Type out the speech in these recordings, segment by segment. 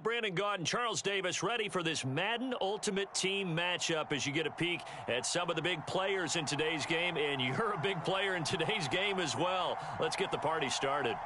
Brandon Gaud and Charles Davis ready for this Madden Ultimate Team matchup as you get a peek at some of the big players in today's game, and you're a big player in today's game as well. Let's get the party started.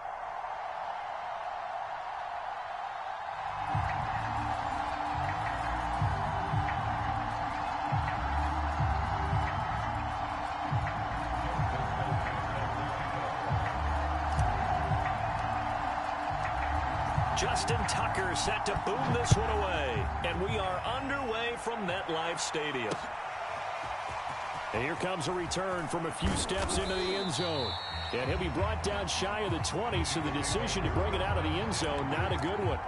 Justin Tucker set to boom this one away. And we are underway from MetLife Stadium. And here comes a return from a few steps into the end zone. And he'll be brought down shy of the 20, so the decision to bring it out of the end zone, not a good one.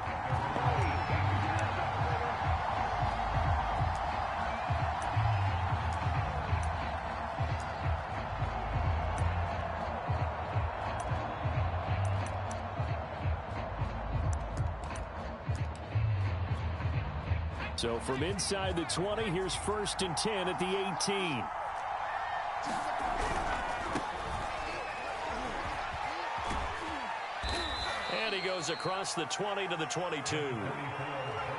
So from inside the 20, here's 1st and 10 at the 18. And he goes across the 20 to the 22.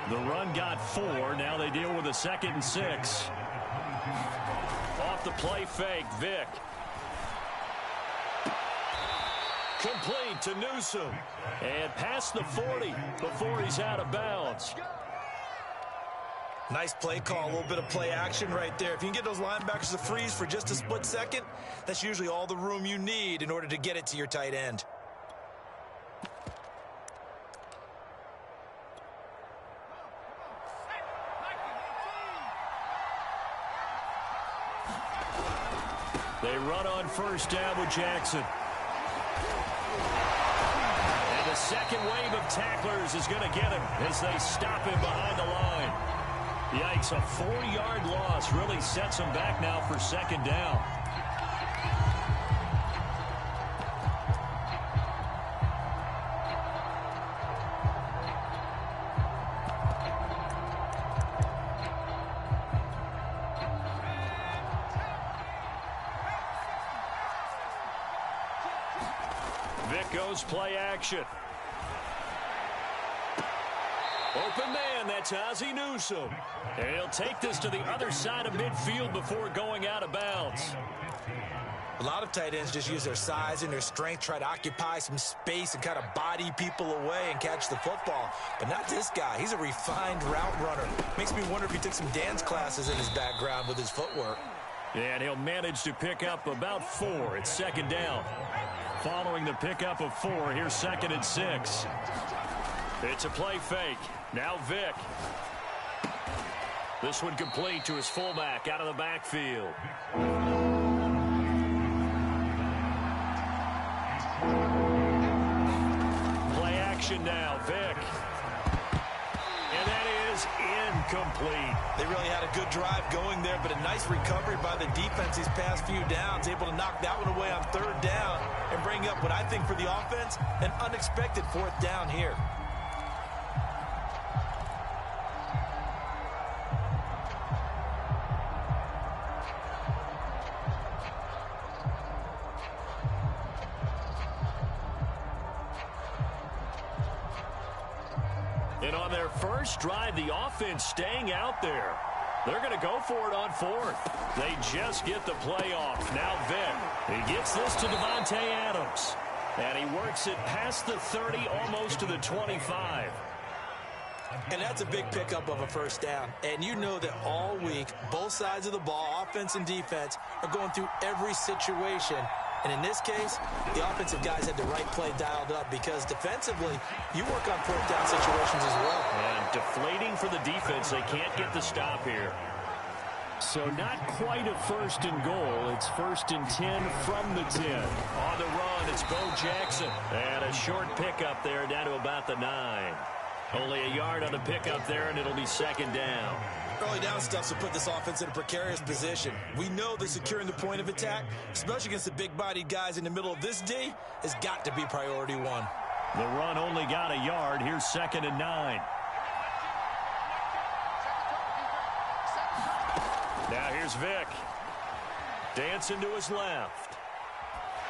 The run got 4. Now they deal with a 2nd and 6. Off the play fake, Vick. Complete to Newsom. And past the 40 before he's out of bounds. Nice play call, a little bit of play action right there. If you can get those linebackers to freeze for just a split second, that's usually all the room you need in order to get it to your tight end. They run on 1st down with Jackson. And the second wave of tacklers is going to get him as they stop him behind the line. Yikes, a 4-yard loss really sets him back now for 2nd down. Vick goes play action. Open man, that's Ozzie Newsom. And he'll take this to the other side of midfield before going out of bounds. A lot of tight ends just use their size and their strength, try to occupy some space and kind of body people away and catch the football. But not this guy. He's a refined route runner. Makes me wonder if he took some dance classes in his background with his footwork. And he'll manage to pick up about 4. It's 2nd down. Following the pickup of 4, here's 2nd and 6. It's a play fake. Now Vick. This one complete to his fullback out of the backfield. Play action now, Vick. And that is incomplete. They really had a good drive going there, but a nice recovery by the defense these past few downs, able to knock that one away on 3rd down and bring up what I think for the offense, an unexpected 4th down here. And on their first drive, the offense staying out there. They're going to go for it on 4th. They just get the play off. Now Vick. He gets this to Devontae Adams. And he works it past the 30, almost to the 25. And that's a big pickup of a 1st down. And you know that all week, both sides of the ball, offense and defense, are going through every situation. And in this case, the offensive guys had the right play dialed up because defensively, you work on 4th down situations as well. And deflating for the defense. They can't get the stop here. So not quite a 1st and goal. It's 1st and 10 from the 10. On the run, it's Bo Jackson. And a short pickup there down to about the 9. Only a yard on the pickup there, and it'll be 2nd down. Early down stuff to put this offense in a precarious position. We know that securing the point of attack, especially against the big-bodied guys in the middle of this D, has got to be priority 1. The run only got a yard. Here's 2nd and 9. Now here's Vick. Dancing to his left.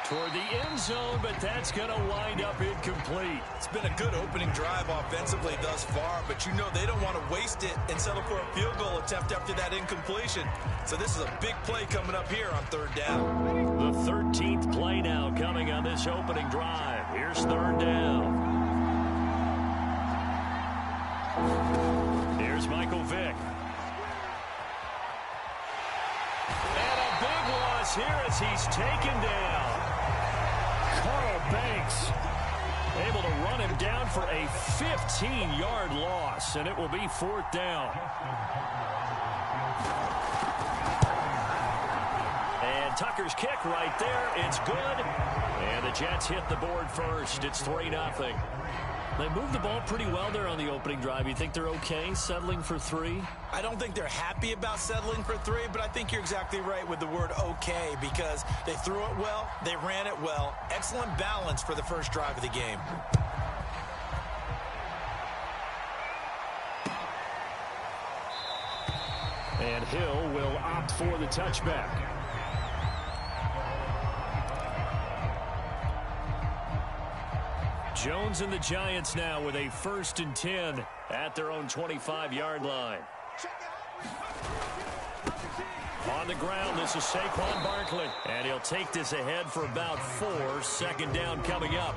toward the end zone, but that's going to wind up incomplete. It's been a good opening drive offensively thus far, but you know they don't want to waste it and settle for a field goal attempt after that incompletion. So this is a big play coming up here on third down. The 13th play now coming on this opening drive. Here's third down. Here's Michael Vick. And a big loss here as he's taken down. Carl Banks able to run him down for a 15-yard loss, and it will be fourth down. And Tucker's kick right there. It's good. And the Jets hit the board first. It's 3-0. They moved the ball pretty well there on the opening drive. You think they're okay settling for 3? I don't think they're happy about settling for 3, but I think you're exactly right with the word okay because they threw it well, they ran it well. Excellent balance for the first drive of the game. And Hill will opt for the touchback. Jones and the Giants now with a 1st and 10 at their own 25-yard line. On the ground, this is Saquon Barkley. And he'll take this ahead for about 4. 2nd down coming up.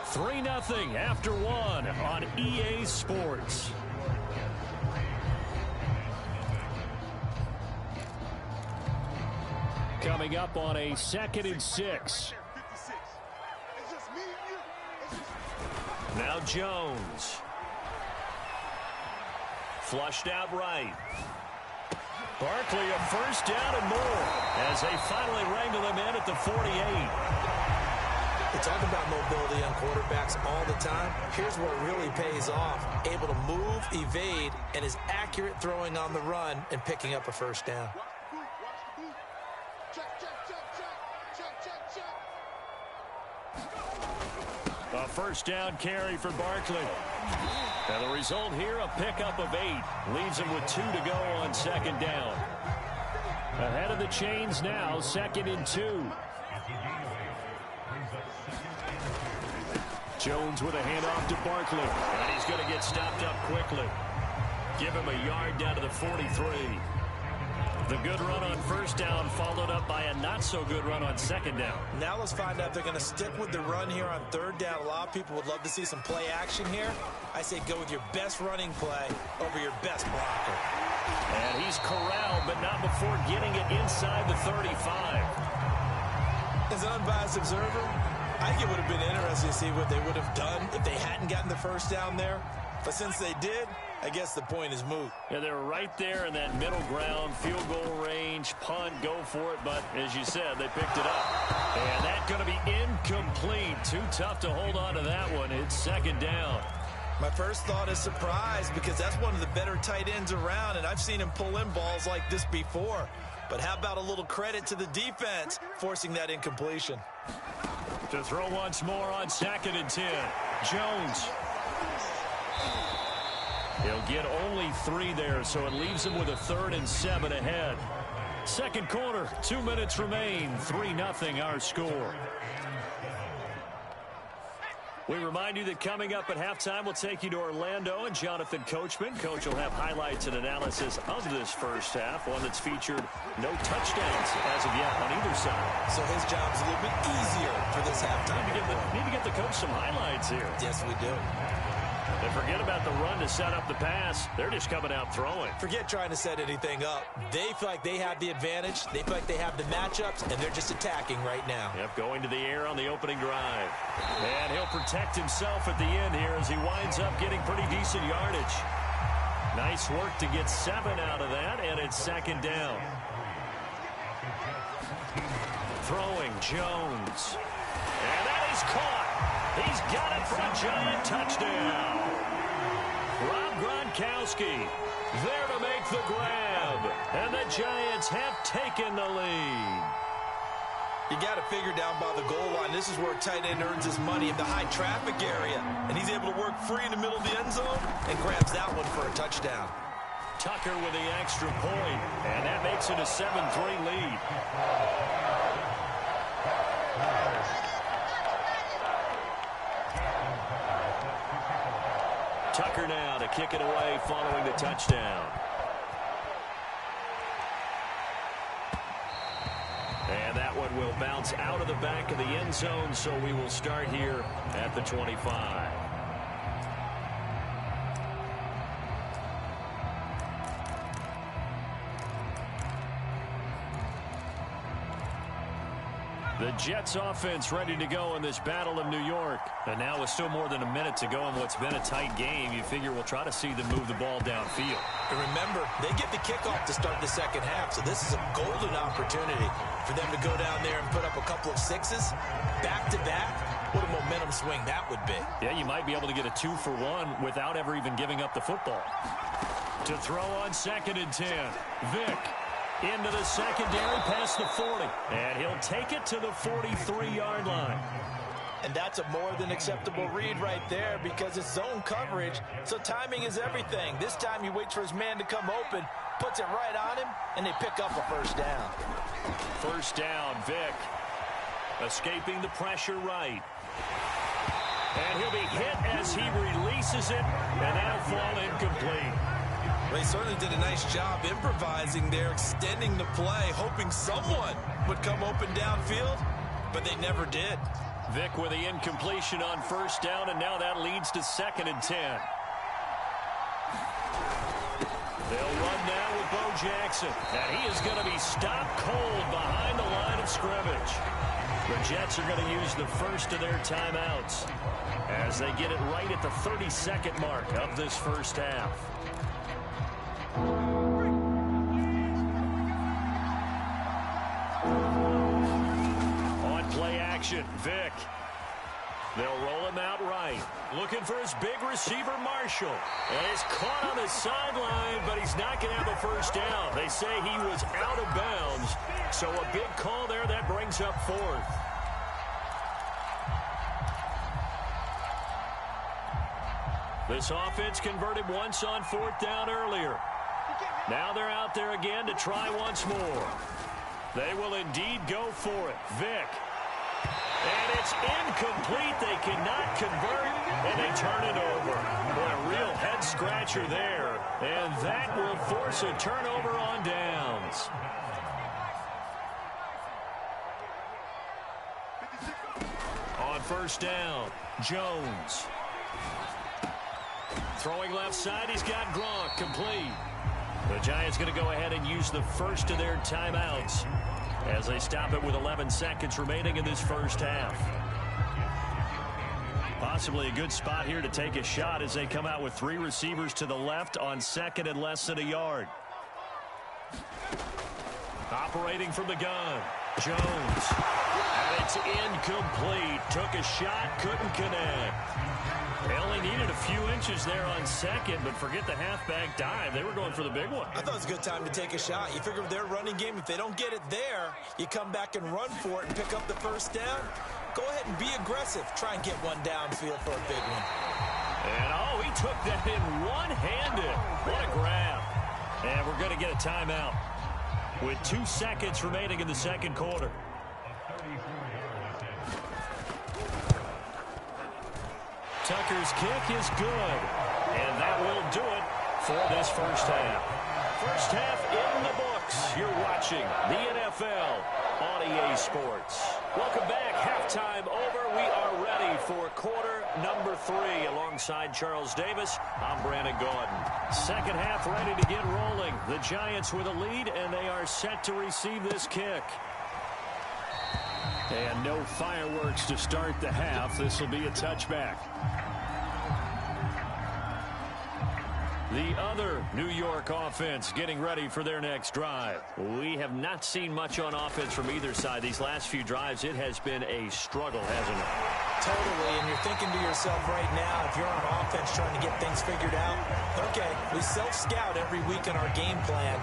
3-0 after 1 on EA Sports. Coming up on a 2nd and 6. Now Jones. Flushed out right. Barkley a 1st down and more as they finally wrangle him in at the 48. We talk about mobility on quarterbacks all the time. Here's what really pays off. Able to move, evade, and is accurate throwing on the run and picking up a 1st down. A 1st down carry for Barkley. And the result here, a pickup of 8. Leaves him with 2 to go on 2nd down. Ahead of the chains now, 2nd and 2. Jones with a handoff to Barkley. And he's going to get stopped up quickly. Give him a yard down to the 43. The good run on 1st down followed up by a not-so-good run on 2nd down. Now let's find out if they're going to stick with the run here on 3rd down. A lot of people would love to see some play action here. I say go with your best running play over your best blocker. And he's corralled, but not before getting it inside the 35. As an unbiased observer, I think it would have been interesting to see what they would have done if they hadn't gotten the 1st down there. But since they did, I guess the point is moot. Yeah, they're right there in that middle ground, field goal range, punt, go for it. But as you said, they picked it up. And that's going to be incomplete. Too tough to hold on to that one. It's 2nd down. My first thought is surprise because that's one of the better tight ends around, and I've seen him pull in balls like this before. But how about a little credit to the defense forcing that incompletion? To throw once more on 2nd and 10. Jones. He'll get only 3 there, so it leaves him with a 3rd and 7 ahead. 2nd quarter, 2 minutes remain. 3-0 our score. We remind you that coming up at halftime, we'll take you to Orlando and Jonathan Coachman. Coach will have highlights and analysis of this first half, one that's featured no touchdowns as of yet on either side. So his job's a little bit easier for this halftime. Need to get the coach some highlights here. Yes, we do. And forget about the run to set up the pass. They're just coming out throwing. Forget trying to set anything up. They feel like they have the advantage. They feel like they have the matchups, and they're just attacking right now. Yep, going to the air on the opening drive. And he'll protect himself at the end here as he winds up getting pretty decent yardage. Nice work to get 7 out of that, and it's 2nd down. Throwing, Jones. And that is caught. He's got it for a giant touchdown. Rob Gronkowski there to make the grab. And the Giants have taken the lead. You got to figure down by the goal line. This is where a tight end earns his money in the high traffic area. And he's able to work free in the middle of the end zone and grabs that one for a touchdown. Tucker with the extra point, and that makes it a 7-3 lead. Tucker now to kick it away following the touchdown. And that one will bounce out of the back of the end zone, so we will start here at the 25. The Jets offense ready to go in this Battle of New York. And now with still more than a minute to go in what's been a tight game, you figure we'll try to see them move the ball downfield. And remember, they get the kickoff to start the second half, so this is a golden opportunity for them to go down there and put up a couple of sixes back-to-back. What a momentum swing that would be. Yeah, you might be able to get a 2-for-1 without ever even giving up the football. To throw on 2nd and 10, Vick. Into the secondary past the 40. And he'll take it to the 43-yard line. And that's a more than acceptable read right there because it's zone coverage, so timing is everything. This time he waits for his man to come open, puts it right on him, and they pick up a first down. First down, Vick. Escaping the pressure right. And he'll be hit as he releases it, and that'll fall incomplete. They certainly did a nice job improvising there, extending the play, hoping someone would come open downfield, but they never did. Vick with the incompletion on first down, and now that leads to 2nd and 10. They'll run now with Bo Jackson, and he is going to be stopped cold behind the line of scrimmage. The Jets are going to use the first of their timeouts as they get it right at the 32nd mark of this first half. On play action, Vick. They'll roll him out right. Looking for his big receiver, Marshall. And he's caught on the sideline, but he's not going to have a first down. They say he was out of bounds. So a big call there that brings up 4th. This offense converted once on 4th down earlier. Now they're out there again to try once more. They will indeed go for it. Vick. And it's incomplete. They cannot convert, and they turn it over. Boy, a real head-scratcher there. And that will force a turnover on downs. On first down, Jones. Throwing left side, he's got Gronk, complete. The Giants going to go ahead and use the first of their timeouts as they stop it with 11 seconds remaining in this first half. Possibly a good spot here to take a shot as they come out with 3 receivers to the left on 2nd and less than a yard. Operating from the gun, Jones. And it's incomplete. Took a shot, couldn't connect. They only needed a few inches there on 2nd, but forget the halfback dive. They were going for the big one. I thought it was a good time to take a shot. You figure with their running game, if they don't get it there, you come back and run for it and pick up the first down. Go ahead and be aggressive. Try and get one downfield for a big one. And, oh, he took that in one-handed. What a grab. And we're going to get a timeout with 2 seconds remaining in the second quarter. Tucker's kick is good, and that will do it for this first half. First half in the books. You're watching the NFL on EA Sports. Welcome back. Halftime over. We are ready for quarter number 3 alongside Charles Davis. I'm Brandon Gaudin. Second half ready to get rolling. The Giants with a lead, and they are set to receive this kick. And no fireworks to start the half. This will be a touchback. The other New York offense getting ready for their next drive. We have not seen much on offense from either side. These last few drives, it has been a struggle, hasn't it? Totally, and you're thinking to yourself right now, if you're on offense trying to get things figured out, okay, we self-scout every week in our game plan.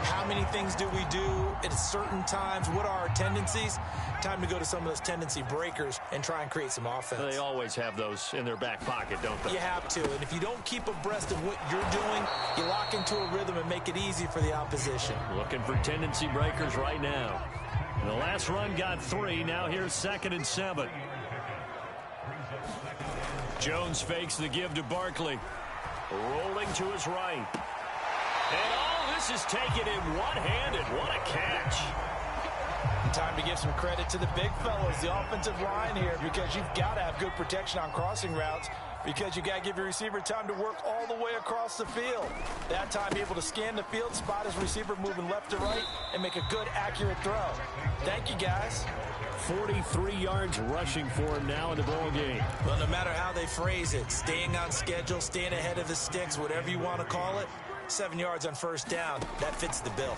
How many things do we do at certain times? What are our tendencies? Time to go to some of those tendency breakers and try and create some offense. They always have those in their back pocket, don't they? You have to. And if you don't keep abreast of what you're doing, you lock into a rhythm and make it easy for the opposition. Looking for tendency breakers right now. The last run got 3. Now here's 2nd and 7. Jones fakes the give to Barkley. Rolling to his right. And all this is taken in one-handed. What a catch. Time to give some credit to the big fellas, the offensive line here, because you've got to have good protection on crossing routes, because you got to give your receiver time to work all the way across the field. That time, able to scan the field, spot his receiver moving left to right, and make a good, accurate throw. Thank you, guys. 43 yards rushing for him now in the ball game. Well, no matter how they phrase it, staying on schedule, staying ahead of the sticks, whatever you want to call it, 7 yards on first down, that fits the bill.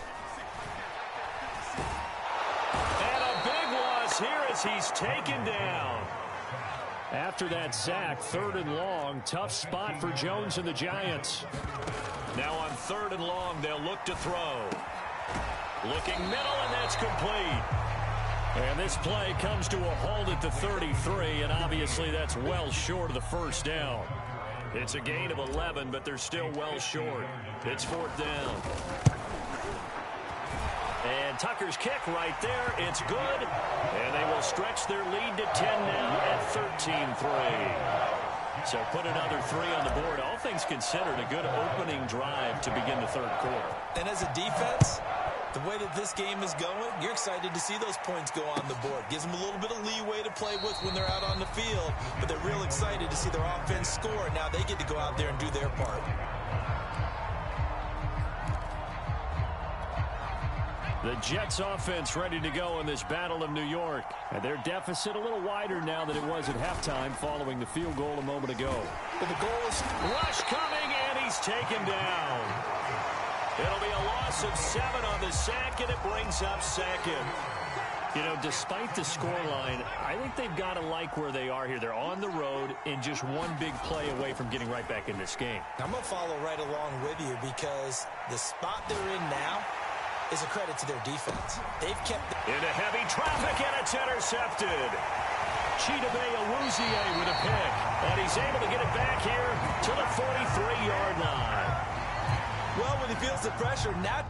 And a big loss here as he's taken down. After that sack, 3rd and long, tough spot for Jones and the Giants. Now on 3rd and long, they'll look to throw. Looking middle, and that's complete. And this play comes to a halt at the 33, and obviously that's well short of the first down. It's a gain of 11, but they're still well short. It's 4th down. And Tucker's kick right there. It's good. And they will stretch their lead to 10 now at 13-3. So put another 3 on the board. All things considered, a good opening drive to begin the 3rd quarter. And as a defense, the way that this game is going, you're excited to see those points go on the board. Gives them a little bit of leeway to play with when they're out on the field, but they're real excited to see their offense score. Now they get to go out there and do their part. The Jets offense ready to go in this Battle of New York. And their deficit a little wider now than it was at halftime following the field goal a moment ago. But the goal is rush coming, and he's taken down. It'll be a loss of 7 on the sack, and it brings up 2nd. You know, despite the scoreline, I think they've got to like where they are here. They're on the road and just one big play away from getting right back in this game. I'm going to follow right along with you because the spot they're in now is a credit to their defense. They've kept into heavy traffic, and it's intercepted. Chidobe Awuzie with a pick, and he's able to get it back here to the 43-yard line. Well, when he feels the pressure, now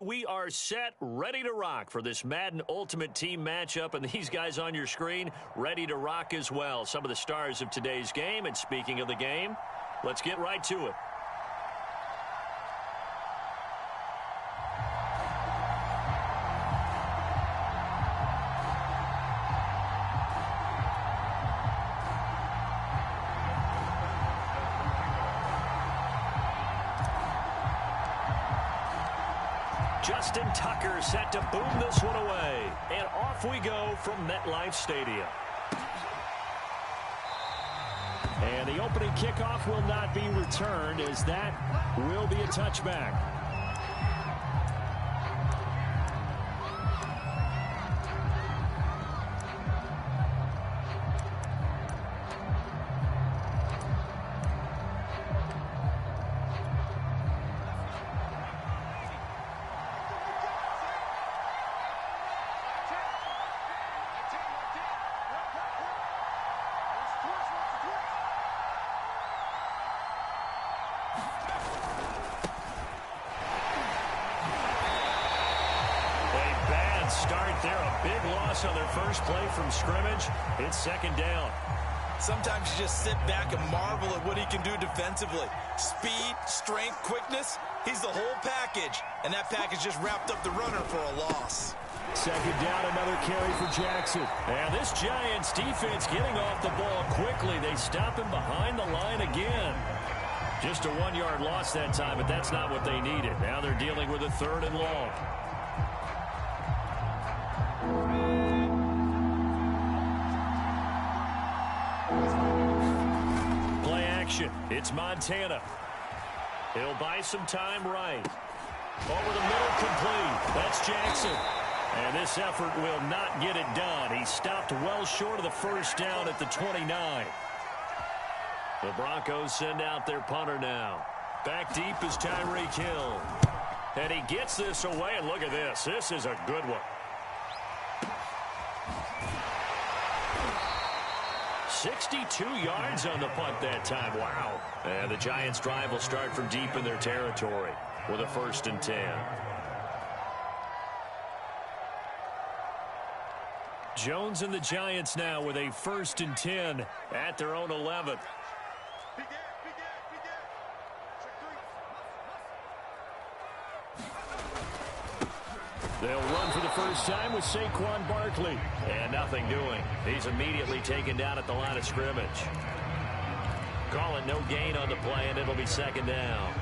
we are set, ready to rock for this Madden Ultimate Team matchup, and these guys on your screen ready to rock as well. Some of the stars of today's game, and speaking of the game, let's get right to it. Justin Tucker set to boom this one away. And off we go from MetLife Stadium. And the opening kickoff will not be returned, as that will be a touchback. Start there, a big loss on their first play from scrimmage. It's second down. Sometimes you just sit back and marvel at what he can do defensively. Speed, strength, quickness, he's the whole package. And that package just wrapped up the runner for a loss. Second down, another carry for Jackson. And this Giants defense getting off the ball quickly. They stop him behind the line again. Just a 1-yard loss that time, but that's not what they needed. Now they're dealing with a 3rd and long. Play action. It's Montana. He'll buy some time right. Over the middle, complete. That's Jackson. And this effort will not get it done. He stopped well short of the first down at the 29. The Broncos send out their punter now. Back deep is Tyreek Hill. And he gets this away, and look at this. This is a good one. 62 yards on the punt that time. Wow. And the Giants' drive will start from deep in their territory with a 1st and 10. Jones and the Giants now with a 1st and 10 at their own 11. They'll run for the first time with Saquon Barkley. And nothing doing. He's immediately taken down at the line of scrimmage. Call it no gain on the play, and it'll be second down.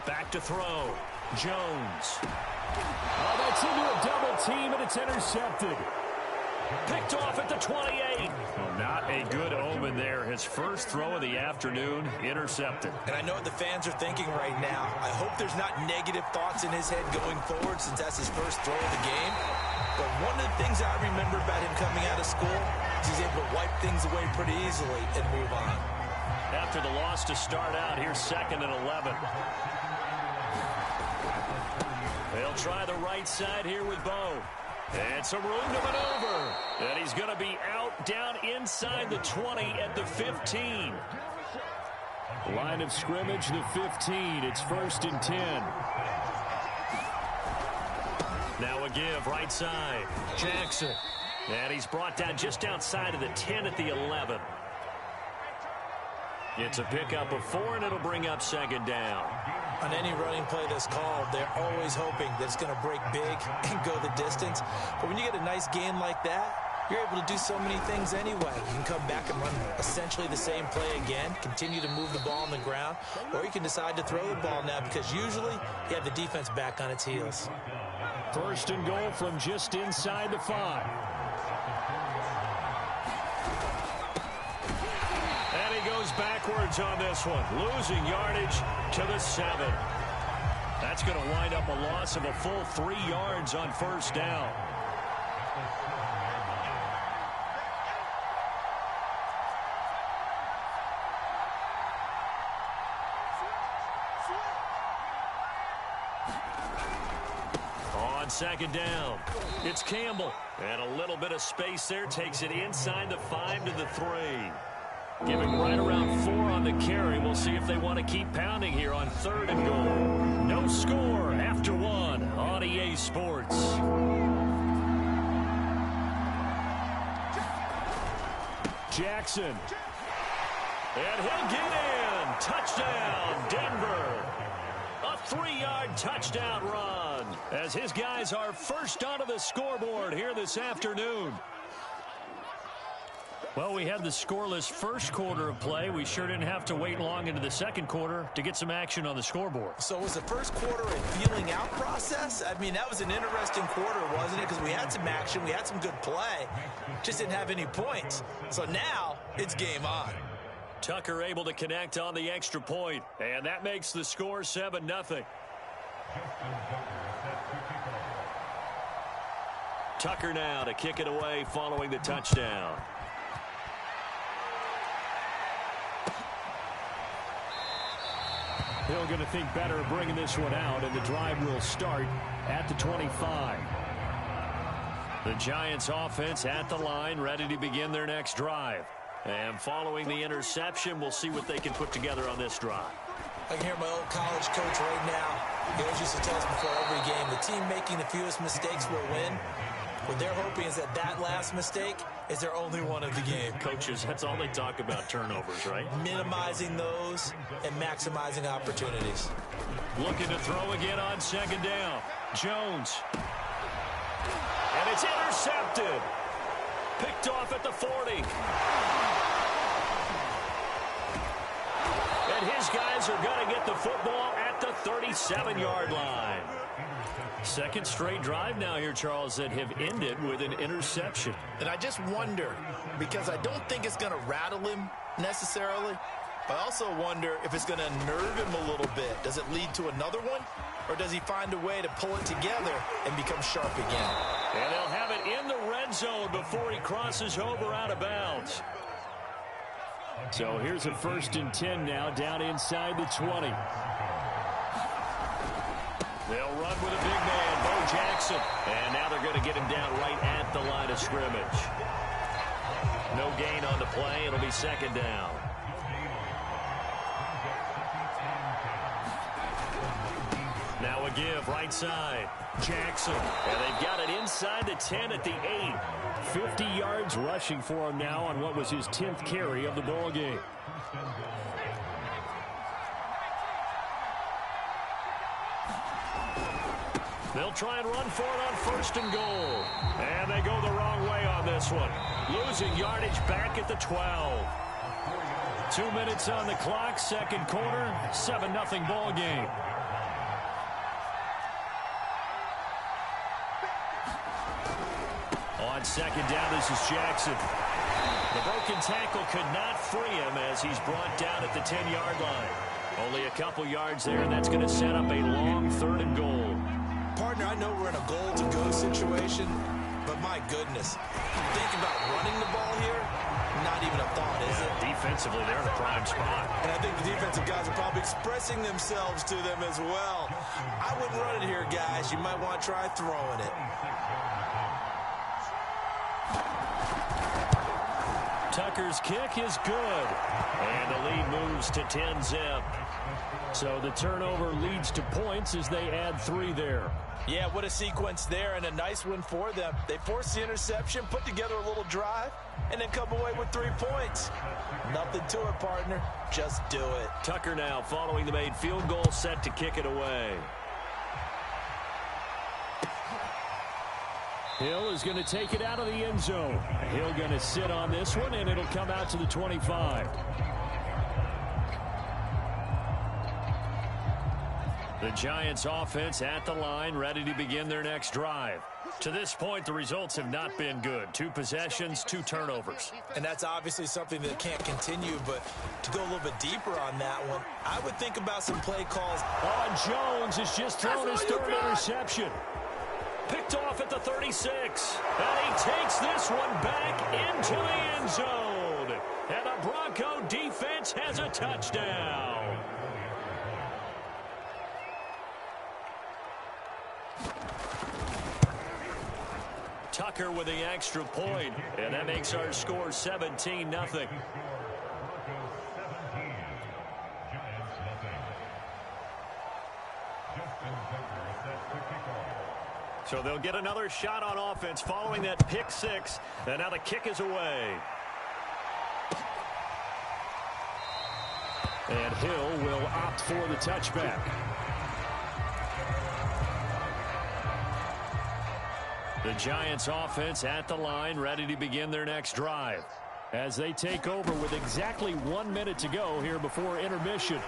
Back to throw. Jones. Oh, that's into a double team, and it's intercepted. Picked off at the 28. Well, not a good omen there. His first throw of the afternoon, intercepted. And I know what the fans are thinking right now. I hope there's not negative thoughts in his head going forward, since that's his first throw of the game. But one of the things I remember about him coming out of school is he's able to wipe things away pretty easily and move on. After the loss to start out, here's 2nd and 11. They'll try the right side here with Bo. And some room to maneuver. And he's going to be out down inside the 20 at the 15. Line of scrimmage, the 15. It's 1st and 10. Now a give, right side. Jackson. And he's brought down just outside of the 10 at the 11. It's a pickup of 4, and it'll bring up second down. On any running play that's called, they're always hoping that it's going to break big and go the distance. But when you get a nice game like that, you're able to do so many things anyway. You can come back and run essentially the same play again, continue to move the ball on the ground, or you can decide to throw the ball now, because usually you have the defense back on its heels. 1st and goal from just inside the 5. And he goes backwards on this one, losing yardage to the 7. That's going to wind up a loss of a full 3 yards on first down. On second down, it's Campbell. And a little bit of space there takes it inside the 5 to the 3. Giving right around 4 on the carry. We'll see if they want to keep pounding here on 3rd and goal. No score after 1 on EA Sports. Jackson. And he'll get in. Touchdown, Denver. A 3-yard touchdown run as his guys are first onto the scoreboard here this afternoon. Well, we had the scoreless first quarter of play. We sure didn't have to wait long into the second quarter to get some action on the scoreboard. So was the first quarter a feeling out process? I mean, that was an interesting quarter, wasn't it? Because we had some action, we had some good play, just didn't have any points. So now it's game on. Tucker able to connect on the extra point, and that makes the score 7-0. Tucker now to kick it away following the touchdown. Hill going to think better of bringing this one out, and the drive will start at the 25. The Giants offense at the line, ready to begin their next drive. And following the interception, we'll see what they can put together on this drive. I can hear my old college coach right now. He always used to tell us before every game, the team making the fewest mistakes will win. What they're hoping is that last mistake is their only one of the game. Coaches, that's all they talk about, turnovers, right? Minimizing those and maximizing opportunities. Looking to throw again on second down. Jones. And it's intercepted. Picked off at the 40. And his guys are going to get the football at the 37-yard line. Second straight drive now here, Charles, that have ended with an interception. And I just wonder, because I don't think it's going to rattle him necessarily. I also wonder if it's going to nerve him a little bit. Does it lead to another one? Or does he find a way to pull it together and become sharp again? And they'll have it in the red zone before he crosses over out of bounds. So here's a 1st and 10 now down inside the 20. They'll run with a big man, Bo Jackson. And now they're going to get him down right at the line of scrimmage. No gain on the play. It'll be second down. Now a give right side. Jackson. And they've got it inside the 10 at the 8. 50 yards rushing for him now on what was his 10th carry of the ball game. They'll try and run for it on 1st and goal. And they go the wrong way on this one. Losing yardage back at the 12. 2 minutes on the clock, second quarter, 7-0 ball game. On second down, this is Jackson. The broken tackle could not free him as he's brought down at the 10-yard line. Only a couple yards there, and that's going to set up a long 3rd and goal. Partner, I know we're in a goal-to-go situation, but my goodness, thinking about running the ball here, not even a thought, is it? Defensively, they're in a prime spot. And I think the defensive guys are probably expressing themselves to them as well. I wouldn't run it here, guys. You might want to try throwing it. Tucker's kick is good. And the lead moves to 10-zip. So the turnover leads to points as they add 3 there. Yeah, what a sequence there, and a nice win for them. They forced the interception, put together a little drive, and then come away with 3 points. Nothing to it, partner. Just do it. Tucker now following the made field goal, set to kick it away. Hill is going to take it out of the end zone. Hill going to sit on this one, and it'll come out to the 25. The Giants offense at the line, ready to begin their next drive. To this point, the results have not been good. 2 possessions, 2 turnovers. And that's obviously something that can't continue, but to go a little bit deeper on that one, I would think about some play calls. Jones has just thrown his 3rd interception. Picked off at the 36. And he takes this one back into the end zone. And the Bronco defense has a touchdown. Tucker with the extra point, and that makes our score 17-0. So they'll get another shot on offense following that pick 6, and now the kick is away. And Hill will opt for the touchback. The Giants offense at the line, ready to begin their next drive. as they take over with exactly 1 minute to go here before intermission.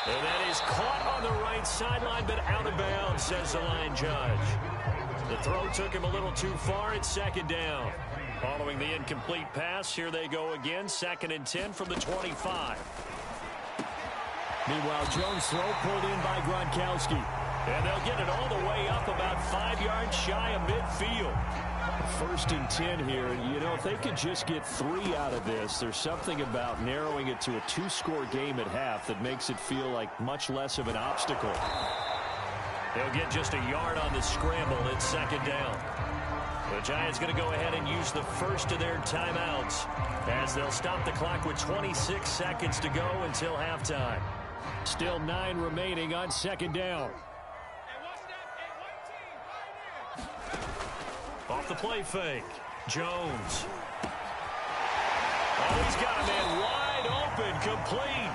And that is caught on the right sideline, but out of bounds, says the line judge. The throw took him a little too far. It's second down. Following the incomplete pass, here they go again. 2nd and 10 from the 25. Meanwhile, Jones' throw pulled in by Gronkowski. And they'll get it all the way up about 5 yards shy of midfield. 1st and 10 here. You know, if they could just get 3 out of this, there's something about narrowing it to a 2-score game at half that makes it feel like much less of an obstacle. They'll get just a yard on the scramble. It's 2nd down. The Giants going to go ahead and use the first of their timeouts as they'll stop the clock with 26 seconds to go until halftime. Still 9 remaining on 2nd down. Off the play fake. Jones. Oh, he's got a man wide open, complete.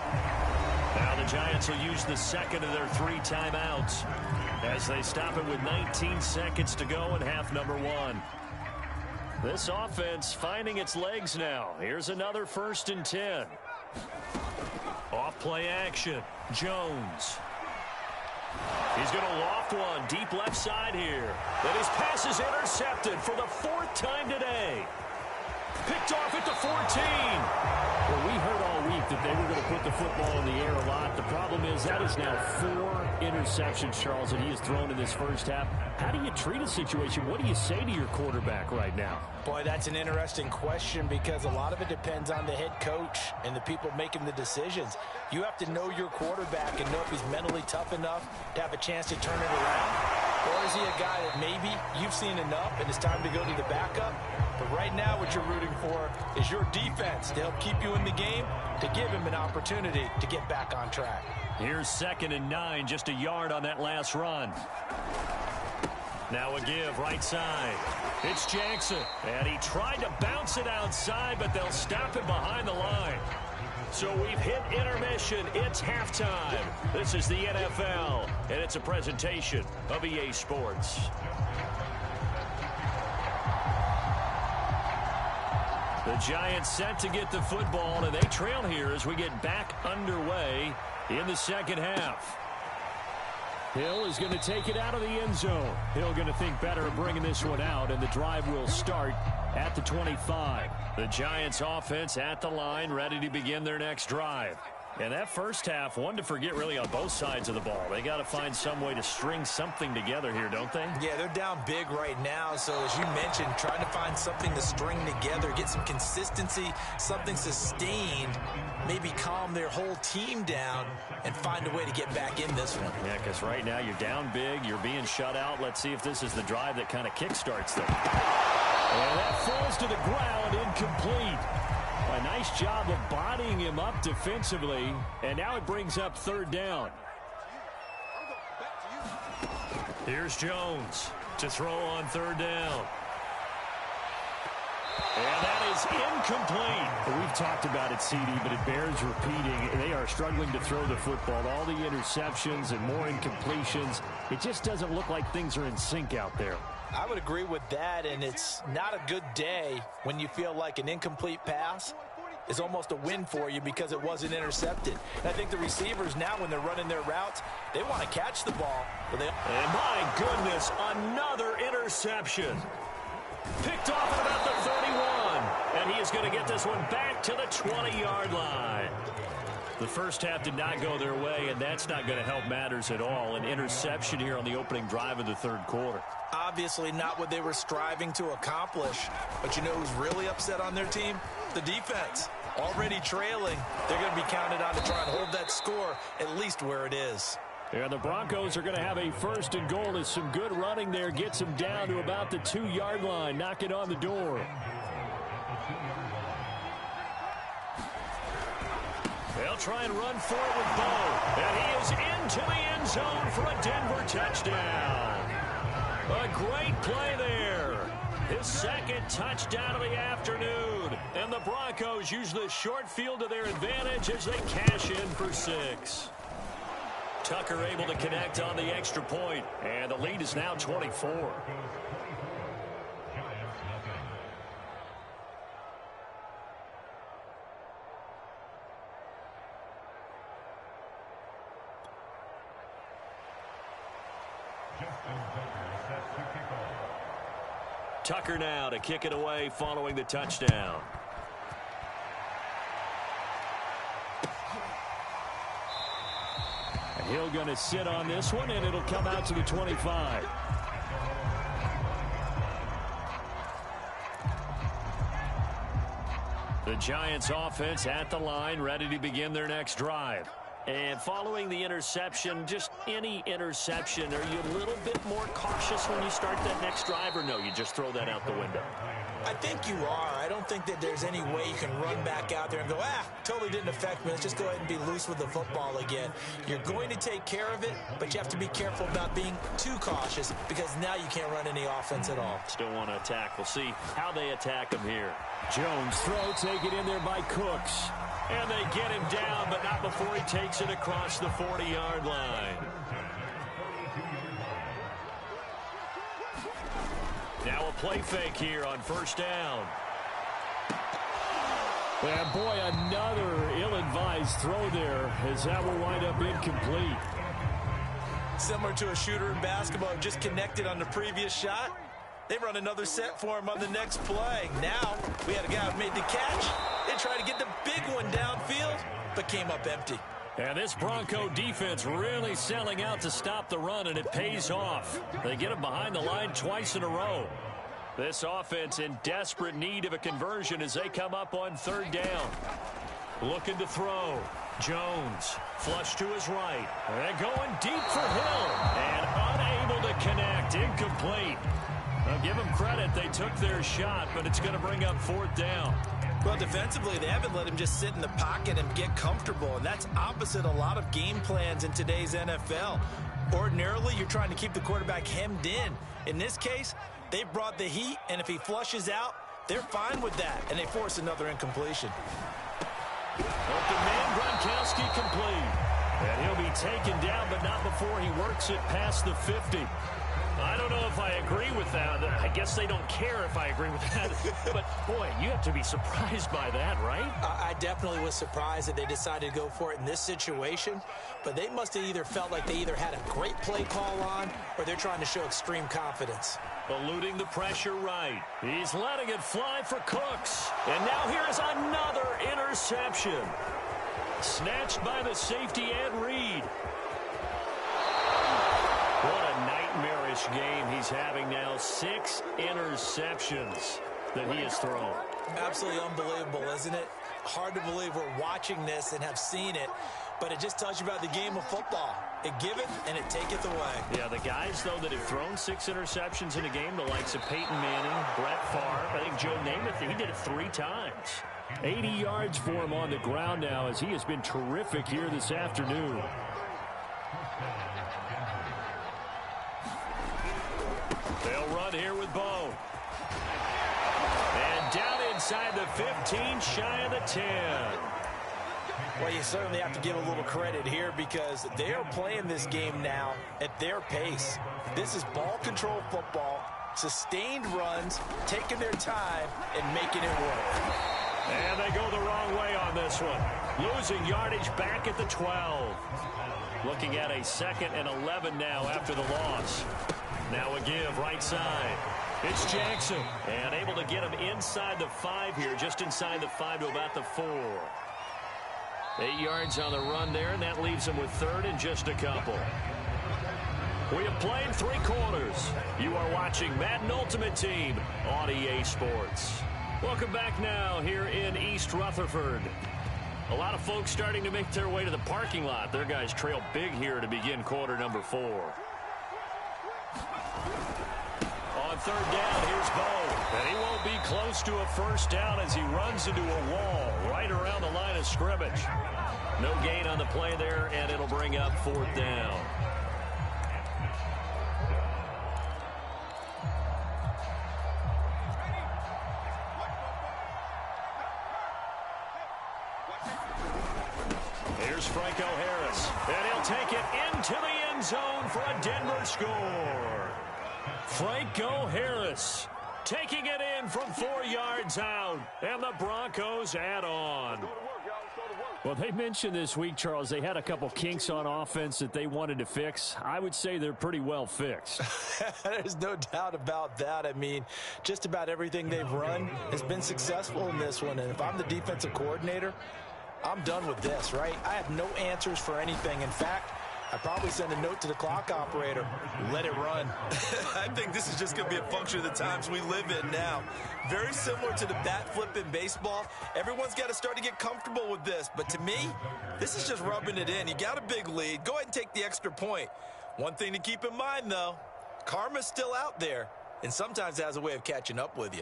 Now the Giants will use the second of their 3 timeouts as they stop it with 19 seconds to go in half number 1. This offense finding its legs now. Here's another 1st and 10. Off play action. Jones. He's going to loft one deep left side here. But his pass is intercepted for the 4th time today. Picked off at the 14. Well, we heard all week that they were going to put the football in the air a lot. The problem is that is now 4 interceptions, Charles, that he has thrown in this first half. How do you treat a situation? What do you say to your quarterback right now? Boy, that's an interesting question because a lot of it depends on the head coach and the people making the decisions. You have to know your quarterback and know if he's mentally tough enough to have a chance to turn it around. Or is he a guy that maybe you've seen enough and it's time to go to the backup? But right now what you're rooting for is your defense to help keep you in the game, to give him an opportunity to get back on track. Here's 2nd and 9, just a yard on that last run. Now a give, right side. It's Jackson, and he tried to bounce it outside, but they'll stop him behind the line. So we've hit intermission. It's halftime. This is the NFL, and it's a presentation of EA Sports. The Giants set to get the football, and they trail here as we get back underway in the second half. Hill is going to take it out of the end zone. Hill going to think better of bringing this one out, and the drive will start at the 25. The Giants offense at the line, ready to begin their next drive. And that first half, one to forget really on both sides of the ball. They got to find some way to string something together here, don't they? Yeah, they're down big right now. So as you mentioned, trying to find something to string together, get some consistency, something sustained, maybe calm their whole team down and find a way to get back in this one. Yeah, because right now you're down big, you're being shut out. Let's see if this is the drive that kind of kickstarts them. And that falls to the ground, incomplete. A nice job of bodying him up defensively, and now it brings up 3rd down. Here's Jones to throw on 3rd down. And that is incomplete. We've talked about it, CD, but it bears repeating. They are struggling to throw the football. All the interceptions and more incompletions. It just doesn't look like things are in sync out there. I would agree with that, and it's not a good day when you feel like an incomplete pass is almost a win for you because it wasn't intercepted. And I think the receivers now, when they're running their routes, they want to catch the ball. And my goodness, another interception. Picked off at about the 31, and he is going to get this one back to the 20-yard line. The first half did not go their way, and that's not going to help matters at all. An interception here on the opening drive of the 3rd quarter. Obviously not what they were striving to accomplish. But you know who's really upset on their team? The defense. Already trailing. They're going to be counted on to try and hold that score at least where it is. And the Broncos are going to have a 1st and goal as some good running there gets them down to about the 2-yard line. Knock it on the door. They'll try and run for it with Bo. And he is into the end zone for a Denver touchdown. A great play there. His 2nd touchdown of the afternoon. And the Broncos use the short field to their advantage as they cash in for 6. Tucker able to connect on the extra point. And the lead is now 24. Tucker now to kick it away following the touchdown. Hill going to sit on this one, and it'll come out to the 25. The Giants offense at the line, ready to begin their next drive. And following the interception, just any interception, are you a little bit more cautious when you start that next drive, or no, you just throw that out the window? I think you are. I don't think that there's any way you can run back out there and go, totally didn't affect me. Let's just go ahead and be loose with the football again. You're going to take care of it, but you have to be careful about being too cautious because now you can't run any offense at all. Still want to attack. We'll see how they attack him here. Jones throw, taken in there by Cooks. And they get him down, but not before he takes it across the 40-yard line. Now a play fake here on first down. And boy, another ill-advised throw there as that will wind up incomplete. Similar to a shooter in basketball who just connected on the previous shot. They run another set for him on the next play. Now we had a guy who made the catch. They tried to get the big one downfield, but came up empty. And this Bronco defense really selling out to stop the run, and it pays off. They get him behind the line twice in a row. This offense in desperate need of a conversion as they come up on third down. Looking to throw. Jones, flush to his right. They're going deep for Hill, and unable to connect. Incomplete. I'll give them credit. They took their shot, but it's going to bring up fourth down. Well, defensively, they haven't let him just sit in the pocket and get comfortable, and that's opposite a lot of game plans in today's NFL. Ordinarily, you're trying to keep the quarterback hemmed in. In this case, they brought the heat, and if he flushes out, they're fine with that, and they force another incompletion. Open man, Gronkowski complete. And he'll be taken down, but not before he works it past the 50. I don't know if I agree with that. I guess they don't care if I agree with that. But, boy, you have to be surprised by that, right? I definitely was surprised that they decided to go for it in this situation. But they must have either felt like they either had a great play call on or they're trying to show extreme confidence. Eluding the pressure right. He's letting it fly for Cooks. And now here's another interception. Snatched by the safety, Ed Reed. What a nightmarish game he's having now. 6 interceptions that he has thrown. Absolutely unbelievable, isn't it? Hard to believe we're watching this and have seen it, but it just tells you about the game of football. It giveth and it taketh away. Yeah, the guys, though, that have thrown 6 interceptions in a game, the likes of Peyton Manning, Brett Favre, I think Joe Namath, he did it 3 times. 80 yards for him on the ground now as he has been terrific here this afternoon. They'll run here with Bo. And down inside the 15, shy of the 10. Well, you certainly have to give a little credit here because they are playing this game now at their pace. This is ball control football, sustained runs, taking their time, and making it work. And they go the wrong way on this one. Losing yardage back at the 12. Looking at a 2nd and 11 now after the loss. Now a give right side. It's Jackson. And able to get him inside the 5 here, just inside the 5 to about the 4. 8 yards on the run there, and that leaves him with 3rd and just a couple. We have played 3 quarters. You are watching Madden Ultimate Team on EA Sports. Welcome back now here in East Rutherford. A lot of folks starting to make their way to the parking lot. Their guys trail big here to begin quarter number 4. On 3rd down, here's Bo. And he won't be close to a first down as he runs into a wall right around the line of scrimmage. No gain on the play there, and it'll bring up 4th down. Here's Franco Harris, and he'll take it into the end zone for a Denver score. Franco Harris taking it in from 4 yards out, and the Broncos add on. Well, they mentioned this week, Charles, they had a couple kinks on offense that they wanted to fix. I would say they're pretty well fixed. There's no doubt about that. I mean, just about everything they've run has been successful in this one. And if I'm the defensive coordinator, I'm done with this, right? I have no answers for anything. In fact, I'd probably send a note to the clock operator. Let it run. I think this is just going to be a function of the times we live in now. Very similar to the bat flip in baseball. Everyone's got to start to get comfortable with this. But to me, this is just rubbing it in. You got a big lead. Go ahead and take the extra point. One thing to keep in mind, though, karma's still out there and sometimes has a way of catching up with you.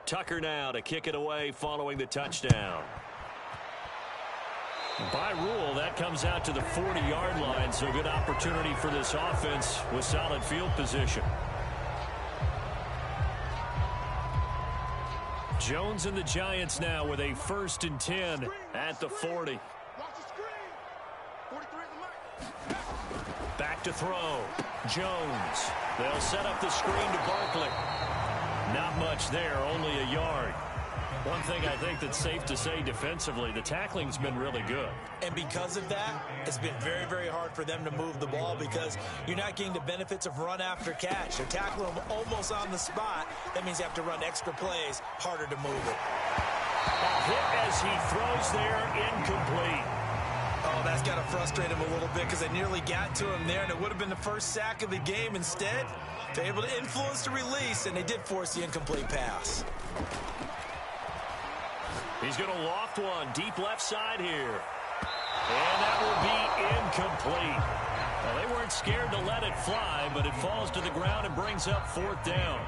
Tucker now to kick it away following the touchdown. By rule, that comes out to the 40-yard line, so good opportunity for this offense with solid field position. Jones and the Giants now with a 1st and 10 at the 40. Back to throw. Jones. They'll set up the screen to Barkley. Not much there, only a yard. One thing I think that's safe to say defensively, the tackling's been really good. And because of that, it's been very, very hard for them to move the ball because you're not getting the benefits of run after catch. They're tackling them almost on the spot. That means you have to run extra plays, harder to move it. A hit as he throws there, incomplete. Oh, that's got to frustrate him a little bit because they nearly got to him there, and it would have been the first sack of the game. Instead, they're able to influence the release, and they did force the incomplete pass. He's going to loft one deep left side here. And that will be incomplete. Well, they weren't scared to let it fly, but it falls to the ground and brings up 4th down.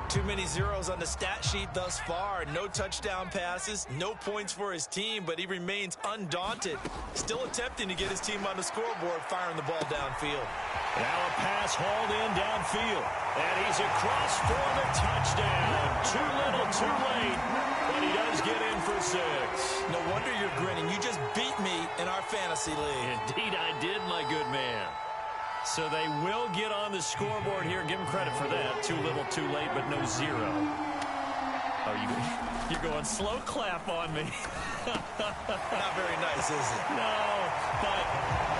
Too many zeros on the stat sheet thus far. No touchdown passes, no points for his team, but he remains undaunted. Still attempting to get his team on the scoreboard, firing the ball downfield. Now a pass hauled in downfield. And he's across for the touchdown. Too little, too late. But he does get in for 6. No wonder you're grinning. You just beat me in our fantasy league. Indeed I did, my good man. So they will get on the scoreboard here. Give them credit for that. Too little, too late, but no 0. Oh, you're going slow clap on me. Not very nice, is it? No, but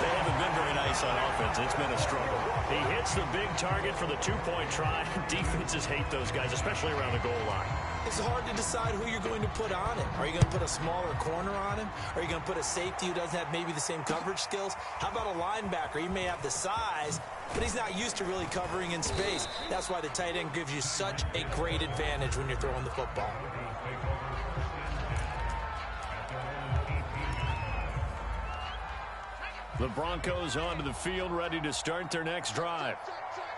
they haven't been very nice on offense. It's been a struggle. He hits the big target for the 2-point try. Defenses hate those guys, especially around the goal line. It's hard to decide who you're going to put on him. Are you going to put a smaller corner on him? Are you going to put a safety who doesn't have maybe the same coverage skills? How about a linebacker? He may have the size, but he's not used to really covering in space. That's why the tight end gives you such a great advantage when you're throwing the football. The Broncos onto the field, ready to start their next drive.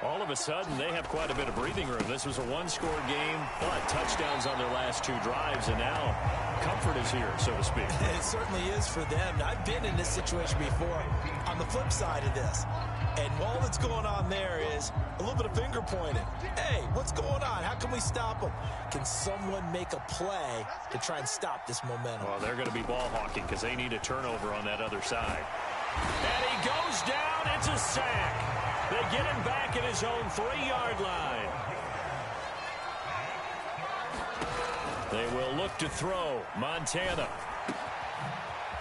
All of a sudden, they have quite a bit of breathing room. This was a 1-score game, but touchdowns on their last 2 drives, and now comfort is here, so to speak. It certainly is for them. I've been in this situation before on the flip side of this. And all that's going on there is a little bit of finger pointing. Hey, what's going on? How can we stop them? Can someone make a play to try and stop this momentum? Well, they're going to be ball hawking because they need a turnover on that other side. And he goes down. It's a sack. They get him back at his own 3-yard line. They will look to throw. Montana.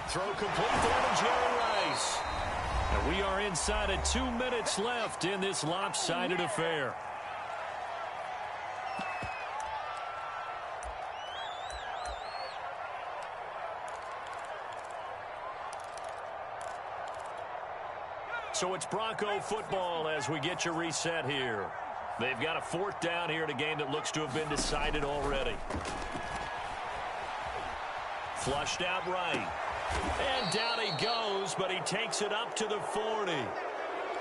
Throw complete there to Jerry Rice. And we are inside of 2 minutes left in this lopsided affair. So it's Bronco football as we get you reset here. They've got a 4th down here in a game that looks to have been decided already. Flushed out right. And down he goes, but he takes it up to the 40.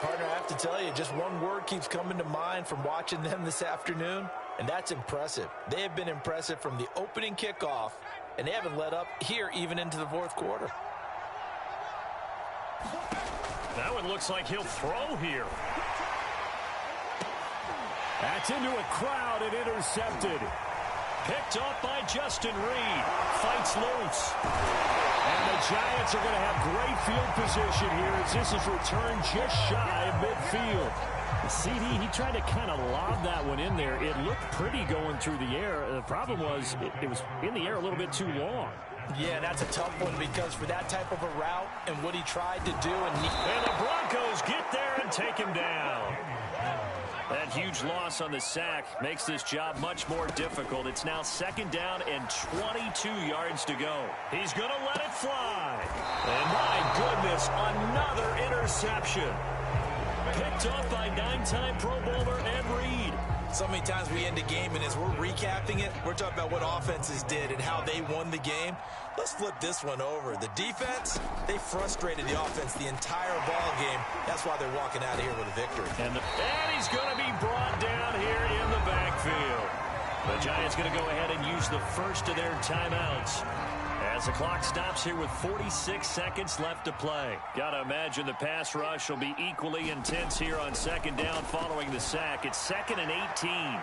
Partner, I have to tell you, just one word keeps coming to mind from watching them this afternoon, and that's impressive. They have been impressive from the opening kickoff, and they haven't let up here even into the 4th quarter. That one looks like he'll throw here. That's into a crowd and intercepted. Picked off by Justin Reed. Fights loose. And the Giants are going to have great field position here as this is returned just shy of midfield. CD, he tried to kind of lob that one in there. It looked pretty going through the air. The problem was it was in the air a little bit too long. Yeah, that's a tough one because for that type of a route and what he tried to do. And the Broncos get there and take him down. That huge loss on the sack makes this job much more difficult. It's now 2nd down and 22 yards to go. He's going to let it fly. And my goodness, another interception. Picked up by 9-time Pro Bowler Ed Reed. So many times we end a game, and as we're recapping it, we're talking about what offenses did and how they won the game. Let's flip this one over. The defense, they frustrated the offense the entire ball game. That's why they're walking out of here with a victory. And he's going to be brought down here in the backfield. The Giants going to go ahead and use the first of their timeouts as the clock stops here with 46 seconds left to play. Got to imagine the pass rush will be equally intense here on 2nd down following the sack. It's 2nd and 18.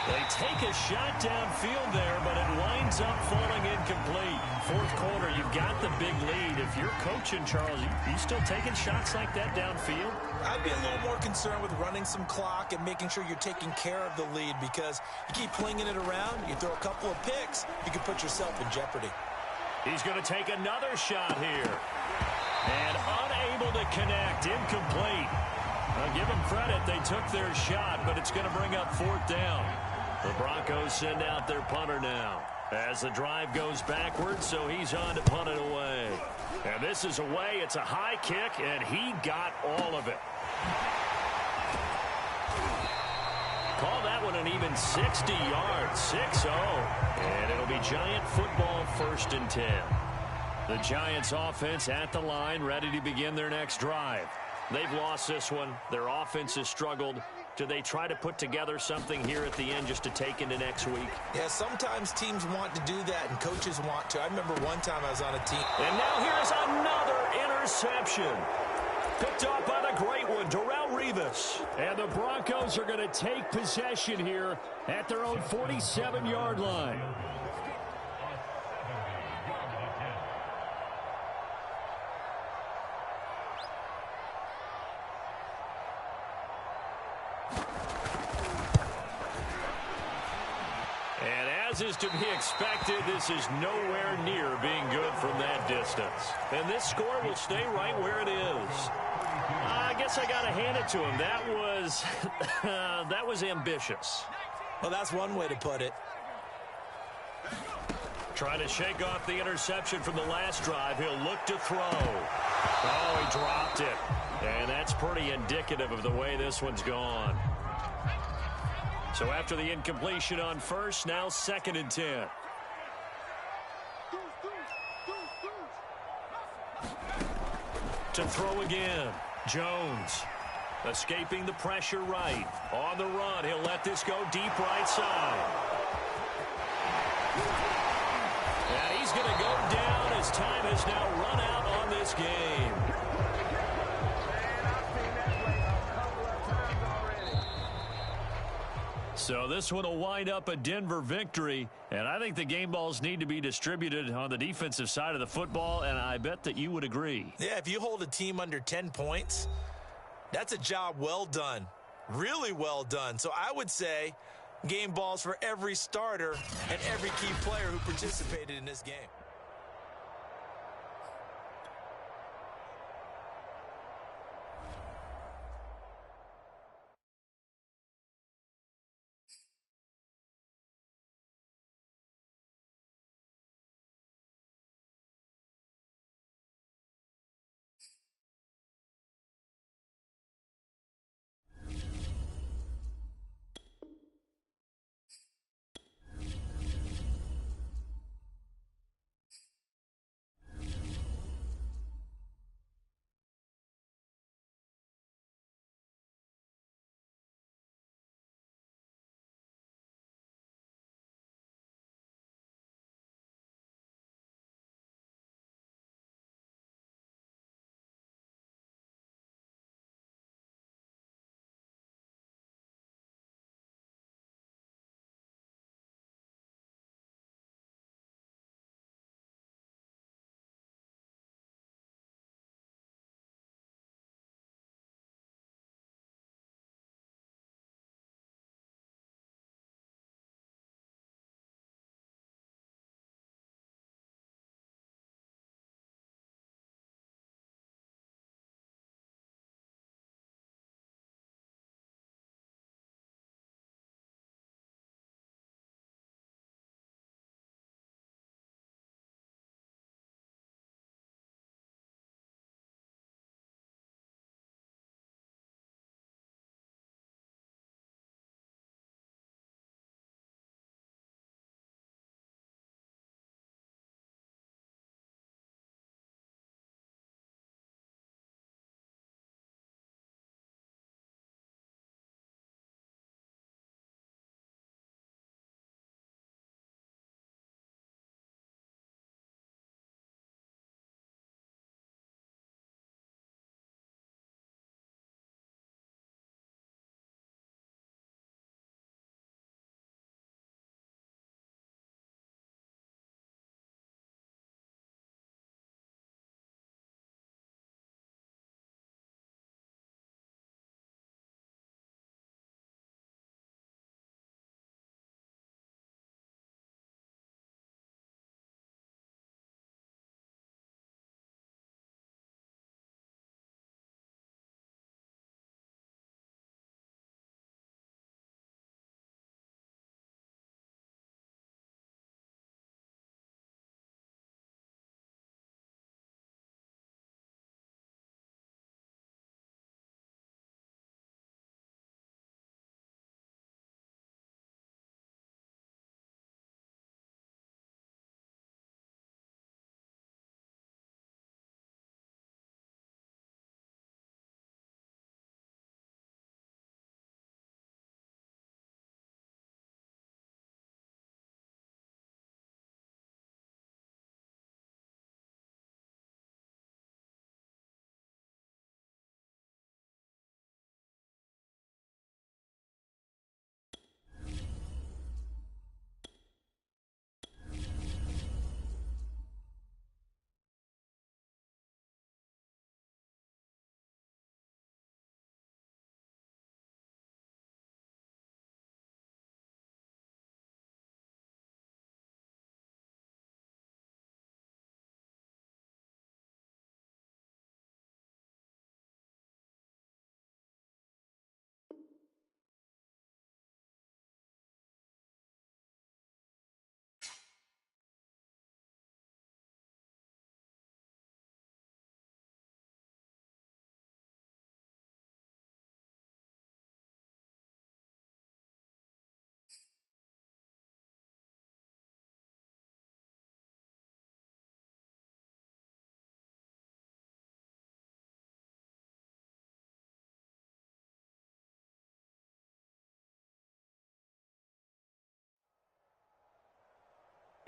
They take a shot downfield there, but it winds up falling incomplete. 4th quarter, you've got the big lead. If you're coaching, Charles, you still taking shots like that downfield? I'd be a little more concerned with running some clock and making sure you're taking care of the lead because you keep flinging it around, you throw a couple of picks, you can put yourself in jeopardy. He's going to take another shot here. And unable to connect, incomplete. I'll give them credit, they took their shot, but it's going to bring up 4th down. The Broncos send out their punter now as the drive goes backwards, so he's on to punt it away. And this is away. It's a high kick, and he got all of it. Call that one an even 60 yards, 6-0. And it'll be Giant football 1st and 10. The Giants offense at the line, ready to begin their next drive. They've lost this one. Their offense has struggled. Do they try to put together something here at the end just to take into next week? Yeah, sometimes teams want to do that and coaches want to. I remember one time I was on a team. And now here's another interception. Picked off by the great one, Darrelle Revis. And the Broncos are going to take possession here at their own 47-yard line. As is to be expected, this is nowhere near being good from that distance. And this score will stay right where it is. I guess I got to hand it to him. That was ambitious. Well, that's one way to put it. Trying to shake off the interception from the last drive. He'll look to throw. Oh, he dropped it. And that's pretty indicative of the way this one's gone. So after the incompletion on first, now 2nd and 10. To throw again, Jones. Escaping the pressure right. On the run, he'll let this go deep right side. And he's going to go down as time has now run out on this game. So this one will wind up a Denver victory, and I think the game balls need to be distributed on the defensive side of the football, and I bet that you would agree. Yeah, if you hold a team under 10 points, that's a job well done, really well done. So I would say game balls for every starter and every key player who participated in this game.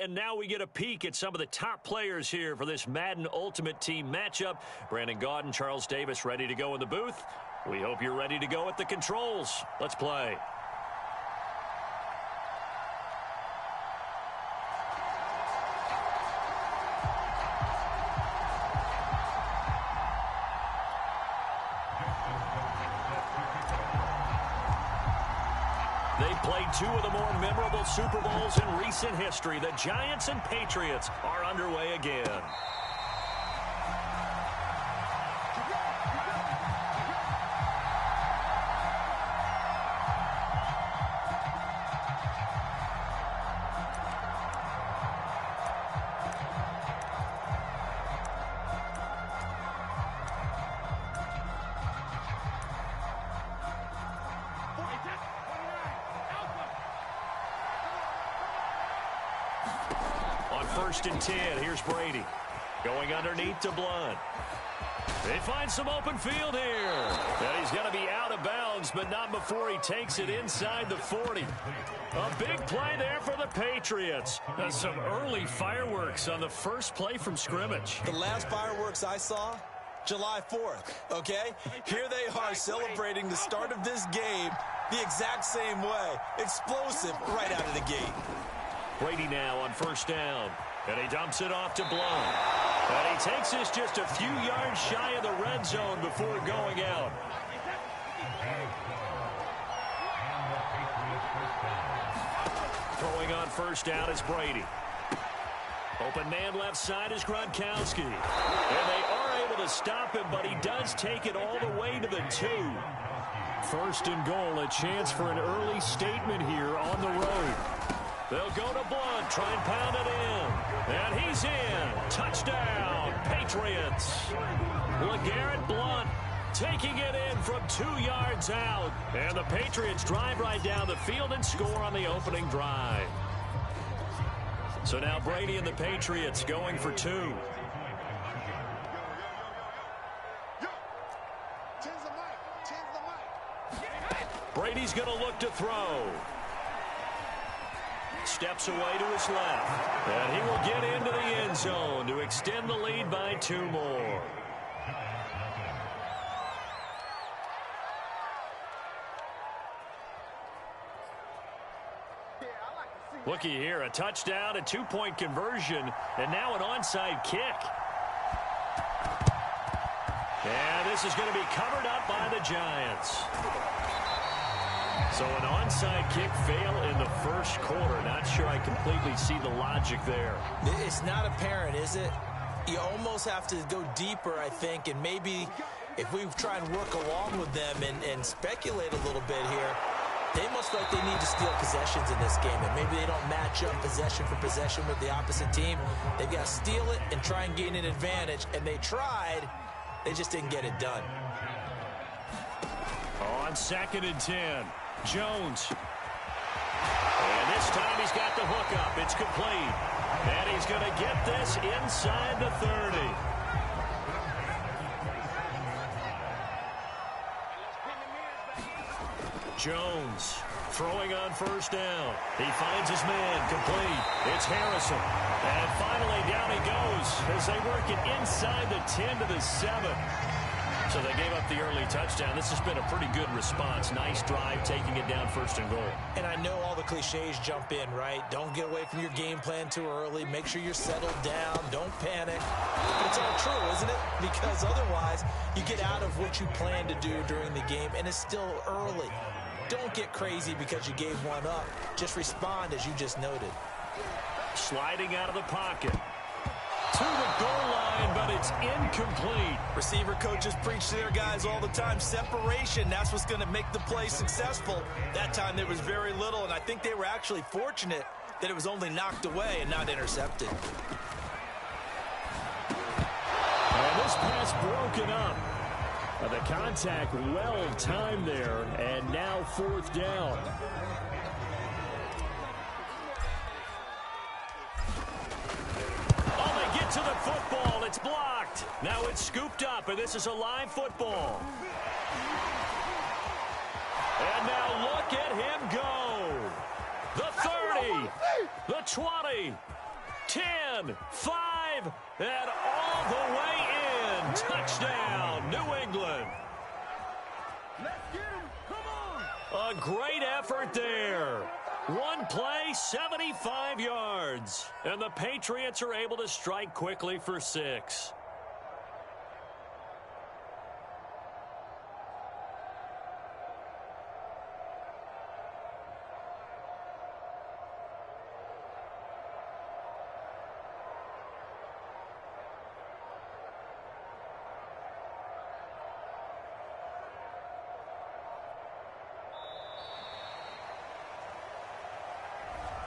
and now we get a peek at some of the top players here for this Madden Ultimate Team matchup. Brandon Gaudin, Charles Davis ready to go in the booth. We hope you're ready to go at the controls. Let's play. They played two of the more memorable Super Bowls in recent history. The Giants and Patriots are underway again. First and 10. Here's Brady. Going underneath to Blunt. They find some open field here. And he's going to be out of bounds, but not before he takes it inside the 40. A big play there for the Patriots. Some early fireworks on the first play from scrimmage. The last fireworks I saw, July 4th, okay? Here they are celebrating the start of this game the exact same way. Explosive right out of the gate. Brady now on first down. And he dumps it off to Blount. And he takes this just a few yards shy of the red zone before going out. Throwing on first down is Brady. Open man left side is Gronkowski. And they are able to stop him, but he does take it all the way to the 2. First and goal, a chance for an early statement here on the road. They'll go to Blunt, try and pound it in. And he's in. Touchdown, Patriots. LeGarrette Blunt taking it in from 2 yards out. And the Patriots drive right down the field and score on the opening drive. So now Brady and the Patriots going for 2. Brady's going to look to throw. Steps away to his left. And he will get into the end zone to extend the lead by 2 more. Looky here, a touchdown, a 2-point conversion, and now an onside kick. And this is going to be covered up by the Giants. So an onside kick fail in the first quarter. Not sure I completely see the logic there. It's not apparent, is it? You almost have to go deeper, I think, and maybe if we try and work along with them and speculate a little bit here, they must feel like they need to steal possessions in this game, and maybe they don't match up possession for possession with the opposite team. They've got to steal it and try and gain an advantage, and they tried. They just didn't get it done. On 2nd and 10. Jones. And this time he's got the hook up. It's complete. And he's going to get this inside the 30. Jones throwing on first down. He finds his man complete. It's Harrison. And finally down he goes as they work it inside the 10 to the 7. So they gave up the early touchdown. This has been a pretty good response. Nice drive, taking it down 1st and goal. And I know all the cliches jump in, right? Don't get away from your game plan too early. Make sure you're settled down. Don't panic. But it's all true, isn't it? Because otherwise, you get out of what you plan to do during the game, and it's still early. Don't get crazy because you gave one up. Just respond as you just noted. Sliding out of the pocket. To the goal line, but it's incomplete. Receiver coaches preach to their guys all the time. Separation, that's what's going to make the play successful. That time there was very little, and I think they were actually fortunate that it was only knocked away and not intercepted. And this pass broken up. The contact well timed there, and now 4th down. To the football, it's blocked. Now it's scooped up, and this is a live football. And now look at him go. The 30, the 20, 10, 5, and all the way in. Touchdown, New England. Let's get him. Come on. A great effort there. One play, 75 yards. And the Patriots are able to strike quickly for 6.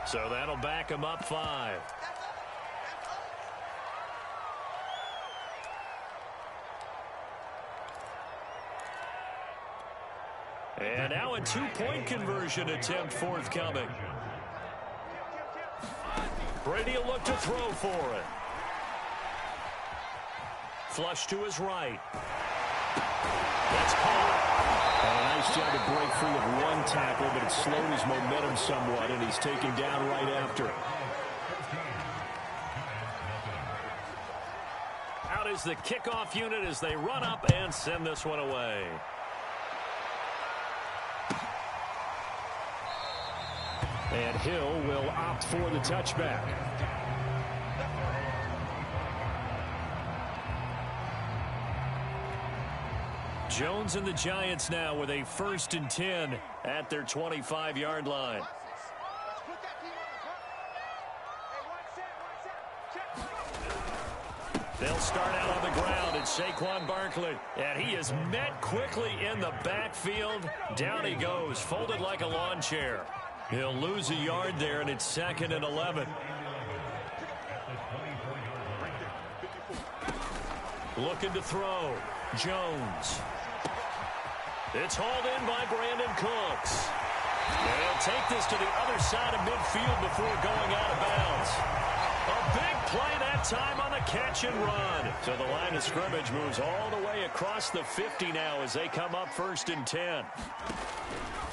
So that'll back him up 5. And now a 2-point conversion attempt forthcoming. Brady will look to throw for it. Flush to his right. That's caught. A nice job to break free of one tackle, but it slowed his momentum somewhat, and he's taken down right after. Out is the kickoff unit as they run up and send this one away. And Hill will opt for the touchback. Jones and the Giants now with a 1st and 10 at their 25-yard line. They'll start out on the ground at Saquon Barkley. And he is met quickly in the backfield. Down he goes, folded like a lawn chair. He'll lose a yard there, and it's 2nd and 11. Looking to throw. Jones. It's hauled in by Brandon Cooks. And he'll take this to the other side of midfield before going out of bounds. A big play that time on the catch and run. So the line of scrimmage moves all the way across the 50 now as they come up 1st and 10.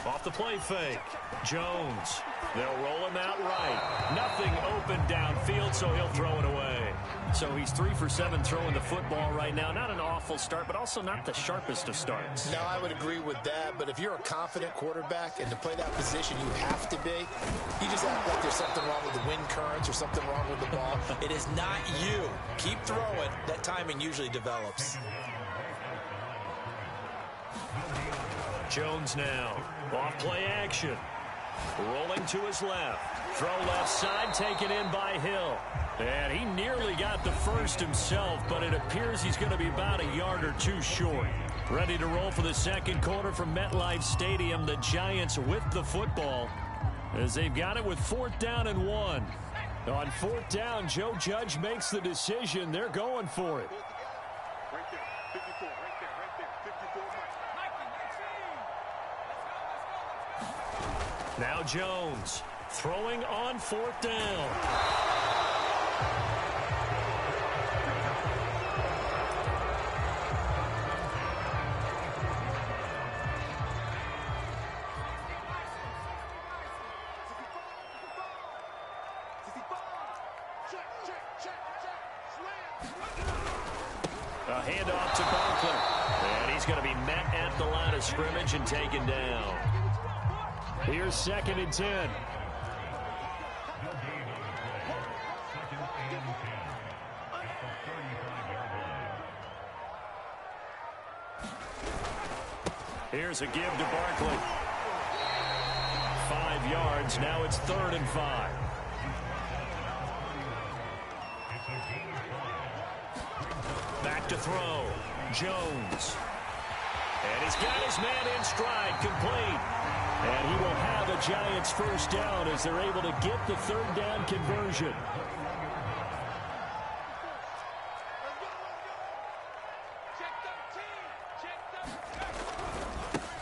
Off the play fake. Jones. They'll roll him out right. Nothing open downfield, so he'll throw it away. So he's 3 for 7 throwing the football right now. Not an awful start, but also not the sharpest of starts. No, I would agree with that. But if you're a confident quarterback and to play that position, you have to be. You just act like there's something wrong with the wind currents or something wrong with the ball. It is not you. Keep throwing. That timing usually develops. Jones now. Off play action. Rolling to his left. Throw left side, taken in by Hill. And he nearly got the first himself, but it appears he's going to be about a yard or two short. Ready to roll for the second quarter from MetLife Stadium. The Giants with the football as they've got it with 4th down and 1. On 4th down, Joe Judge makes the decision. They're going for it. Right there, 54, right there, 54, Now Jones throwing on 4th down. A handoff to Barkley. And he's going to be met at the line of scrimmage and taken down. Here's 2nd and 10. Here's a give to Barkley. 5 yards. Now it's 3rd and 5. Back to throw. Jones. And he's got his man in stride, complete. And he will have a Giants 1st down as they're able to get the 3rd down conversion.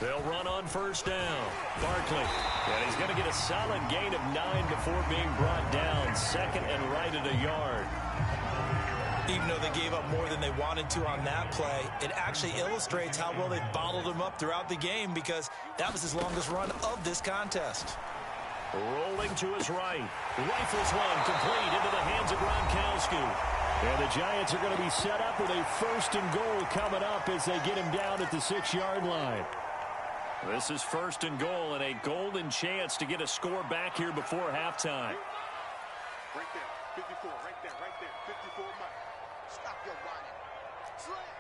They'll run on 1st down. Barkley. And he's going to get a solid gain of 9 before being brought down. 2nd and right at a yard. Even though they gave up more than they wanted to on that play, it actually illustrates how well they bottled him up throughout the game because that was his longest run of this contest. Rolling to his right. Rifles one complete into the hands of Gronkowski. And the Giants are going to be set up with a 1st and goal coming up as they get him down at the 6-yard line. This is 1st and goal and a golden chance to get a score back here before halftime. Right there, 54, right there, 54 Mike. Stop your running. Slant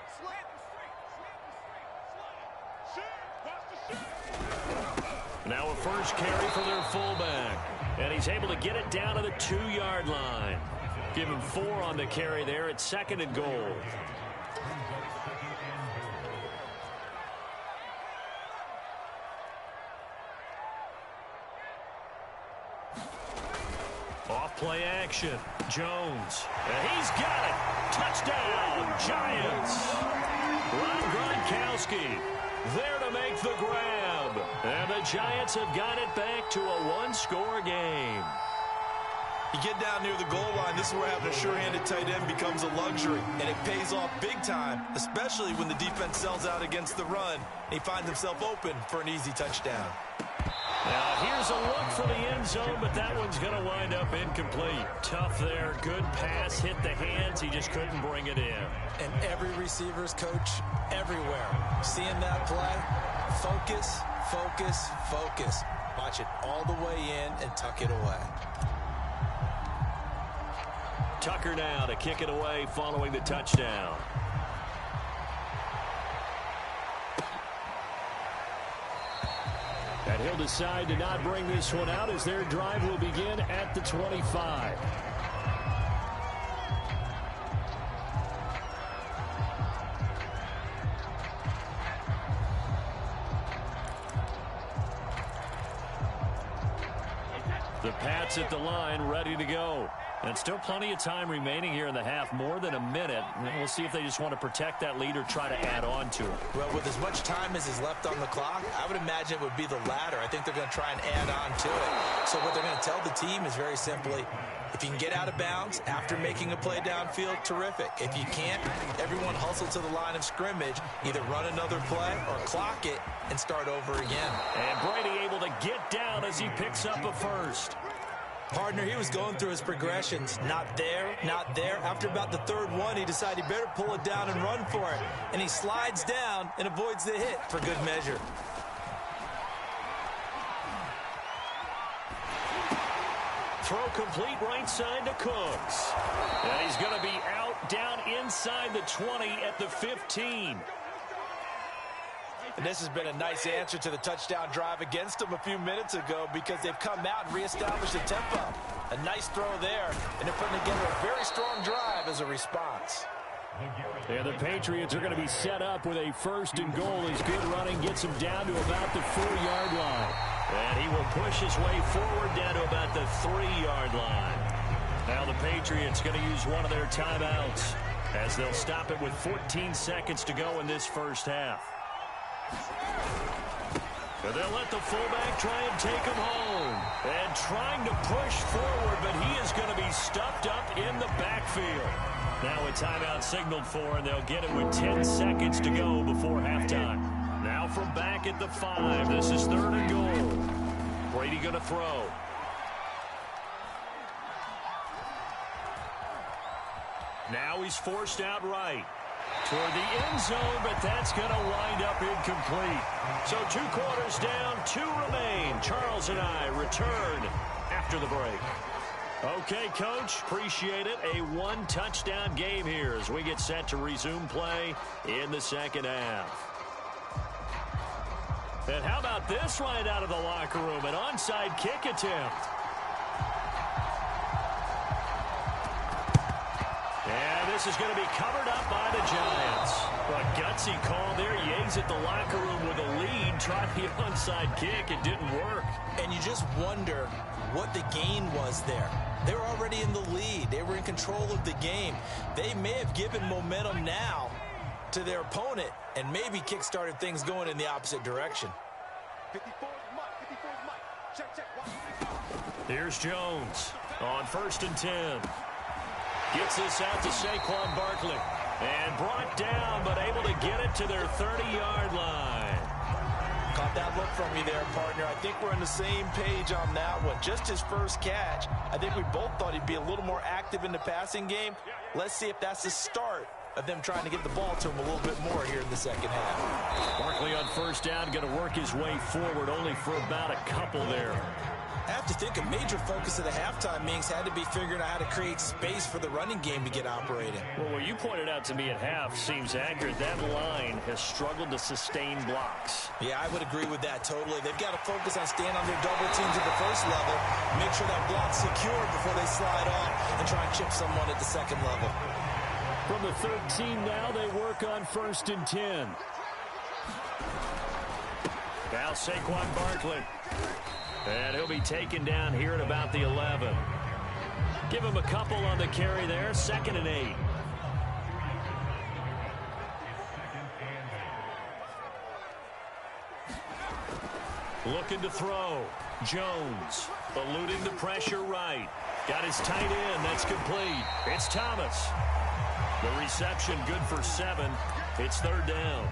Now a first carry for their fullback. And he's able to get it down to the 2-yard line. Give him 4 on the carry there at 2nd and goal. Off play action. Jones. And he's got it. Touchdown, Giants. Gronkowski there to make the grab. And the Giants have got it back to a 1-score game. You get down near the goal line, this is where having a sure-handed tight end becomes a luxury, and it pays off big time, especially when the defense sells out against the run, and he finds himself open for an easy touchdown. Now here's a look for the end zone, but that one's going to wind up incomplete. Tough there, good pass, hit the hands, he just couldn't bring it in. And every receiver's coach everywhere, seeing that play, focus, focus, focus. Watch it all the way in and tuck it away. Tucker now to kick it away following the touchdown. And he'll decide to not bring this one out as their drive will begin at the 25. The Pats at the line ready to go. And still plenty of time remaining here in the half, more than a minute. And we'll see if they just want to protect that lead or try to add on to it. Well, with as much time as is left on the clock, I would imagine it would be the latter. I think they're going to try and add on to it. So what they're going to tell the team is very simply, if you can get out of bounds after making a play downfield, terrific. If you can't, everyone hustle to the line of scrimmage, either run another play or clock it and start over again. And Brady able to get down as he picks up a first. Partner, he was going through his progressions. Not there, not there. After about the 3rd one, he decided he better pull it down and run for it. And he slides down and avoids the hit for good measure. Throw complete right side to Cooks. And he's going to be out down inside the 20 at the 15. And this has been a nice answer to the touchdown drive against them a few minutes ago because they've come out and reestablished the tempo. A nice throw there, and they're putting together a very strong drive as a response. And the Patriots are going to be set up with a 1st and goal as good running gets him down to about the 4-yard line. And he will push his way forward down to about the 3-yard line. Now the Patriots going to use one of their timeouts as they'll stop it with 14 seconds to go in this first half. And they'll let the fullback try and take him home. And trying to push forward, but he is going to be stuffed up in the backfield. Now a timeout signaled for, and they'll get it with 10 seconds to go before halftime. Now from back at the 5, this is 3rd and goal. Brady going to throw. Now he's forced out right. Toward the end zone, but that's going to wind up incomplete. So 2 quarters down, 2 remain. Charles and I return after the break. Okay, Coach, appreciate it. A 1-touchdown game here as we get set to resume play in the second half. And how about this right out of the locker room? An onside kick attempt. And this is going to be covered up by the Giants. A gutsy call there. Yates at the locker room with a lead. Tried the onside kick. It didn't work. And you just wonder what the gain was there. They were already in the lead. They were in control of the game. They may have given momentum now to their opponent and maybe kick-started things going in the opposite direction. 54 Mike. Check. Here's Jones on 1st and 10. Gets this out to Saquon Barkley. And brought down, but able to get it to their 30-yard line. Caught that look from you there, partner. I think we're on the same page on that one. Just his first catch. I think we both thought he'd be a little more active in the passing game. Let's see if that's the start of them trying to get the ball to him a little bit more here in the second half. Barkley on first down, going to work his way forward, only for about a couple there. I have to think a major focus of the halftime meetings had to be figuring out how to create space for the running game to get operating. Well, what you pointed out to me at half seems accurate. That line has struggled to sustain blocks. Yeah, I would agree with that totally. They've got to focus on staying on their double teams at the first level, make sure that block's secure before they slide off and try and chip someone at the second level. From the 13 now, they work on 1st and 10. Now Saquon Barkley. And he'll be taken down here at about the 11. Give him a couple on the carry there. 2nd and 8. Looking to throw. Jones eluding the pressure right. Got his tight end. That's complete. It's Thomas. The reception good for 7. It's 3rd down.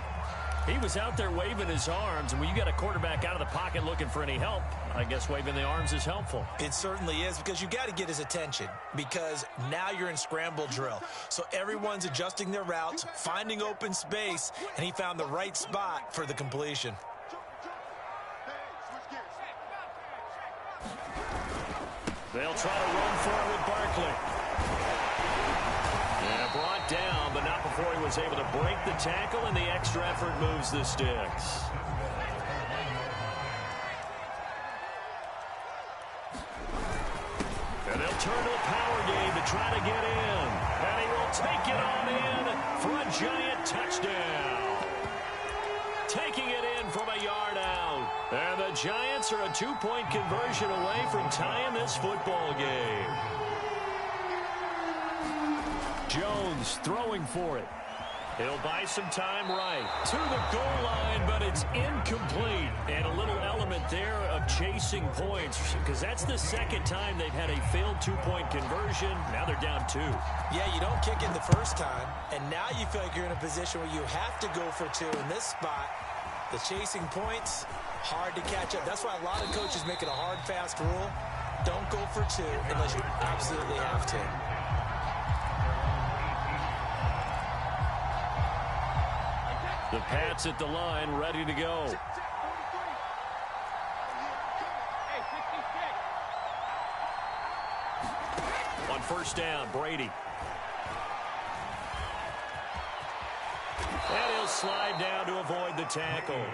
He was out there waving his arms, and when you got a quarterback out of the pocket looking for any help, I guess waving the arms is helpful. It certainly is, because you got to get his attention, because now you're in scramble drill. So everyone's adjusting their routes, finding open space, and he found the right spot for the completion. They'll try to run for it with Barkley. And brought down, but not before he was able to break the tackle, and the extra effort moves the sticks. And they'll turn to a power game to try to get in. And he will take it on in for a giant touchdown. Taking it in from a yard out. And the Giants are a 2-point conversion away from tying this football game. Jones throwing for it. He'll buy some time right to the goal line, but it's incomplete. And a little element there of chasing points, because that's the second time they've had a failed 2-point conversion. Now they're down 2. Yeah, you don't kick it the first time, and now you feel like you're in a position where you have to go for 2 in this spot. The chasing points, hard to catch up. That's why a lot of coaches make it a hard, fast rule. Don't go for 2 unless you absolutely have to. The Pats at the line, ready to go. On first down, Brady. And he'll slide down to avoid the tackle.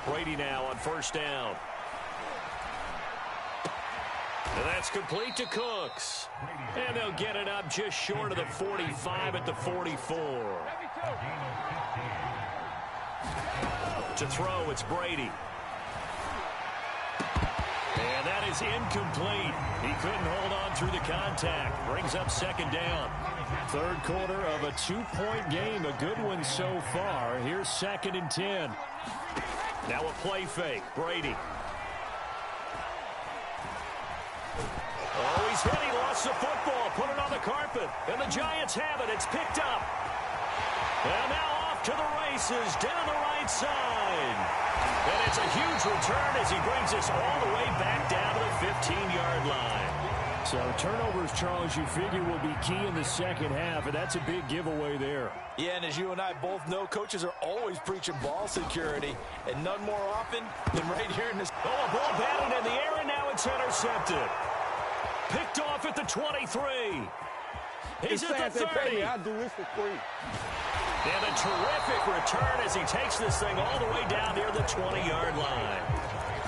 Brady now on first down. And that's complete to Cooks. And they'll get it up just short of the 45 at the 44. To throw, it's Brady. And that is incomplete. He couldn't hold on through the contact. Brings up 2nd down. 3rd quarter of a 2-point game. A good one so far. Here's 2nd and 10. Now a play fake. Brady. Oh, he's hit. He lost the football. Put it on the carpet. And the Giants have it. It's picked up. And now off to the races down the right side. And it's a huge return as he brings us all the way back down to the 15-yard line. So turnovers, Charles, you figure will be key in the second half, and that's a big giveaway there. Yeah, and as you and I both know, coaches are always preaching ball security, and none more often than right here in this. Oh, a ball batted in the air, and now it's intercepted. Picked off at the 23. He's at the 30. I'll do this for free. And a terrific return as he takes this thing all the way down near the 20-yard line.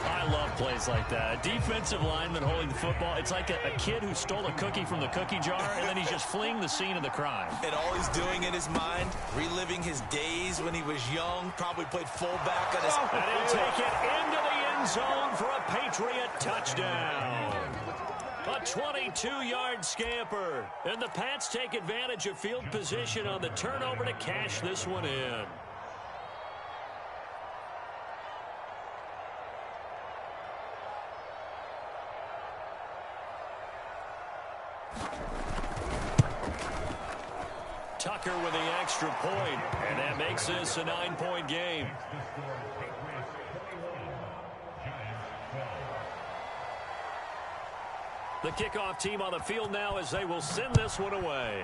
I love plays like that. A defensive lineman holding the football. It's like a kid who stole a cookie from the cookie jar, and then he's just fleeing the scene of the crime. And all he's doing in his mind, reliving his days when he was young, probably played fullback on his... And he'll take it into the end zone for a Patriot touchdown. A 22-yard scamper. And the Pats take advantage of field position on the turnover to cash this one in. Tucker extra point, and that makes this a 9-point game. The kickoff team on the field now as they will send this one away.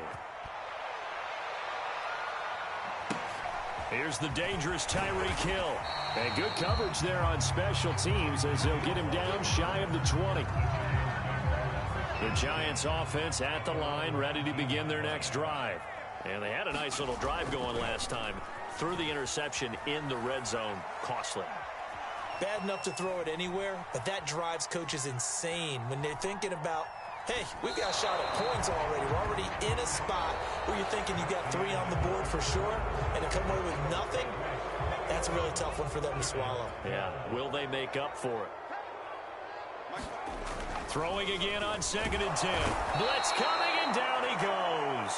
Here's the dangerous Tyreek Hill. And good coverage there on special teams as they'll get him down shy of the 20. The Giants offense at the line, ready to begin their next drive. And they had a nice little drive going last time. Threw the interception in the red zone. Costly. Bad enough to throw it anywhere, but that drives coaches insane when they're thinking about, hey, we've got a shot at points already. We're already in a spot where you're thinking you got 3 on the board for sure, and to come away with nothing, that's a really tough one for them to swallow. Yeah, will they make up for it? Throwing again on 2nd and 10. Blitz coming, and down he goes.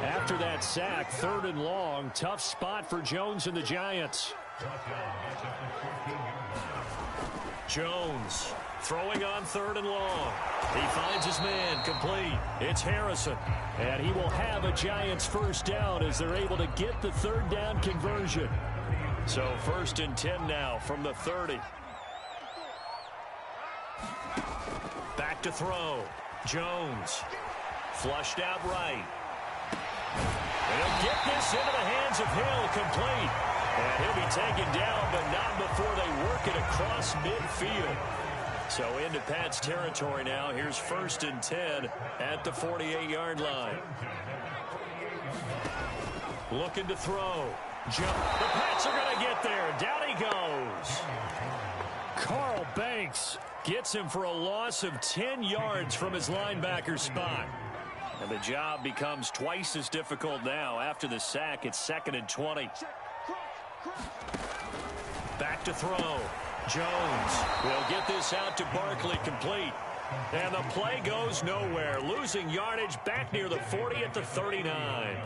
After that sack, 3rd and long, tough spot for Jones and the Giants. Jones throwing on 3rd and long. He finds his man, complete. It's Harrison. And he will have a Giants first down as they're able to get the 3rd down conversion. So 1st and 10 now from the 30. Back to throw. Jones. Flushed out right. And he'll get this into the hands of Hill, complete. And he'll be taken down, but not before they work it across midfield. So into Pat's territory now. Here's 1st and 10 at the 48-yard line. Looking to throw. Jump. The Pats are going to get there. Down he goes. Carl Banks gets him for a loss of 10 yards from his linebacker spot. And the job becomes twice as difficult now. After the sack, it's 2nd and 20. Back to throw. Jones will get this out to Barkley, complete. And the play goes nowhere. Losing yardage back near the 40 at the 39.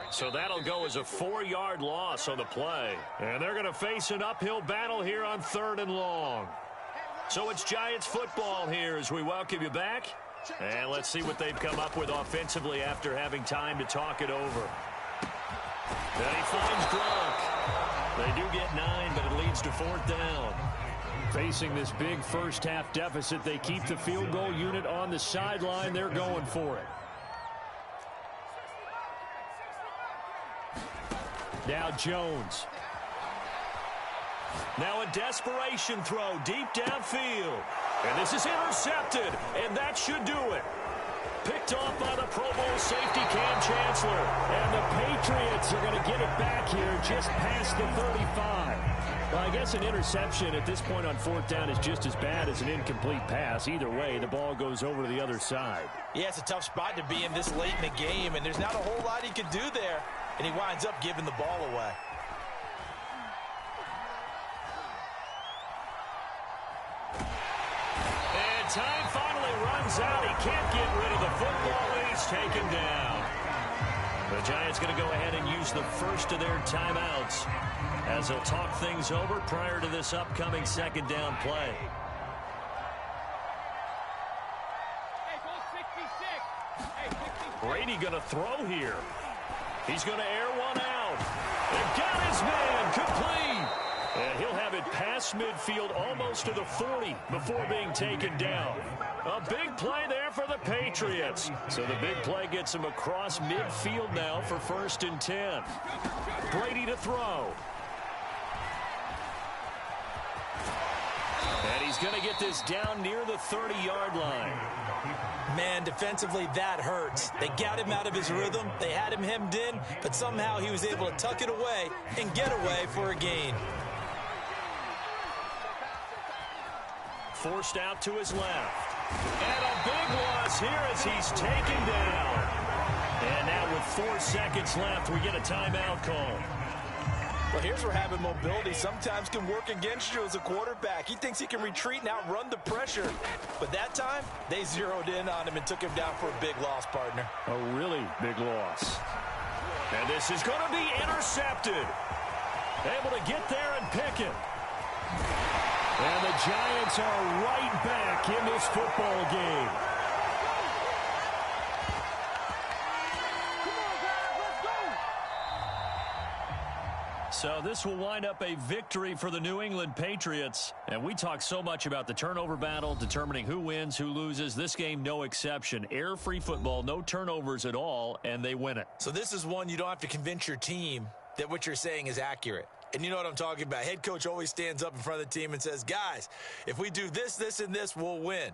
So that'll go as a 4-yard loss on the play. And they're going to face an uphill battle here on 3rd and long. So it's Giants football here as we welcome you back. And let's see what they've come up with offensively after having time to talk it over. Then he finds Gronk. They do get 9, but it leads to 4th down. Facing this big first-half deficit, they keep the field goal unit on the sideline. They're going for it. Now Jones. Now a desperation throw deep downfield. And this is intercepted, and that should do it. Picked off by the Pro Bowl safety Cam Chancellor. And the Patriots are going to get it back here just past the 35. Well, I guess an interception at this point on 4th down is just as bad as an incomplete pass. Either way, the ball goes over to the other side. Yeah, it's a tough spot to be in this late in the game, and there's not a whole lot he could do there. And he winds up giving the ball away. And time finally runs out. He can't get rid of the football, and he's taken down. The Giants going to go ahead and use the first of their timeouts as they'll talk things over prior to this upcoming 2nd down play. Brady going to throw here. He's going to air one out. And got his man, complete. And he'll have it past midfield almost to the 40 before being taken down. A big play there for the Patriots. So the big play gets him across midfield now for 1st and 10. Brady to throw. And he's going to get this down near the 30-yard line. Man, defensively, that hurts. They got him out of his rhythm. They had him hemmed in, but somehow he was able to tuck it away and get away for a gain. Forced out to his left. And a big loss here as he's taken down. And now with 4 seconds left, we get a timeout call. Well, here's where having mobility sometimes can work against you as a quarterback. He thinks he can retreat and outrun the pressure. But that time, they zeroed in on him and took him down for a big loss, partner. A really big loss. And this is going to be intercepted. Able to get there and pick it. And the Giants are right back in this football game. So this will wind up a victory for the New England Patriots. And we talk so much about the turnover battle, determining who wins, who loses. This game, no exception. Air-free football, no turnovers at all, and they win it. So this is one you don't have to convince your team that what you're saying is accurate. And you know what I'm talking about. Head coach always stands up in front of the team and says, guys, if we do this, this, and this, we'll win.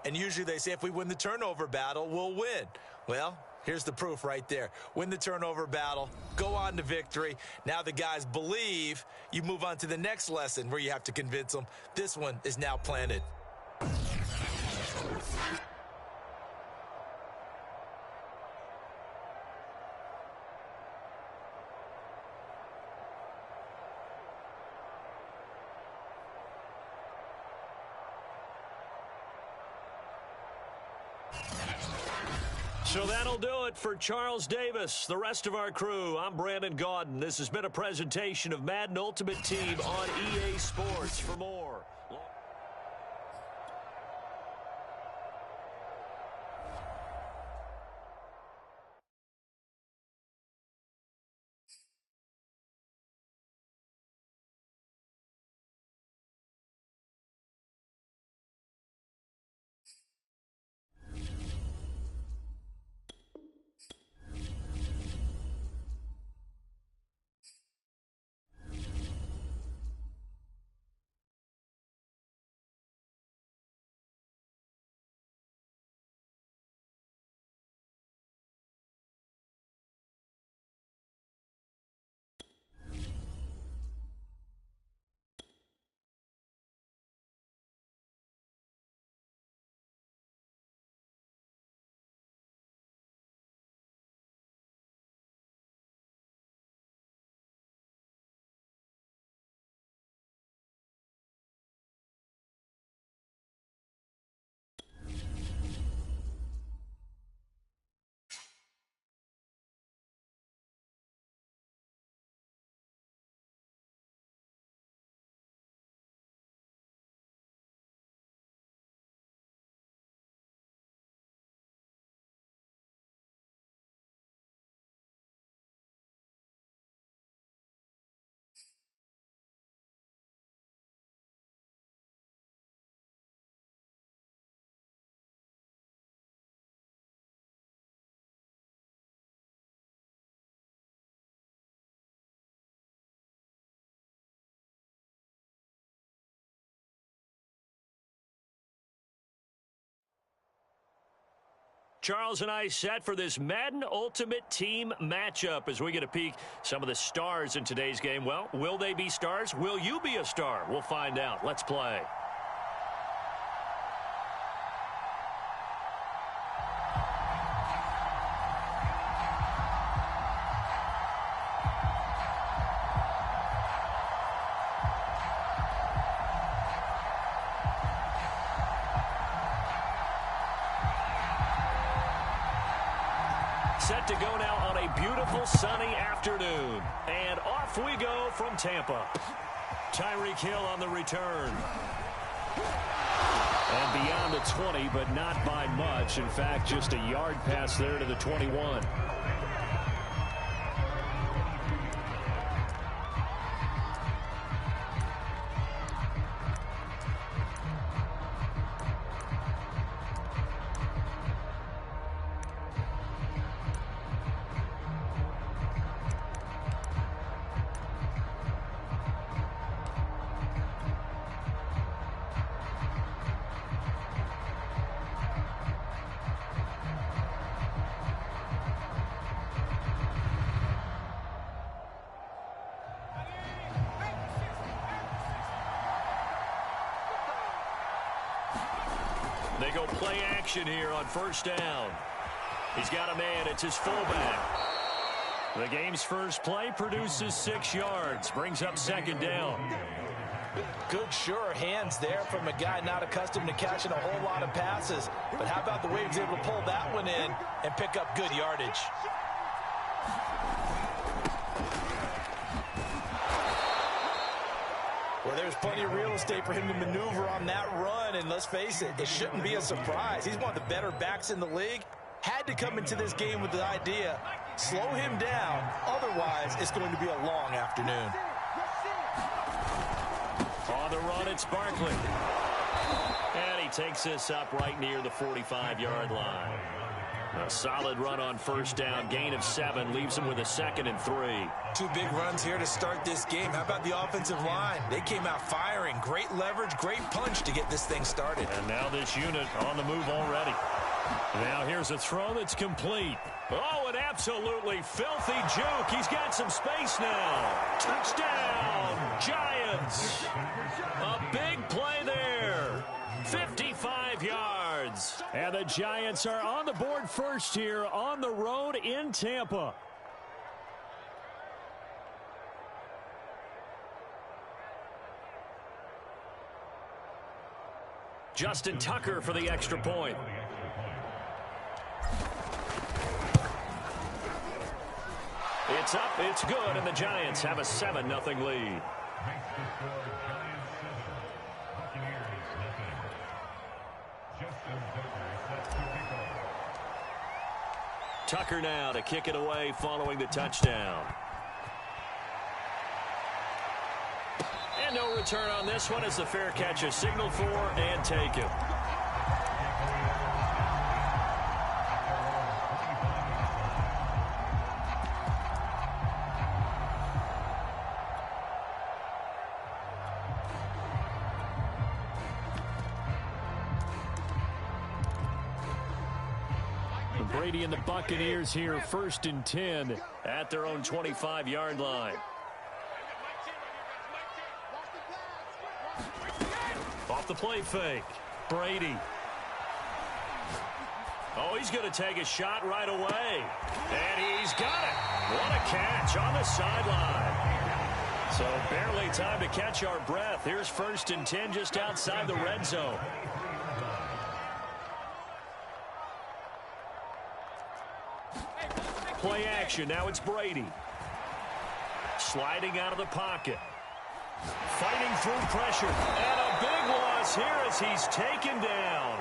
And usually they say if we win the turnover battle, we'll win. Well, here's the proof right there. Win the turnover battle, go on to victory. Now the guys believe. You move on to the next lesson where you have to convince them. This one is now planted. So that'll do it for Charles Davis, the rest of our crew. I'm Brandon Gaudin. This has been a presentation of Madden Ultimate Team on EA Sports. For more. Charles and I set for this Madden Ultimate Team matchup as we get a peek some of the stars in today's game. Well, will they be stars? Will you be a star? We'll find out. Let's play. Set to go now on a beautiful sunny afternoon. And off we go from Tampa. Tyreek Hill on the return. And beyond the 20, but not by much. In fact, just a yard pass there to the 21. They go play action here on first down. He's got a man. It's his fullback. The game's first play produces 6 yards. Brings up second down. Good, sure hands there from a guy not accustomed to catching a whole lot of passes. But how about the way he was able to pull that one in and pick up good yardage? Well, there's plenty of real estate for him to maneuver on that run, and let's face it, it shouldn't be a surprise. He's one of the better backs in the league. Had to come into this game with the idea Slow him down. Otherwise, it's going to be a long afternoon. On the run, it's Barkley. And he takes this up right near the 45-yard line. A solid run on first down. Gain of 7 leaves him with a 2nd and 3. 2 big runs here to start this game. How about the offensive line? They came out firing. Great leverage, great punch to get this thing started. And now this unit on the move already. Now here's a throw that's complete. Oh, an absolutely filthy juke. He's got some space now. Touchdown, Giants. A big play there. 55 yards. And the Giants are on the board first here on the road in Tampa. Justin Tucker for the extra point. It's up, it's good, and the Giants have a 7-0 lead. Tucker now to kick it away following the touchdown. And no return on this one as the fair catch is signaled for and taken. Brady and the Buccaneers here, 1st and 10 at their own 25-yard line. Off the play fake. Brady. Oh, he's going to take a shot right away. And he's got it. What a catch on the sideline. So barely time to catch our breath. Here's 1st and 10 just outside the red zone. Play action. Now it's Brady. Sliding out of the pocket. Fighting through pressure. And a big loss here as he's taken down.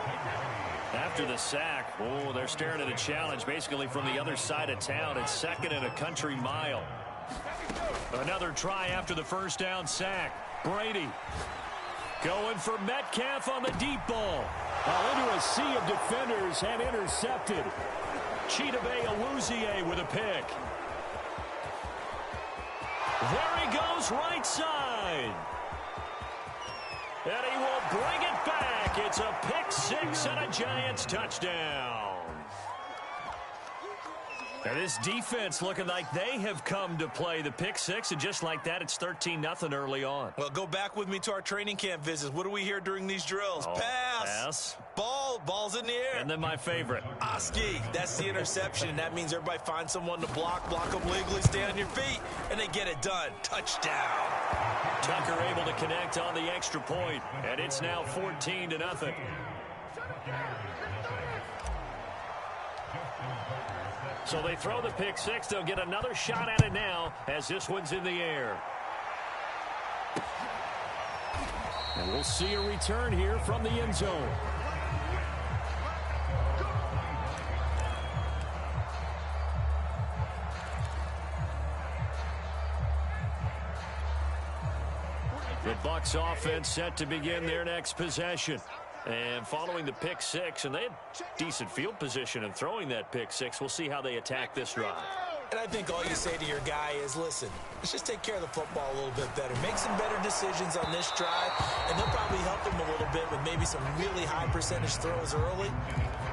After the sack, oh, they're staring at a challenge basically from the other side of town. It's 2nd and a country mile. Another try after the first down sack. Brady going for Metcalf on the deep ball. Into a sea of defenders and intercepted. Chidobe Awuzie with a pick. There he goes, right side. And he will bring it back. It's a pick 6 and a Giants touchdown. And this defense looking like they have come to play the pick 6, and just like that, it's 13-0 early on. Well, go back with me to our training camp visits. What do we hear during these drills? Oh, pass. Ball's in the air. And then my favorite. Oski, that's the interception, and that means everybody finds someone to block them legally, stay on your feet, and they get it done. Touchdown. Tucker able to connect on the extra point, and it's now 14-0. So they throw the pick 6. They'll get another shot at it now as this one's in the air. And we'll see a return here from the end zone. The Bucs offense set to begin their next possession. And following the pick 6, and they had decent field position in throwing that pick 6. We'll see how they attack this drive. And I think all you say to your guy is, listen, let's just take care of the football a little bit better. Make some better decisions on this drive, and they'll probably help him a little bit with maybe some really high percentage throws early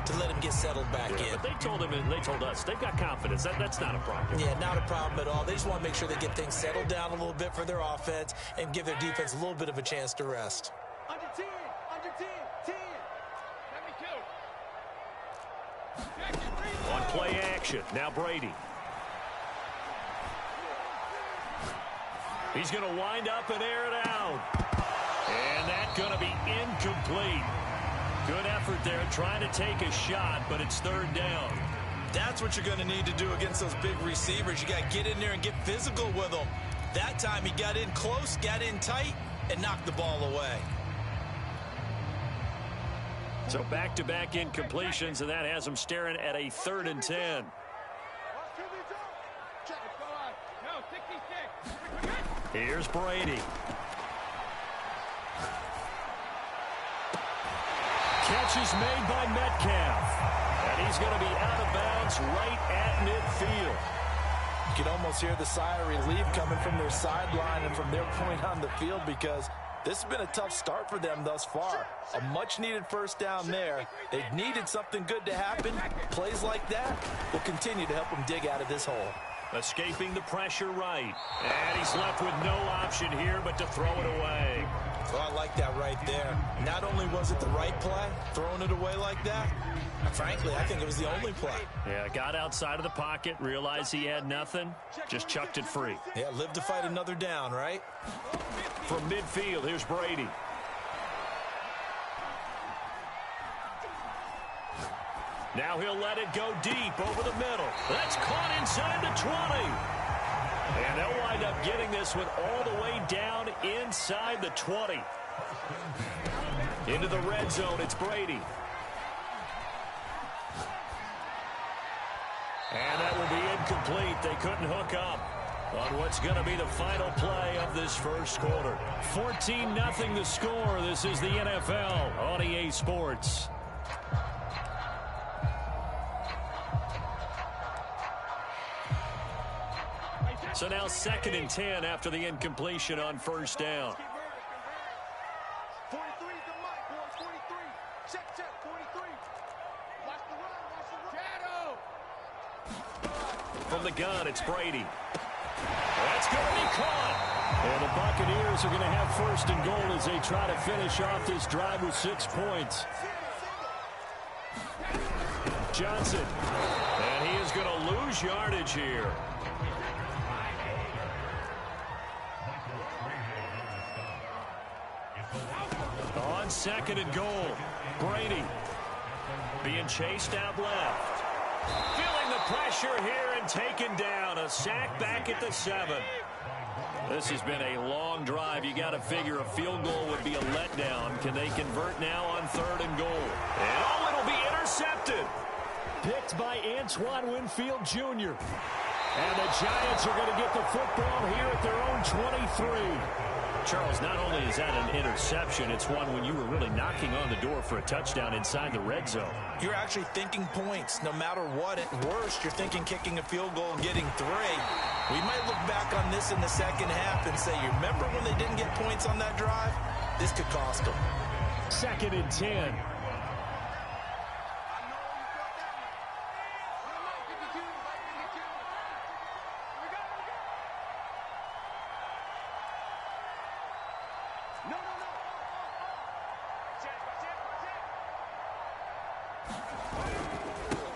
to let him get settled back in. But they told him, and they told us, they've got confidence. That's not a problem. Yeah, not a problem at all. They just want to make sure they get things settled down a little bit for their offense and give their defense a little bit of a chance to rest. Under 10. Let me kill. On play action, now Brady. He's going to wind up and air it out. And that's going to be incomplete. Good effort there trying to take a shot, but it's 3rd down. That's what you're going to need to do against those big receivers. You got to get in there and get physical with them. That time he got in close, got in tight, and knocked the ball away. So back-to-back incompletions, and that has him staring at a 3rd and 10. Here's Brady. Catch is made by Metcalf. And he's going to be out of bounds right at midfield. You can almost hear the sigh of relief coming from their sideline and from their point on the field, because this has been a tough start for them thus far. A much-needed first down there. They've needed something good to happen. Plays like that will continue to help them dig out of this hole. Escaping the pressure right. And he's left with no option here but to throw it away. Well, I like that right there. Not only was it the right play, throwing it away like that, frankly, I think it was the only play. Yeah, got outside of the pocket, realized he had nothing, just chucked it free. Yeah, live to fight another down, right? From midfield, here's Brady. Now he'll let it go deep over the middle. That's caught inside the 20. And they'll wind up getting this one all the way down inside the 20. Into the red zone, it's Brady. And that will be incomplete. They couldn't hook up on what's going to be the final play of this first quarter. 14-0 the score. This is the NFL on EA Sports. So now 2nd and 10 after the incompletion on first down. 43 is the mic, boys. 43. Check, 43. Watch the run, From the gun, it's Brady. That's going to be caught. And the Buccaneers are going to have 1st and goal as they try to finish off this drive with 6 points. Johnson. And he is going to lose yardage here. On 2nd and goal, Brady being chased out left. Feeling the pressure here and taken down. A sack back at the 7. This has been a long drive. You got to figure a field goal would be a letdown. Can they convert now on 3rd and goal? And oh, it'll be intercepted. Picked by Antoine Winfield Jr. And the Giants are going to get the football here at their own 23. Charles, not only is that an interception, it's one when you were really knocking on the door for a touchdown inside the red zone. You're actually thinking points. No matter what, at worst, you're thinking kicking a field goal and getting 3. We might look back on this in the second half and say, you remember when they didn't get points on that drive? This could cost them. 2nd and 10.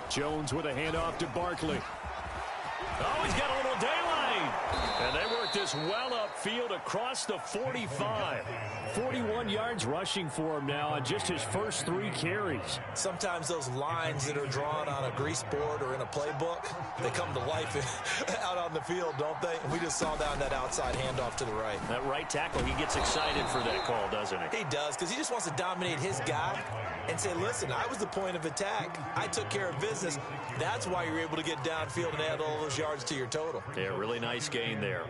Jones with a handoff to Barkley. Oh, he's got a little daylight. And they work this well upfield across the 45. 41 yards rushing for him now on just his first 3 carries. Sometimes those lines that are drawn on a grease board or in a playbook, they come to life out on the field, don't they? We just saw that on that outside handoff to the right. That right tackle, he gets excited for that call, doesn't he? He does, because he just wants to dominate his guy and say, listen, I was the point of attack. I took care of business. That's why you're able to get downfield and add all those yards to your total. Yeah, really nice gain there.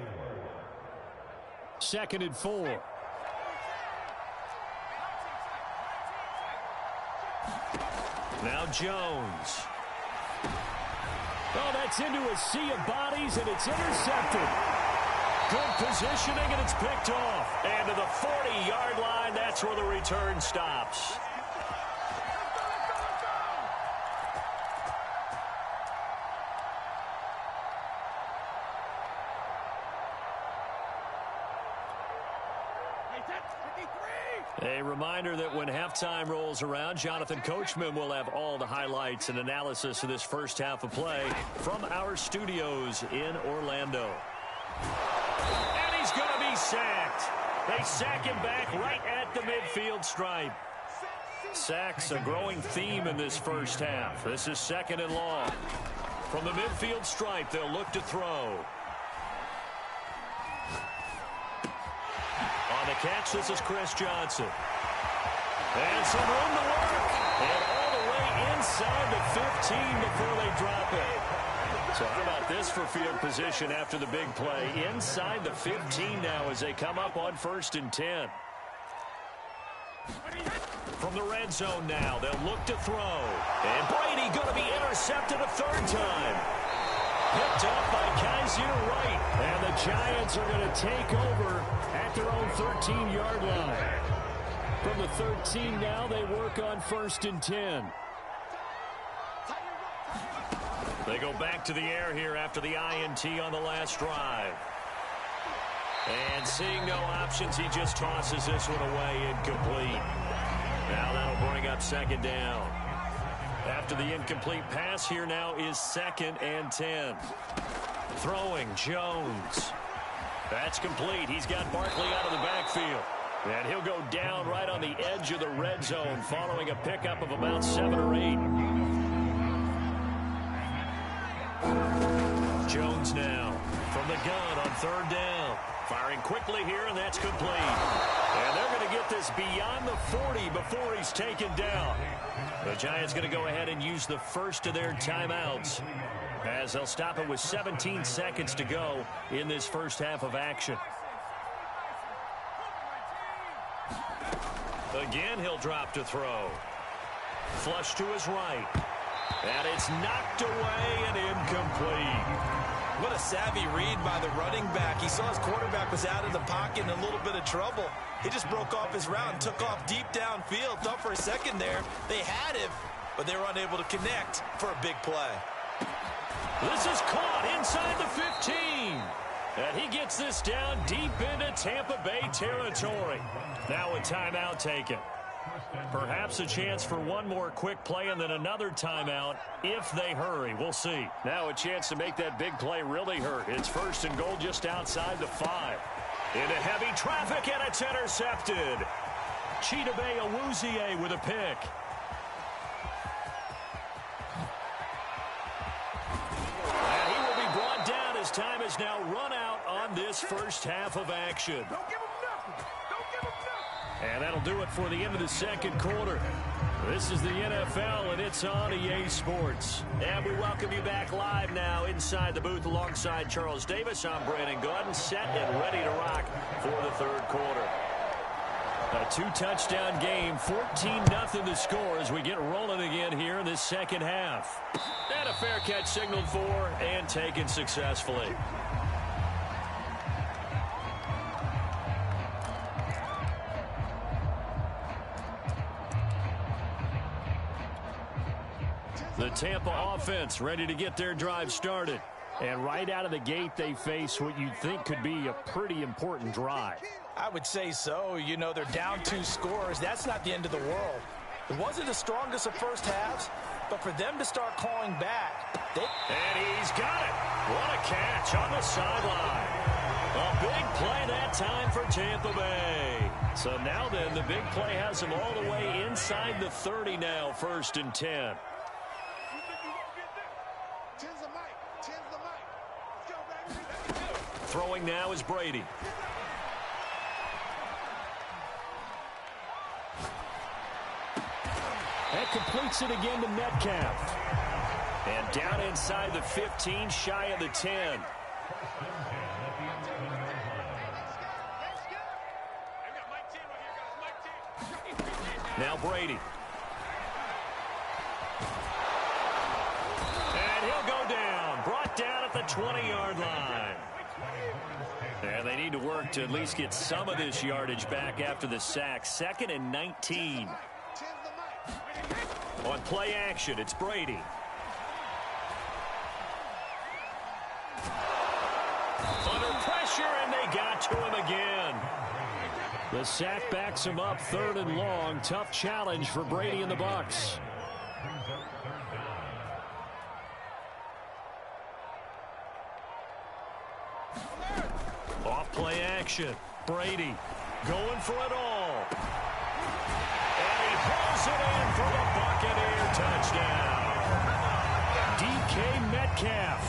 2nd and 4. Now Jones. Oh, that's into a sea of bodies, and it's intercepted. Good positioning, and it's picked off. And to the 40-yard line, that's where the return stops. A reminder that when halftime rolls around, Jonathan Coachman will have all the highlights and analysis of this first half of play from our studios in Orlando. And he's going to be sacked. They sack him back right at the midfield stripe. Sacks a growing theme in this first half. This is 2nd and long. From the midfield stripe, they'll look to throw. On the catch, this is Chris Johnson. And some room to work. And all the way inside the 15 before they drop it. So how about this for field position after the big play? Inside the 15 now as they come up on 1st and 10. From the red zone now, they'll look to throw. And Brady going to be intercepted a 3rd time. Picked up by Kaiser Wright. And the Giants are going to take over at their own 13-yard line. From the 13 now, they work on 1st and 10. They go back to the air here after the INT on the last drive. And seeing no options, he just tosses this one away, incomplete. Now that'll bring up 2nd down. After the incomplete pass, here now is 2nd and 10. Throwing, Jones. That's complete. He's got Barkley out of the backfield. And he'll go down right on the edge of the red zone following a pickup of about 7 or 8. Jones now from the gun on 3rd down. Firing quickly here, and that's complete. And they're going to get this beyond the 40 before he's taken down. The Giants going to go ahead and use the first of their timeouts as they'll stop it with 17 seconds to go in this first half of action. Again, he'll drop to throw. Flush to his right. And it's knocked away and incomplete. What a savvy read by the running back. He saw his quarterback was out of the pocket in a little bit of trouble. He just broke off his route and took off deep downfield. Thought for a second there they had him, but they were unable to connect for a big play. This is caught inside the 15. And he gets this down deep into Tampa Bay territory. Now a timeout taken. Perhaps a chance for one more quick play and then another timeout if they hurry. We'll see. Now a chance to make that big play really hurt. It's 1st and goal just outside the 5. Into heavy traffic, and it's intercepted. Chidobe Awuzie with a pick. And he will be brought down as time has now run out on this first half of action. And that'll do it for the end of the 2nd quarter. This is the NFL, and it's on EA Sports. And we welcome you back live now inside the booth alongside Charles Davis. I'm Brandon Gordon, set and ready to rock for the 3rd quarter. A 2-touchdown game, 14-0 the score as we get rolling again here in this 2nd half. And a fair catch signaled for and taken successfully. The Tampa offense ready to get their drive started. And right out of the gate, they face what you'd think could be a pretty important drive. I would say so. You know, they're down 2 scores. That's not the end of the world. It wasn't the strongest of first halves, but for them to start clawing back. And he's got it. What a catch on the sideline. A big play that time for Tampa Bay. So now then, the big play has them all the way inside the 30 now, 1st and 10. Throwing now is Brady. That completes it again to Metcalf. And down inside the 15, shy of the 10. Now Brady. And he'll go down. Brought down at the 20-yard line. And they need to work to at least get some of this yardage back after the sack. 2nd and 19. On play action, it's Brady. Under pressure, and they got to him again. The sack backs him up 3rd and long. Tough challenge for Brady and the Bucs. Off play action. Brady going for it all. And he pulls it in for the Buccaneer touchdown. DK Metcalf,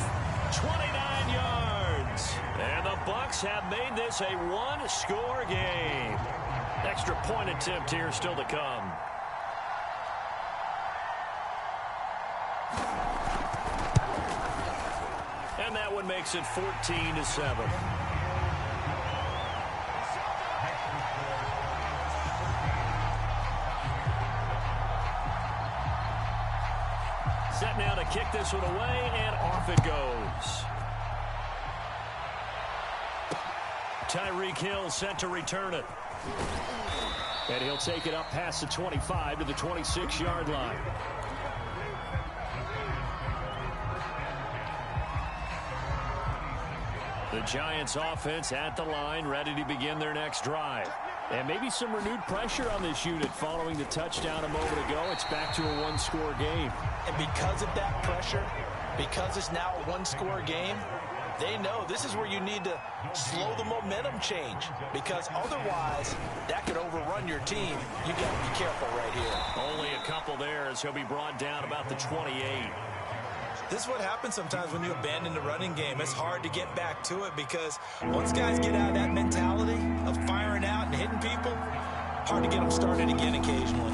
29 yards. And the Bucs have made this a one-score game. Extra point attempt here still to come. makes it 14-7. Set now to kick this one away, and off it goes. Tyreek Hill set to return it. And he'll take it up past the 25 to the 26-yard line. The Giants offense at the line, ready to begin their next drive. And maybe some renewed pressure on this unit following the touchdown a moment ago. It's back to a one-score game. And because of that pressure, because it's now a one-score game, they know this is where you need to slow the momentum change, because otherwise that could overrun your team. You got to be careful right here. Only a couple there as he'll be brought down about the 28. This is what happens sometimes when you abandon the running game. It's hard to get back to it because once guys get out of that mentality of firing out and hitting people, hard to get them started again occasionally.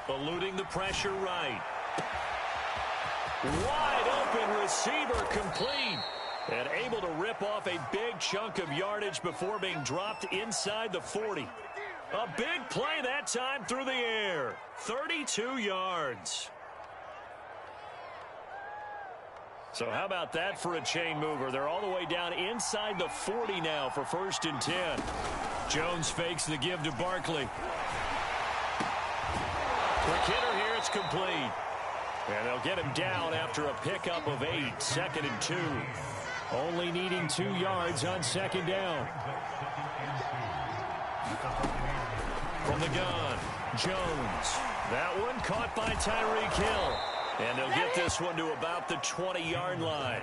Eluding the pressure right. Wide open receiver complete. And able to rip off a big chunk of yardage before being dropped inside the 40. A big play that time through the air. 32 yards. So how about that for a chain mover? They're all the way down inside the 40 now for 1st and 10. Jones fakes the give to Barkley. Quick hitter here, it's complete. And they'll get him down after a pickup of 8, 2nd and 2. Only needing 2 yards on 2nd down. From the gun, Jones. That one caught by Tyreek Hill. And they'll get this one to about the 20-yard line.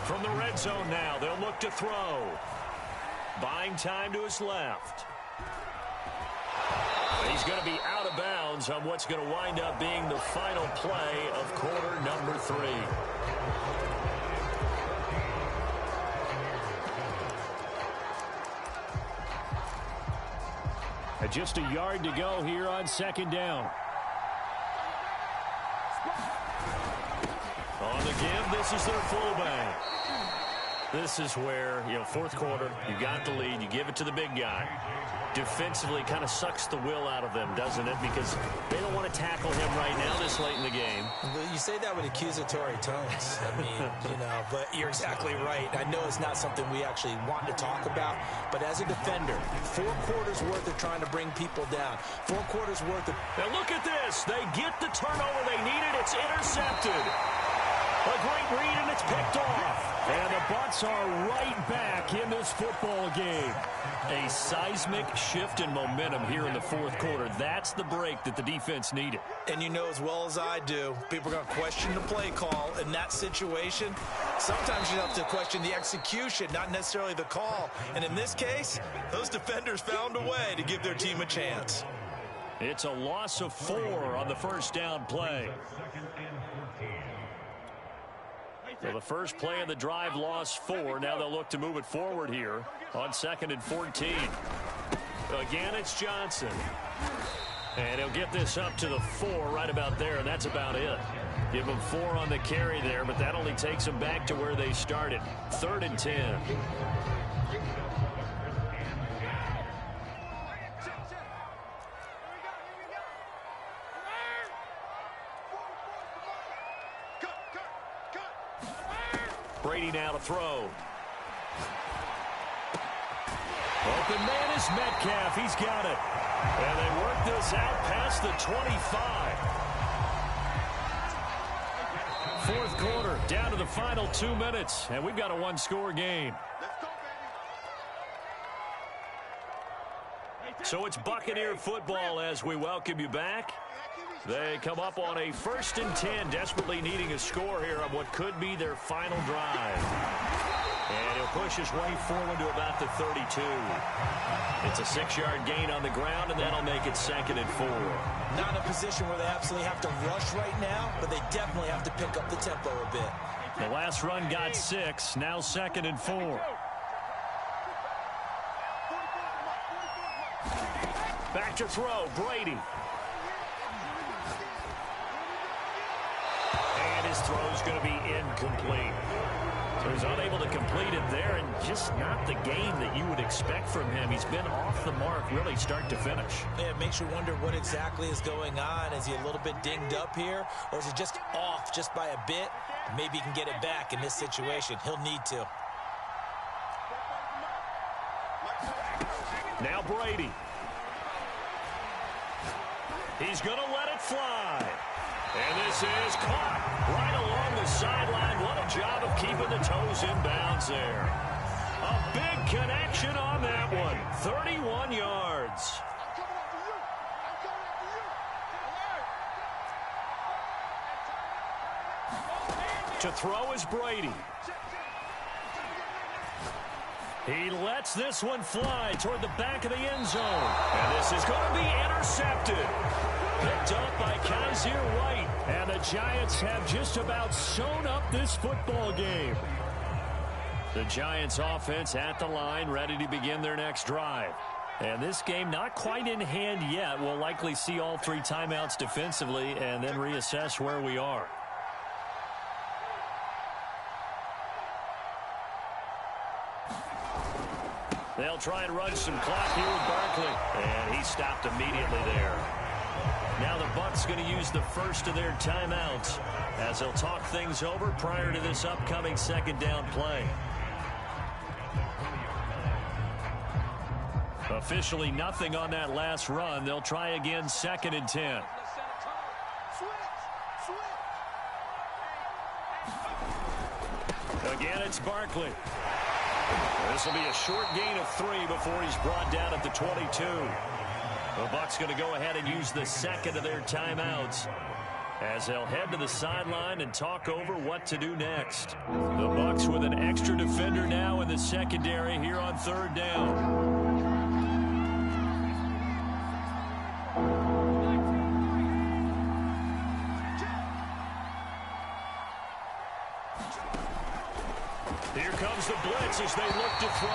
From the red zone now, they'll look to throw. Buying time to his left. He's going to be out of bounds on what's going to wind up being the final play of quarter number 3. Just a yard to go here on 2nd down. On the give, this is their fullback. This is where, 4th quarter, you got the lead, you give it to the big guy. Defensively kind of sucks the will out of them, doesn't it? Because they don't want to tackle him right now this late in the game. You say that with accusatory tones. I mean, but you're exactly right. I know it's not something we actually want to talk about, but as a defender, 4 quarters worth of trying to bring people down. 4 quarters worth of... Now look at this. They get the turnover they needed. It's intercepted. A great read, and it's picked off. And the Bucs are right back in this football game. A seismic shift in momentum here in the 4th quarter. That's the break that the defense needed. And you know as well as I do, people are going to question the play call in that situation. Sometimes you have to question the execution, not necessarily the call. And in this case, those defenders found a way to give their team a chance. It's a loss of 4 on the 1st down play. So the first play of the drive lost 4. Now they'll look to move it forward here on 2nd and 14. Again, it's Johnson. And he'll get this up to the 4 right about there, and that's about it. Give them 4 on the carry there, but that only takes them back to where they started. 3rd and 10. Brady now to throw. Open man is Metcalf. He's got it. And they work this out past the 25. 4th quarter, down to the final 2 minutes, and we've got a one-score game. So it's Buccaneer football as we welcome you back. They come up on a 1st and 10, desperately needing a score here on what could be their final drive. And he'll push his way forward to about the 32. It's a 6-yard gain on the ground, and that'll make it 2nd and 4. Not in a position where they absolutely have to rush right now, but they definitely have to pick up the tempo a bit. The last run got 6, now 2nd and 4. Back to throw, Brady. And his throw's going to be incomplete. So he's unable to complete it there, and just not the game that you would expect from him. He's been off the mark really start to finish. Yeah, it makes you wonder what exactly is going on. Is he a little bit dinged up here, or is he just off just by a bit? Maybe he can get it back in this situation. He'll need to. Now Brady. He's going to let it fly. And this is caught right along the sideline. What a job of keeping the toes in bounds there. A big connection on that one. 31 yards. To throw is Brady. He lets this one fly toward the back of the end zone. And this is going to be intercepted. Picked up by Kaiser White. And the Giants have just about sewn up this football game. The Giants offense at the line, ready to begin their next drive. And this game not quite in hand yet. We'll likely see all three timeouts defensively and then reassess where we are. They'll try and run some clock here with Barkley. And he stopped immediately there. Now the Bucs going to use the first of their timeouts as they'll talk things over prior to this upcoming second down play. Officially nothing on that last run. They'll try again 2nd and 10. Again, it's Barkley. This will be a short gain of 3 before he's brought down at the 22. The Bucs going to go ahead and use the second of their timeouts as they'll head to the sideline and talk over what to do next. The Bucs with an extra defender now in the secondary here on 3rd down. Here comes the blitz as they look to throw.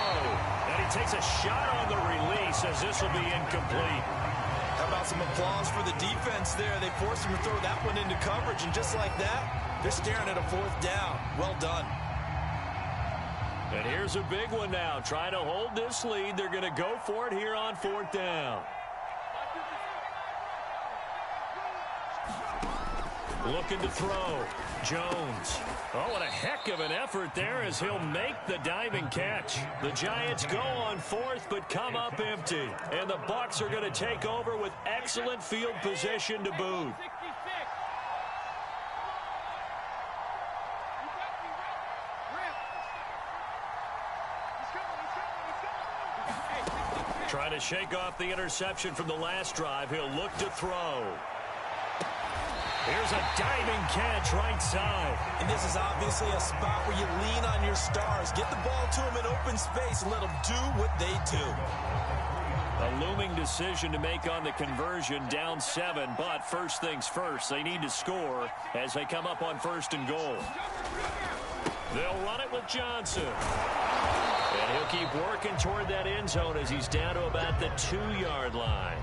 And he takes a shot on the release as this will be incomplete. How about some applause for the defense there? They forced him to throw that one into coverage, and just like that, they're staring at a 4th down. Well done. And here's a big one now. Trying to hold this lead. They're going to go for it here on 4th down. Looking to throw. Jones. Oh, what a heck of an effort there as he'll make the diving catch. The Giants go on 4th but come up empty. And the Bucs are going to take over with excellent field position to boot. Trying to shake off the interception from the last drive. He'll look to throw. Here's a diving catch right side. And this is obviously a spot where you lean on your stars. Get the ball to them in open space and let them do what they do. A looming decision to make on the conversion, down 7. But first things first, they need to score as they come up on 1st and goal. They'll run it with Johnson. And he'll keep working toward that end zone as he's down to about the 2-yard line.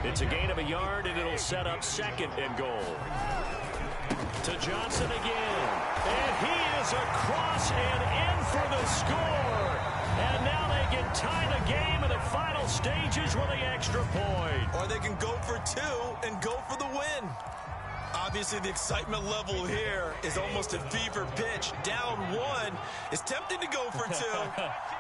It's a gain of 1 yard, and it'll set up 2nd and goal. To Johnson again. And he is across and in for the score. And now they can tie the game in the final stages with the extra point. Or they can go for 2 and go for the win. Obviously, the excitement level here is almost a fever pitch. Down 1. It's tempting to go for 2.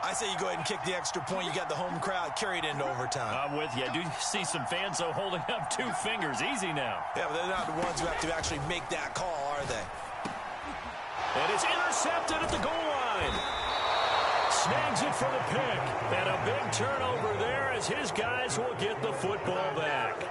I say you go ahead and kick the extra point. You got the home crowd carried into overtime. I'm with you. I do see some fans, though, holding up 2 fingers. Easy now. Yeah, but they're not the ones who have to actually make that call, are they? And it's intercepted at the goal line. Snags it for the pick. And a big turnover there as his guys will get the football back.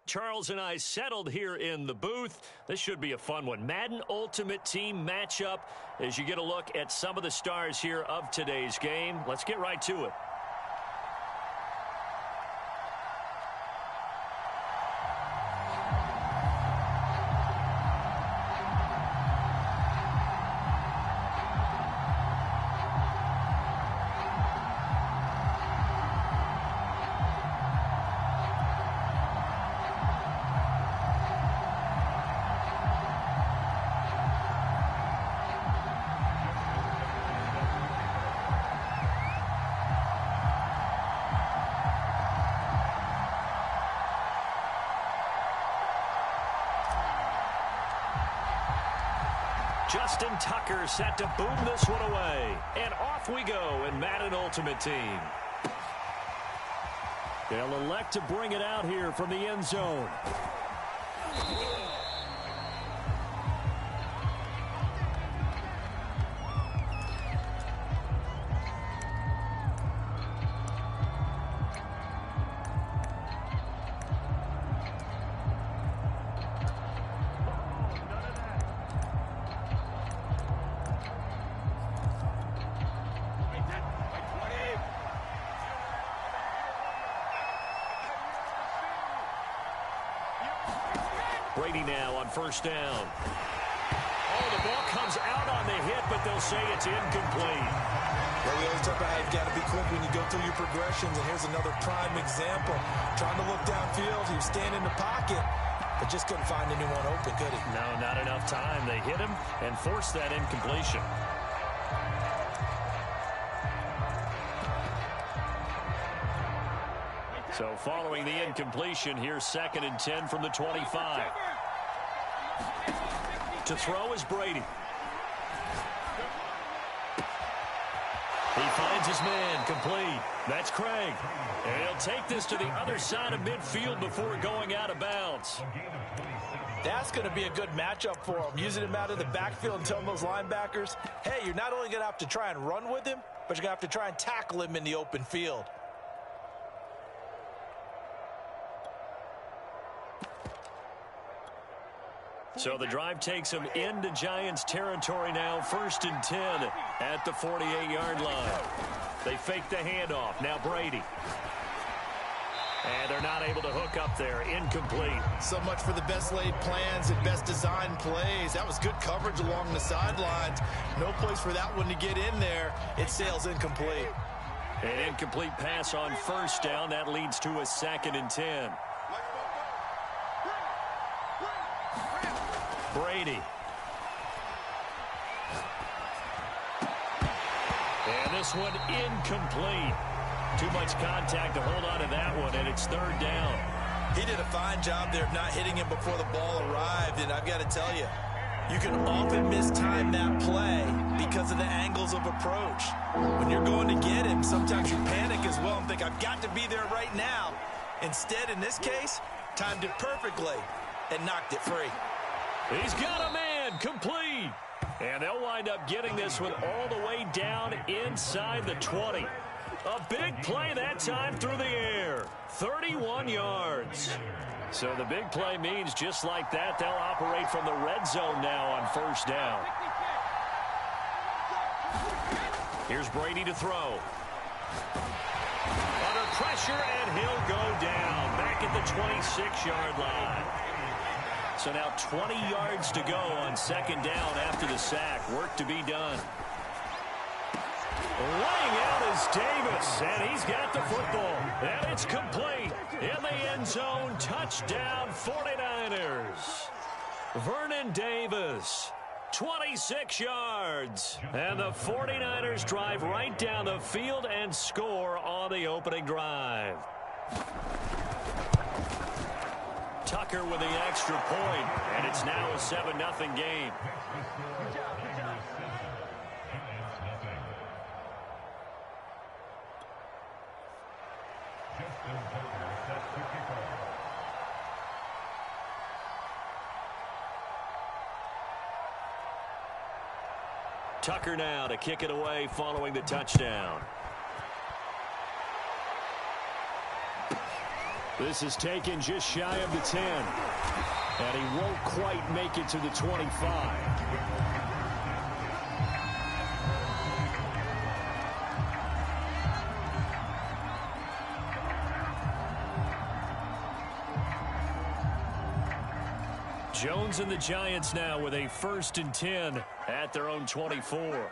Charles and I settled here in the booth. This should be a fun one. Madden Ultimate Team matchup as you get a look at some of the stars here of today's game. Let's get right to it. Justin Tucker set to boom this one away. And off we go in Madden Ultimate Team. They'll elect to bring it out here from the end zone. Brady now on first down. Oh, the ball comes out on the hit, but they'll say it's incomplete. Well, we always talk about how you've got to be quick when you go through your progressions, and here's another prime example. Trying to look downfield, he was standing in the pocket, but just couldn't find anyone open, could he? No, not enough time. They hit him and forced that incompletion. So following the incompletion, here's 2nd and 10 from the 25. To throw is Brady. He finds his man, complete. That's Craig. And he'll take this to the other side of midfield before going out of bounds. That's going to be a good matchup for him, using him out of the backfield and telling those linebackers, hey, you're not only going to have to try and run with him, but you're going to have to try and tackle him in the open field. So the drive takes them into Giants territory now, 1st and 10 at the 48-yard line. They fake the handoff. Now Brady. And they're not able to hook up there. Incomplete. So much for the best laid plans and best designed plays. That was good coverage along the sidelines. No place for that one to get in there. It sails incomplete. An incomplete pass on first down. That leads to a 2nd and 10. Brady. And this one incomplete. Too much contact to hold on to that one, and it's 3rd down. He did a fine job there of not hitting him before the ball arrived, and I've got to tell you, you can often mistime that play because of the angles of approach. When you're going to get him, sometimes you panic as well and think, I've got to be there right now. Instead, in this case, timed it perfectly and knocked it free. He's got a man, complete. And they'll wind up getting this one all the way down inside the 20. A big play that time through the air. 31 yards. So the big play means just like that, they'll operate from the red zone now on first down. Here's Brady to throw. Under pressure, and he'll go down. Back at the 26-yard line. So now 20 yards to go on 2nd down after the sack. Work to be done. Laying out is Davis, and he's got the football. And it's complete. In the end zone, touchdown 49ers. Vernon Davis, 26 yards. And the 49ers drive right down the field and score on the opening drive. Tucker with the extra point, and it's now a 7-0 game. Tucker now to kick it away following the touchdown. This is taken just shy of the 10. And he won't quite make it to the 25. Jones and the Giants now with a 1st and 10 at their own 24.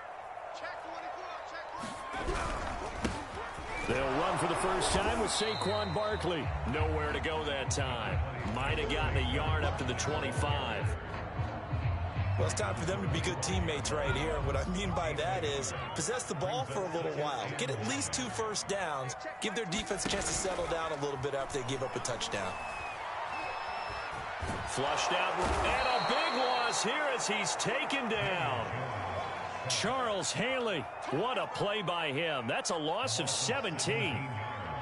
They'll run for the first time with Saquon Barkley. Nowhere to go that time. Might have gotten a yard up to the 25. Well, it's time for them to be good teammates right here. What I mean by that is possess the ball for a little while. Get at least 2 first downs. Give their defense a chance to settle down a little bit after they give up a touchdown. Flushed out, and a big loss here as he's taken down. Charles Haley, what a play by him. That's a loss of 17.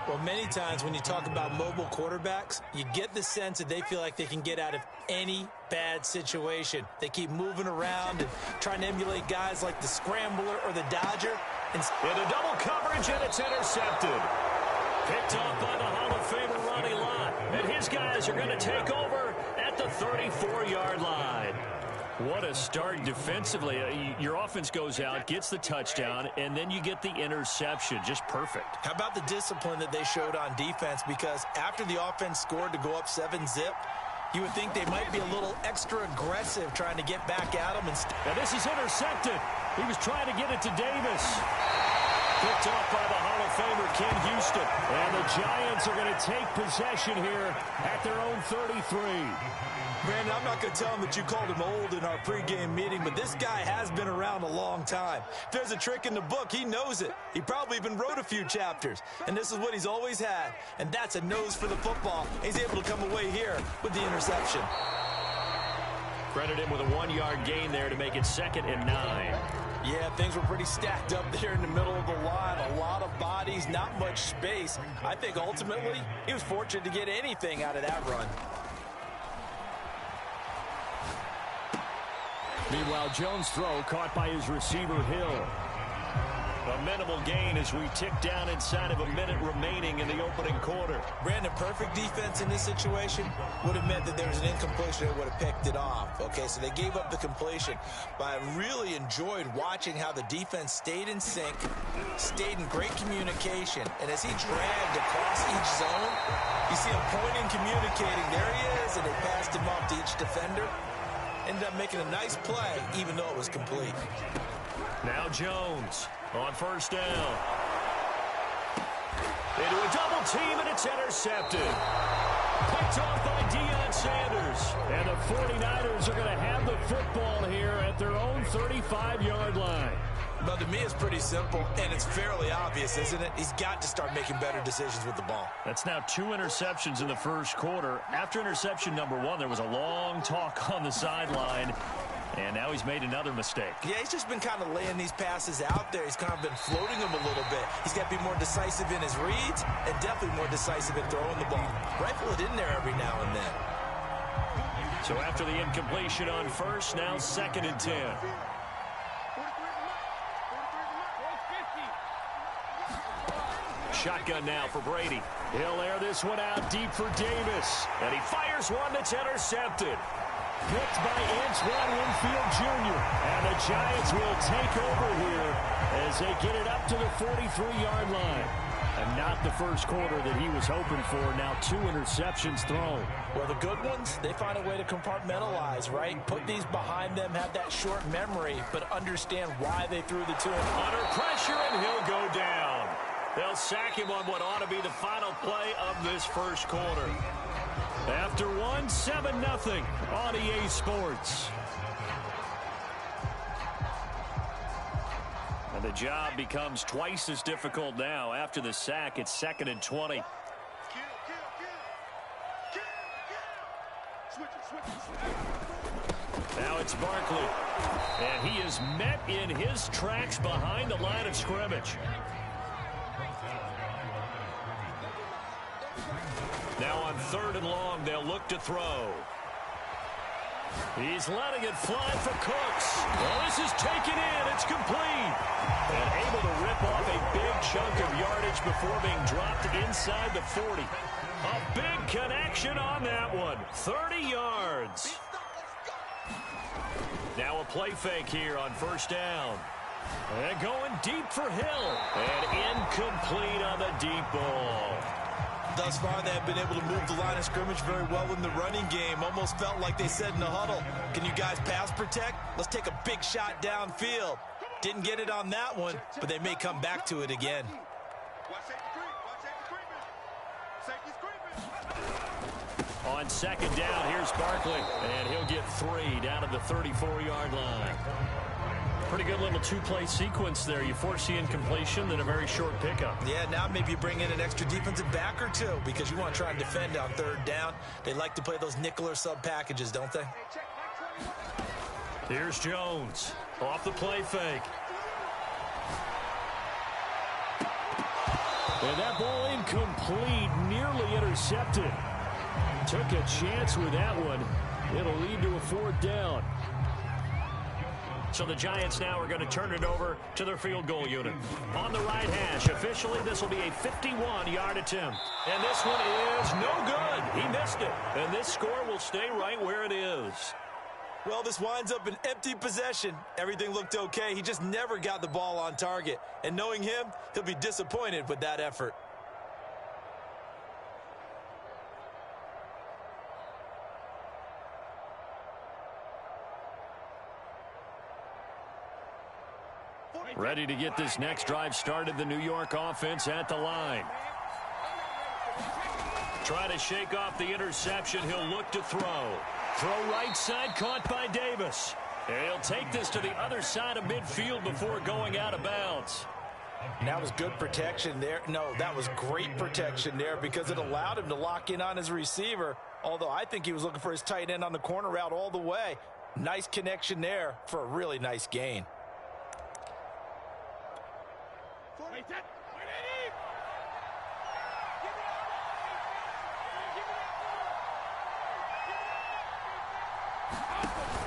Well, many times when you talk about mobile quarterbacks, you get the sense that they feel like they can get out of any bad situation. They keep moving around and trying to emulate guys like the Scrambler or the Dodger. Into double coverage, and it's intercepted. Picked off by the Hall of Famer Ronnie Lott. And his guys are going to take over at the 34-yard line. What a start defensively. Your offense goes out, gets the touchdown, and then you get the interception. Just perfect. How about the discipline that they showed on defense? Because after the offense scored to go up 7-zip, you would think they might be a little extra aggressive trying to get back at them. And this is intercepted. He was trying to get it to Davis. Picked off by the Hall of Famer Ken Houston. And the Giants are going to take possession here at their own 33. Brandon, I'm not going to tell him that you called him old in our pregame meeting, but this guy has been around a long time. If there's a trick in the book, he knows it. He probably even wrote a few chapters. And this is what he's always had. And that's a nose for the football. He's able to come away here with the interception. Credit him with a 1-yard gain there to make it 2nd and 9. Yeah, things were pretty stacked up there in the middle of the line. A lot of bodies, not much space. I think ultimately he was fortunate to get anything out of that run. Meanwhile, Jones' throw caught by his receiver, Hill. A minimal gain as we tick down inside of a minute remaining in the opening quarter. Brandon, perfect defense in this situation would have meant that there was an incompletion that would have picked it off. Okay, so they gave up the completion. But I really enjoyed watching how the defense stayed in sync, stayed in great communication. And as he dragged across each zone, you see him pointing, communicating. There he is, and they passed him off to each defender. Ended up making a nice play, even though it was complete. Now Jones on 1st down. Into a double team, and it's intercepted. Picked off by Deion Sanders. And the 49ers are going to have the football here at their own 35-yard line. But to me, it's pretty simple, and it's fairly obvious, isn't it? He's got to start making better decisions with the ball. That's now 2 interceptions in the first quarter. After interception number 1, there was a long talk on the sideline. And now he's made another mistake. Yeah, he's just been kind of laying these passes out there. He's kind of been floating them a little bit. He's got to be more decisive in his reads and definitely more decisive in throwing the ball. Rifle it in there every now and then. So after the incompletion on 1st, now 2nd and 10. Shotgun now for Brady. He'll air this one out deep for Davis. And he fires one that's intercepted. Picked by Antoine Winfield Jr. And the Giants will take over here as they get it up to the 43-yard line. And not the first quarter that he was hoping for. Now 2 interceptions thrown. Well, the good ones, they find a way to compartmentalize, right? Put these behind them, have that short memory, but understand why they threw the 2. Under pressure, and he'll go down. They'll sack him on what ought to be the final play of this first quarter. After 1, 7-0 on EA Sports. And the job becomes twice as difficult now. After the sack, it's 2nd and 20. Now it's Barkley. And he is met in his tracks behind the line of scrimmage. Now on 3rd and long, they'll look to throw. He's letting it fly for Cooks. Well, this is taken in. It's complete. And able to rip off a big chunk of yardage yards before being dropped inside the 40. A big connection on that one. 30 yards. Now a play fake here on first down. And going deep for Hill. And incomplete on the deep ball. Thus far, they have been able to move the line of scrimmage very well in the running game. Almost felt like they said in the huddle, can you guys pass protect? Let's take a big shot downfield. Didn't get it on that one, but they may come back to it again. On second down, here's Barkley. And he'll get 3 down to the 34-yard line. Pretty good little two-play sequence there. You force the incompletion, then a very short pickup. Yeah, now maybe you bring in an extra defensive back or two because you want to try and defend on third down. They like to play those nickel or sub packages, don't they? Here's Jones off the play fake. And that ball incomplete, nearly intercepted. Took a chance with that one. It'll lead to a fourth down. So the Giants now are going to turn it over to their field goal unit. On the right hash, officially, this will be a 51-yard attempt. And this one is no good. He missed it. And this score will stay right where it is. Well, this winds up an empty possession. Everything looked okay. He just never got the ball on target. And knowing him, he'll be disappointed with that effort. Ready to get this next drive started, the New York offense at the line. Try to shake off the interception. He'll look to throw. Throw right side, caught by Davis. And he'll take this to the other side of midfield before going out of bounds. And that was good protection there. No, that was great protection there because it allowed him to lock in on his receiver, although I think he was looking for his tight end on the corner route all the way. Nice connection there for a really nice gain.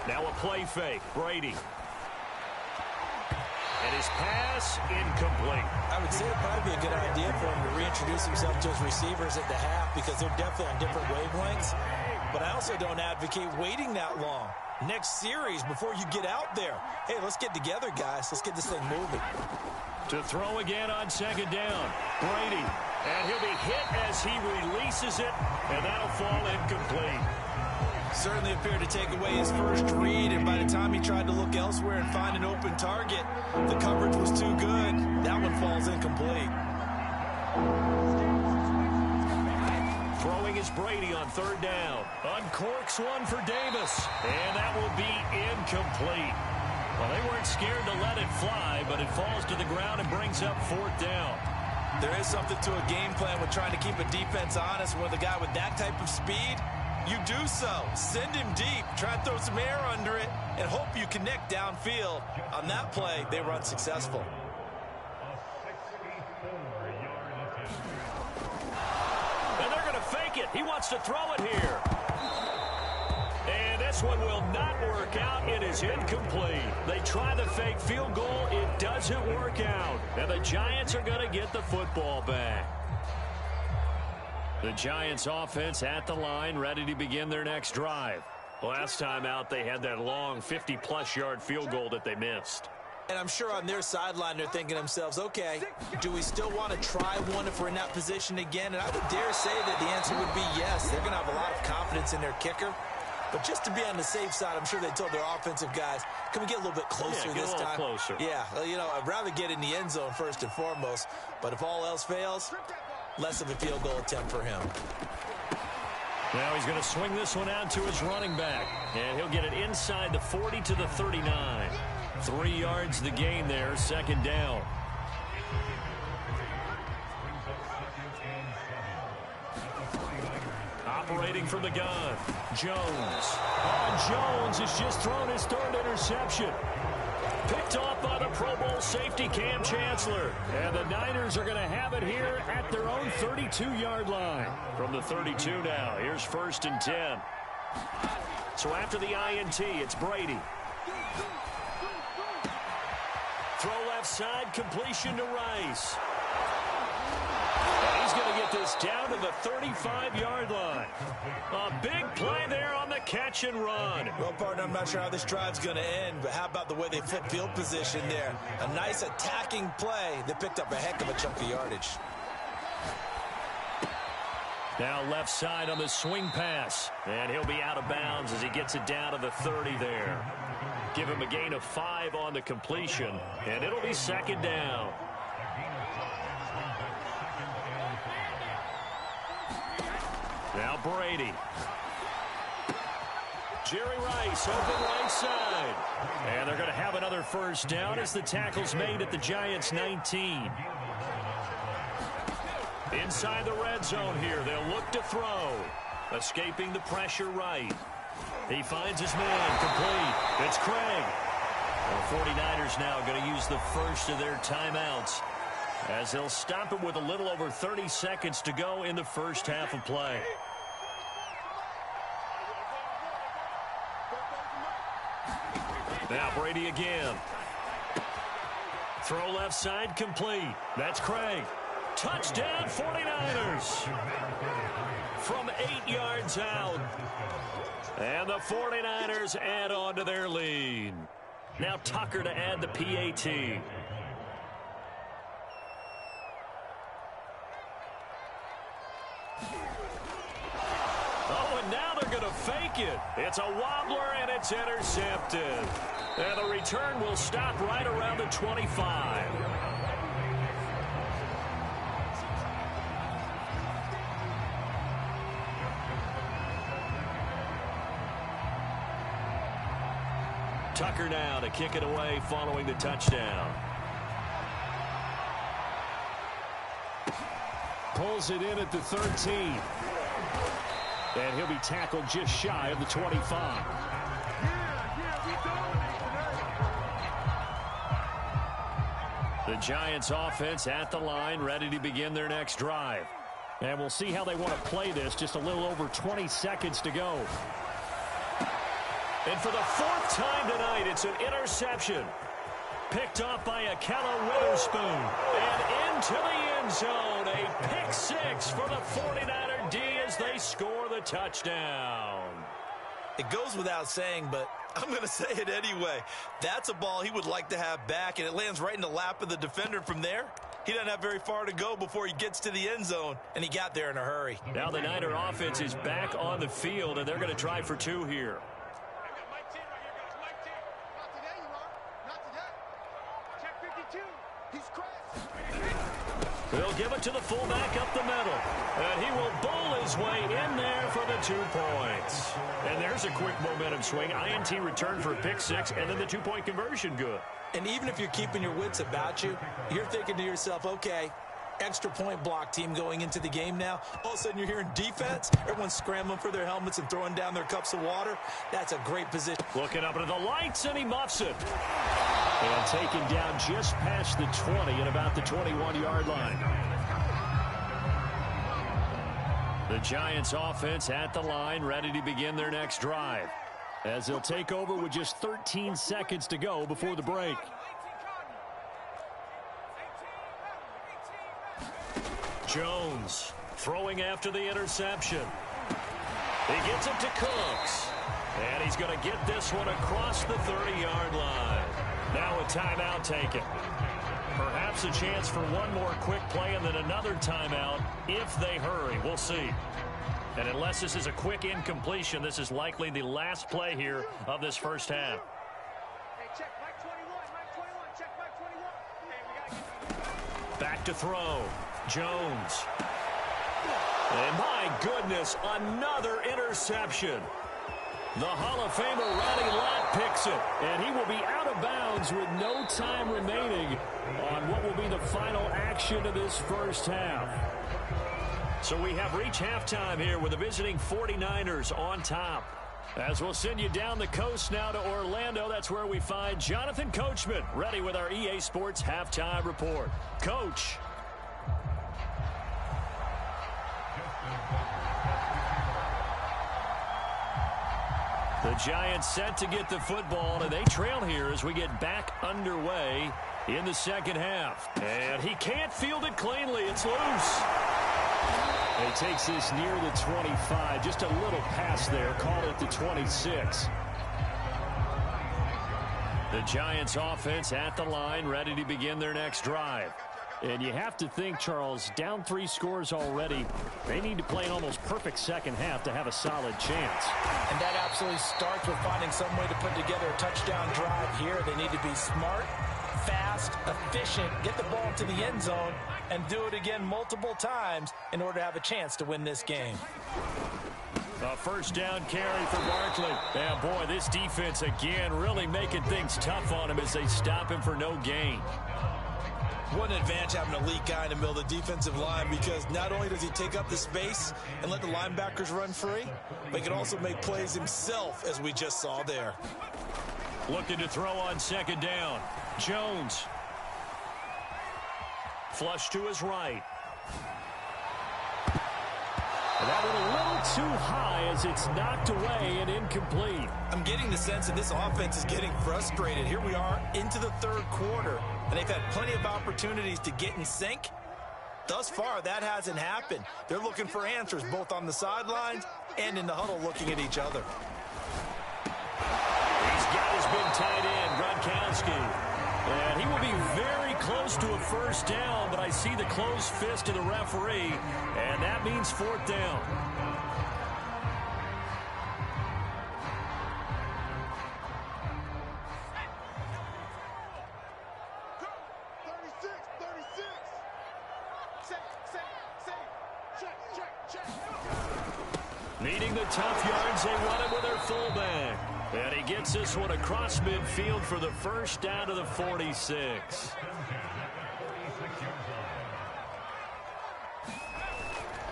Now a play fake. Brady. And his pass incomplete. I would say it'd probably be a good idea for him to reintroduce himself to his receivers at the half because they're definitely on different wavelengths. But I also don't advocate waiting that long. Next series before you get out there. Hey, let's get together, guys. Let's get this thing moving. To throw again on second down. Brady. And he'll be hit as he releases it. And that'll fall incomplete. Certainly appeared to take away his first read, and by the time he tried to look elsewhere and find an open target, the coverage was too good. That one falls incomplete. Throwing is Brady on third down. Uncorks one for Davis, and that will be incomplete. Well, they weren't scared to let it fly, but it falls to the ground and brings up fourth down. There is something to a game plan with trying to keep a defense honest with a guy with that type of speed. You do so. Send him deep. Try and throw some air under it and hope you connect downfield. On that play, they were unsuccessful. And they're going to fake it. He wants to throw it here. And this one will not work out. It is incomplete. They try the fake field goal. It doesn't work out. And the Giants are going to get the football back. The Giants offense at the line, ready to begin their next drive. Last time out, they had that long 50-plus yard field goal that they missed. And I'm sure on their sideline, they're thinking to themselves, okay, do we still want to try one if we're in that position again? And I would dare say that the answer would be yes. They're going to have a lot of confidence in their kicker. But just to be on the safe side, I'm sure they told their offensive guys, can we get a little bit closer this time? Closer. Yeah, you know, I'd rather get in the end zone first and foremost. But if all else fails, less of a field goal attempt for him. Now he's going to swing this one out to his running back. And he'll get it inside the 40 to the 39. 3 yards the gain there, second down. Operating from the gun, Jones. Oh, Jones has just thrown his third interception. Picked off by the Pro Bowl safety Cam Chancellor. And the Niners are going to have it here at their own 32-yard line. From the 32 now, here's 1st and 10. So after the INT, it's Brady. Throw left side, completion to Rice. this down to the 35-yard line. A big play there on the catch and run. Well, partner, I'm not sure how this drive's going to end, but how about the way they flip field position there? A nice attacking play that picked up a heck of a chunk of yardage. Now left side on the swing pass. And he'll be out of bounds as he gets it down to the 30 there. Give him a gain of 5 on the completion, and it'll be second down. Now Brady. Jerry Rice open right side. And they're going to have another first down as the tackle's made at the Giants' 19. Inside the red zone here, they'll look to throw. Escaping the pressure right. He finds his man, complete. It's Craig. The 49ers now going to use the first of their timeouts as they'll stop it with a little over 30 seconds to go in the first half of play. Now Brady again. Throw left side complete. That's Craig. Touchdown 49ers from 8 yards out. And the 49ers add on to their lead. Now Tucker to add the PAT. Oh, and now they're going to fake it. It's a wobbler, and it's intercepted. And the return will stop right around the 25. Tucker now to kick it away following the touchdown. Pulls it in at the 13. And he'll be tackled just shy of the 25. The Giants offense at the line, ready to begin their next drive. And we'll see how they want to play this. Just a little over 20 seconds to go. And for the 4th time tonight, it's an interception. Picked off by Akella Witherspoon. And into the end zone. A pick 6 for the 49er D as they score the touchdown. It goes without saying, but I'm going to say it anyway. That's a ball he would like to have back, and it lands right in the lap of the defender from there. He doesn't have very far to go before he gets to the end zone, and he got there in a hurry. Now the Niner offense is back on the field, and they're going to try for 2 here. They'll give it to the fullback up the middle. And he will bowl his way in there for the 2 points. And there's a quick momentum swing. INT return for a pick 6, and then the 2-point conversion good. And even if you're keeping your wits about you, you're thinking to yourself, okay, extra point block team going into the game now. All of a sudden you're hearing defense. Everyone's scrambling for their helmets and throwing down their cups of water. That's a great position. Looking up into the lights, and he muffs it. And taken down just past the 20 at about the 21-yard line. The Giants offense at the line, ready to begin their next drive, as they'll take over with just 13 seconds to go before the break. Jones throwing after the interception. He gets it to Cooks. And he's going to get this one across the 30-yard line. Now a timeout taken. Perhaps a chance for one more quick play and then another timeout if they hurry. We'll see. And unless this is a quick incompletion, this is likely the last play here of this first half. Back to throw. Jones. And my goodness, another interception. The Hall of Famer Ronnie Lott picks it, and he will be out of bounds with no time remaining on what will be the final action of this first half. So we have reached halftime here with the visiting 49ers on top. As we'll send you down the coast now to Orlando, that's where we find Jonathan Coachman ready with our EA Sports Halftime Report. Coach. The Giants set to get the football, and they trail here as we get back underway in the second half. And he can't field it cleanly. It's loose. He takes this near the 25. Just a little pass there. Call it the 26. The Giants offense at the line, ready to begin their next drive. And you have to think, Charles, down 3 scores already. They need to play an almost perfect second half to have a solid chance. And that absolutely starts with finding some way to put together a touchdown drive here. They need to be smart, fast, efficient, get the ball into the end zone, and do it again multiple times in order to have a chance to win this game. A first down carry for Barkley. Yeah, boy, this defense again really making things tough on him as they stop him for no gain. What an advantage having an elite guy in the middle of the defensive line, because not only does he take up the space and let the linebackers run free, but he can also make plays himself, as we just saw there. Looking to throw on second down. Jones. Flush to his right. And that one a little too high as it's knocked away and incomplete. I'm getting the sense that this offense is getting frustrated. Here we are into the third quarter, and they've had plenty of opportunities to get in sync. Thus far, that hasn't happened. They're looking for answers both on the sidelines and in the huddle looking at each other. He's got his big tight end, Gronkowski. And he will be very close to a first down, but I see the closed fist of the referee, and that means fourth down. Needing the tough yards, they run it with their fullback. And he gets this one across midfield for the first down to the 46.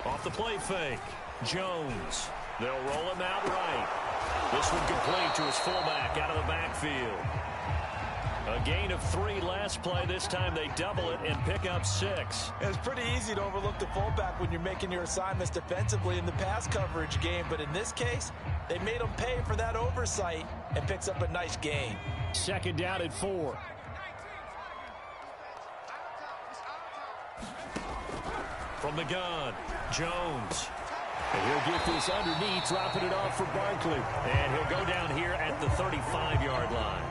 Off the play fake, Jones. They'll roll him out right. This one complete to his fullback out of the backfield. A gain of 3 last play. This time they double it and pick up 6. It's pretty easy to overlook the fullback when you're making your assignments defensively in the pass coverage game, but in this case, they made him pay for that oversight and picks up a nice gain. Second down at 4. From the gun, Jones. And he'll get this underneath, dropping it off for Barkley. And he'll go down here at the 35-yard line.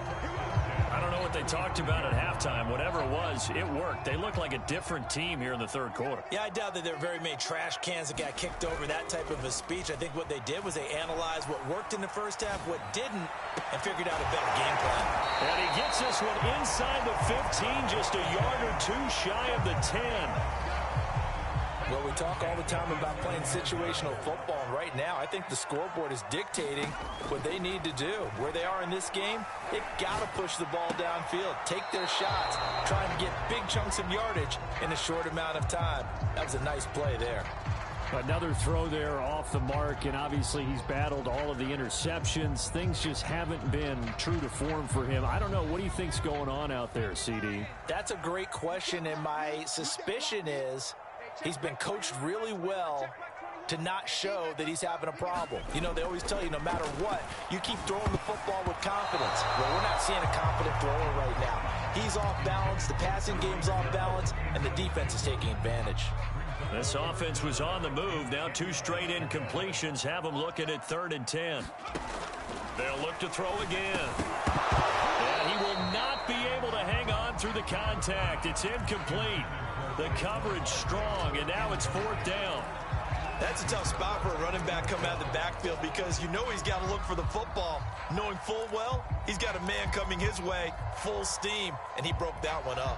I don't know what they talked about at halftime. Whatever it was, it worked. They look like a different team here in the third quarter. Yeah, I doubt that there were very many trash cans that got kicked over, that type of a speech. I think what they did was they analyzed what worked in the first half, what didn't, and figured out a better game plan. And he gets this one inside the 15, just a yard or 2 shy of the 10. Well, we talk all the time about playing situational football, and right now I think the scoreboard is dictating what they need to do. Where they are in this game, they've got to push the ball downfield, take their shots, try and get big chunks of yardage in a short amount of time. That was a nice play there. Another throw there off the mark, and obviously he's battled all of the interceptions. Things just haven't been true to form for him. I don't know. What do you think's going on out there, CD? That's a great question, and my suspicion is he's been coached really well to not show that he's having a problem. You know, they always tell you no matter what, you keep throwing the football with confidence. Well, we're not seeing a confident thrower right now. He's off balance, the passing game's off balance, and the defense is taking advantage. This offense was on the move. Now 2 straight incompletions have them looking at 3rd and 10. They'll look to throw again. And he will not be able to hang on through the contact. It's incomplete. The coverage strong, and now it's 4th down. That's a tough spot for a running back coming out of the backfield, because you know he's got to look for the football, knowing full well he's got a man coming his way full steam, and he broke that one up.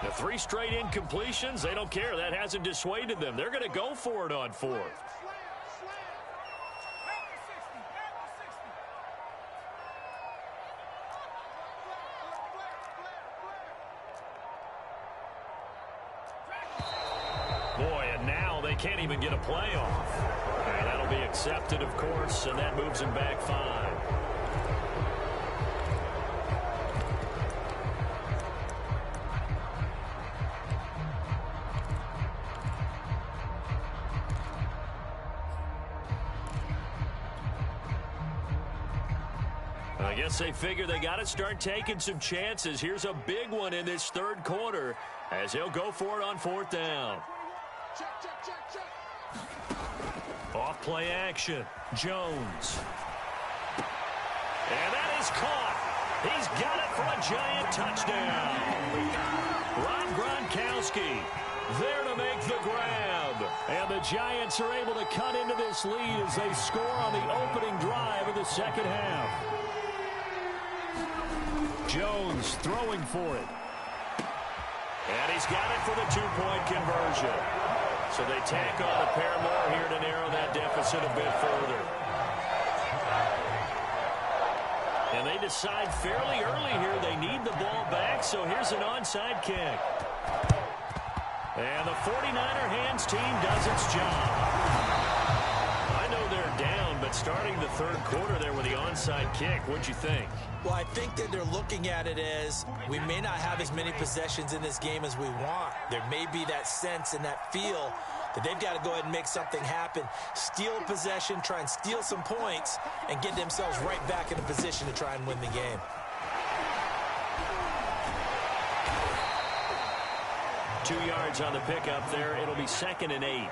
The 3 straight incompletions, they don't care. That hasn't dissuaded them. They're going to go for it on 4th. Boy, and now they can't even get a play off. And that'll be accepted, of course, and that moves him back 5. I guess they figure they got to start taking some chances. Here's a big one in this third quarter as he'll go for it on 4th down. Off play action. Jones. And that is caught. He's got it for a Giant touchdown. Rob Gronkowski there to make the grab. And the Giants are able to cut into this lead as they score on the opening drive of the second half. Jones throwing for it. And he's got it for the two-point conversion. So they tack on a pair more here to narrow that deficit a bit further. And they decide fairly early here they need the ball back, so here's an onside kick. And the 49er hands team does its job. I know they're down, but starting the third quarter there with the onside kick, what'd you think? Well, I think that they're looking at it as we may not have as many possessions in this game as we want. There may be that sense and that feel that they've got to go ahead and make something happen, steal possession, try and steal some points, and get themselves right back in a position to try and win the game. Two yards on the pickup there. It'll be 2nd and 8.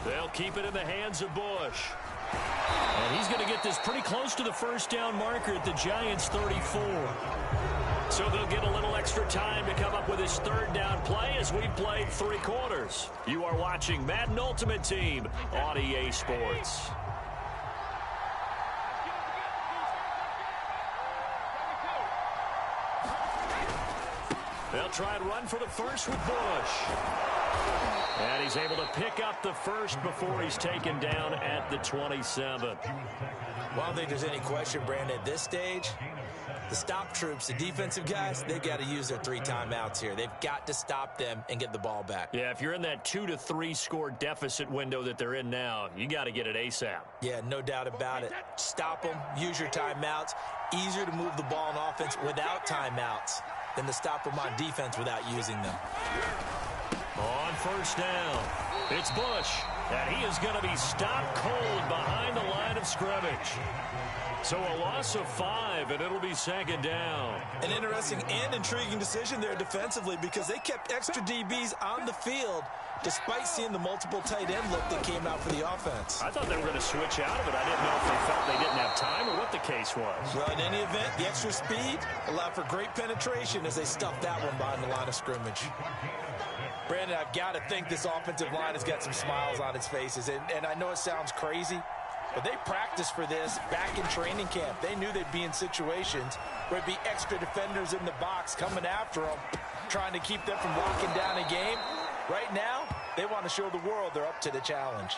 They'll keep it in the hands of Bush. And he's going to get this pretty close to the first down marker at the Giants' 34. So they'll get a little extra time to come up with his third down play as we've played 3 quarters. You are watching Madden Ultimate Team on EA Sports. They'll try and run for the first with Bush. And he's able to pick up the first before he's taken down at the 27. Well, I don't think there's any question, Brandon, at this stage, the stop troops, the defensive guys, they've got to use their 3 timeouts here. They've got to stop them and get the ball back. Yeah, if you're in that 2 to 3 score deficit window that they're in now, you got to get it ASAP. Yeah, no doubt about it. Stop them, use your timeouts. Easier to move the ball on offense without timeouts than to stop them on defense without using them. On first down, it's Bush, and he is going to be stopped cold behind the line of scrimmage. So a loss of 5, and it'll be 2nd down. An interesting and intriguing decision there defensively because they kept extra DBs on the field despite seeing the multiple tight end look that came out for the offense. I thought they were going to switch out of it. I didn't know if they felt they didn't have time or what the case was. Well, in any event, the extra speed allowed for great penetration as they stuffed that one behind the line of scrimmage. Brandon, I've got to think this offensive line has got some smiles on its faces. And I know it sounds crazy, but they practiced for this back in training camp. They knew they'd be in situations where it'd be extra defenders in the box coming after them, trying to keep them from locking down a game. Right now, they want to show the world they're up to the challenge.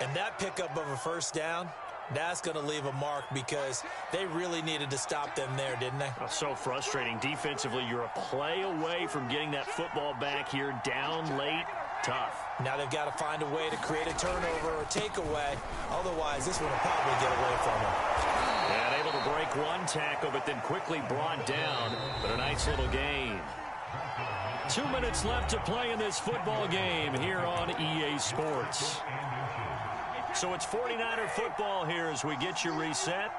And that pickup of a first down, that's going to leave a mark because they really needed to stop them there, didn't they? Oh, so frustrating. Defensively, you're a play away from getting that football back here down late. Tough. Now they've got to find a way to create a turnover or takeaway. Otherwise, this one will probably get away from them. And able to break one tackle, but then quickly brought down. But a nice little gain. 2 minutes left to play in this football game here on EA Sports. So it's 49er football here as we get you reset.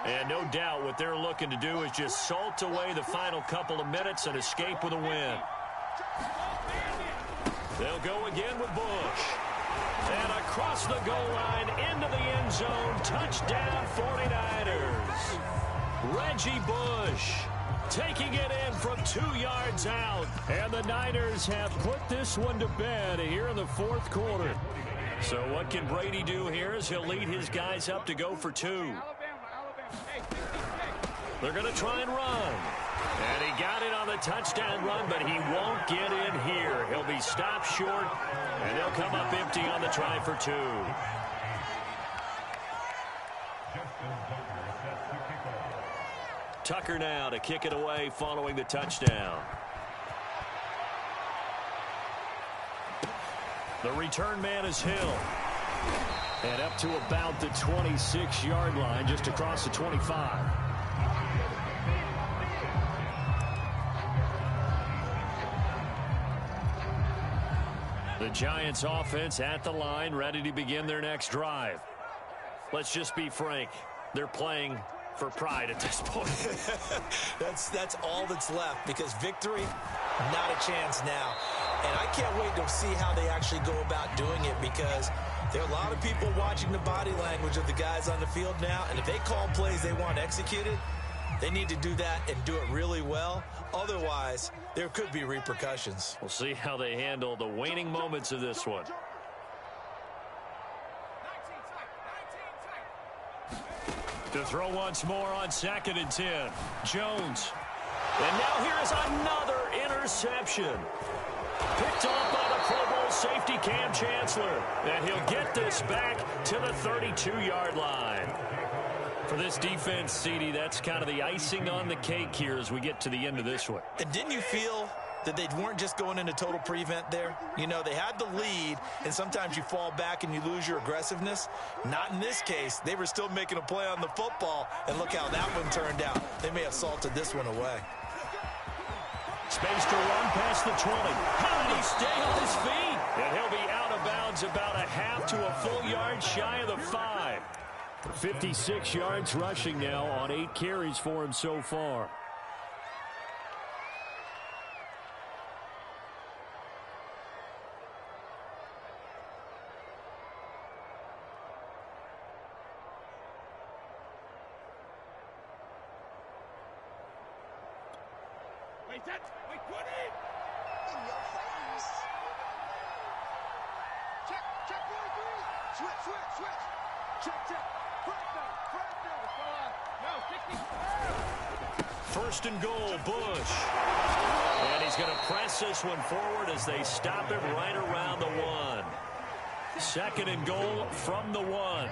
And no doubt what they're looking to do is just salt away the final couple of minutes and escape with a win. They'll go again with Bush. And across the goal line into the end zone. Touchdown 49ers. Reggie Bush taking it in from 2 yards out. And the Niners have put this one to bed here in the 4th quarter. So what can Brady do here as he'll lead his guys up to go for 2. They're going to try and run. And he got it on the touchdown run, but he won't get in here. He'll be stopped short, and they'll come up empty on the try for 2. Tucker now to kick it away following the touchdown. The return man is Hill. And up to about the 26-yard line, just across the 25. The Giants offense at the line, ready to begin their next drive. Let's just be frank. They're playing for pride at this point. That's all that's left, because victory, not a chance now. And I can't wait to see how they actually go about doing it, because there are a lot of people watching the body language of the guys on the field now, and if they call plays they want executed, they need to do that and do it really well. Otherwise, there could be repercussions. We'll see how they handle the waning moments of this one. To throw once more on 2nd and 10. Jones. And now here is another interception. Picked off by the Pro Bowl safety Cam Chancellor. And he'll get this back to the 32-yard line. For this defense, CD, that's kind of the icing on the cake here as we get to the end of this one. And didn't you feel that they weren't just going into total prevent there? You know, they had the lead, and sometimes you fall back and you lose your aggressiveness. Not in this case. They were still making a play on the football, and look how that one turned out. They may have salted this one away. Space to run past the 20. How did he stay on his feet? And he'll be out of bounds about a half to a full yard shy of the 5. 56 yards rushing now on 8 carries for him so far. Wait, that. Wait, put it! In your face. Check, 43. Switch. Check. First and goal, Bush. And he's going to press this one forward as they stop him right around the 1. 2nd and goal from the 1.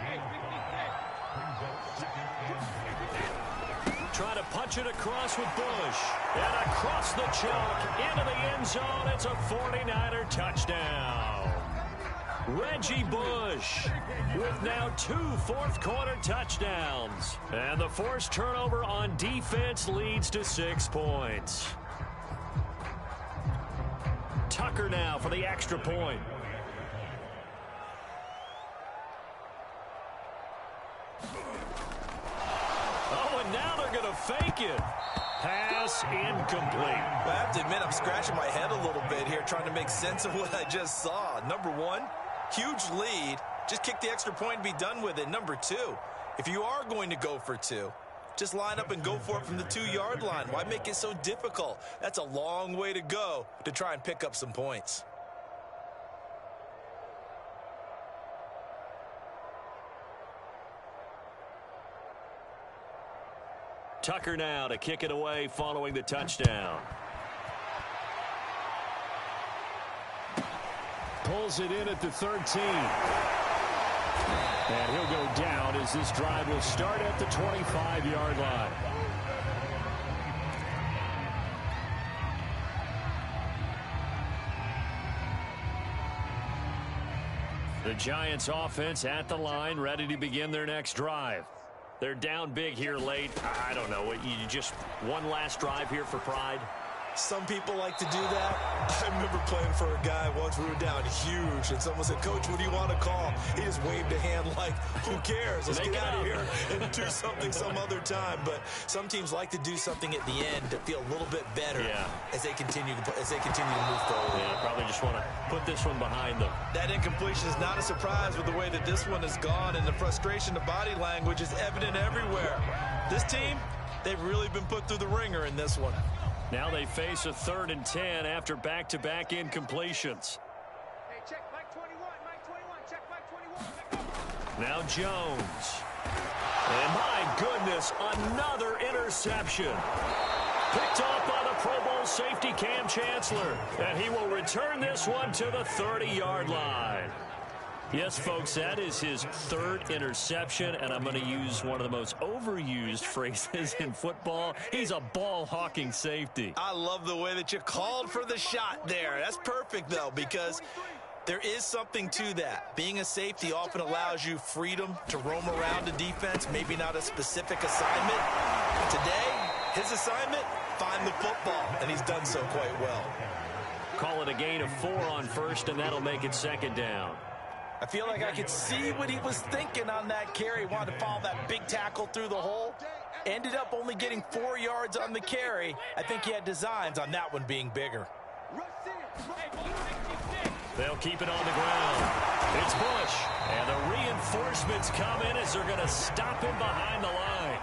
Trying to punch it across with Bush. And across the chalk into the end zone. It's a 49er touchdown. Reggie Bush with now 2 fourth-quarter touchdowns. And the forced turnover on defense leads to 6 points. Tucker now for the extra point. Oh, and now they're going to fake it. Pass incomplete. I have to admit, I'm scratching my head a little bit here trying to make sense of what I just saw. Number 1, huge lead. Just kick the extra point and be done with it. Number 2, if you are going to go for 2, just line up and go for it from the 2-yard line. Why make it so difficult? That's a long way to go to try and pick up some points. Tucker now to kick it away following the touchdown. Pulls it in at the 13. And he'll go down as this drive will start at the 25-yard line. The Giants offense at the line, ready to begin their next drive. They're down big here late. I don't know. You just one last drive here for pride? Some people like to do that. I remember playing for a guy once. We were down huge, and someone said, "Coach, what do you want to call?" He just waved a hand like, "Who cares? Let's get out of here and do something some other time." But some teams like to do something at the end to feel a little bit better as they continue to move forward. Yeah, probably just want to put this one behind them. That incompletion is not a surprise with the way that this one has gone, and the frustration, the body language is evident everywhere. This team, they've really been put through the ringer in this one. Now they face a 3rd and 10 after back-to-back incompletions. Hey, check Mike 21, check Mike 21. Now Jones. And my goodness, another interception. Picked off by the Pro Bowl safety Cam Chancellor. And he will return this one to the 30-yard line. Yes, folks, that is his 3rd interception, and I'm going to use one of the most overused phrases in football. He's a ball-hawking safety. I love the way that you called for the shot there. That's perfect, though, because there is something to that. Being a safety often allows you freedom to roam around the defense, maybe not a specific assignment. Today, his assignment, find the football, and he's done so quite well. Call it a gain of 4 on first, and that'll make it second down. I feel like I could see what he was thinking on that carry. He wanted to follow that big tackle through the hole. Ended up only getting 4 yards on the carry. I think he had designs on that one being bigger. They'll keep it on the ground. It's Bush. And the reinforcements come in as they're going to stop him behind the line.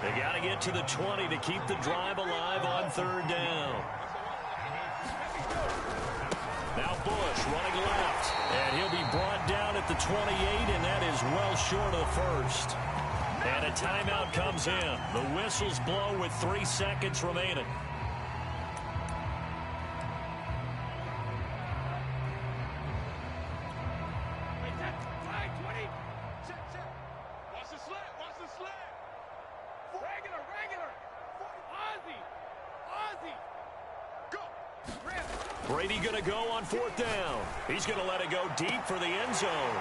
They got to get to the 20 to keep the drive alive on third down. Now Bush running left. And he'll be brought down at the 28, and that is well short of the first. And a timeout comes in. The whistles blow with 3 seconds remaining. Brady going to go on 4th down. He's going to let it go deep for the end zone.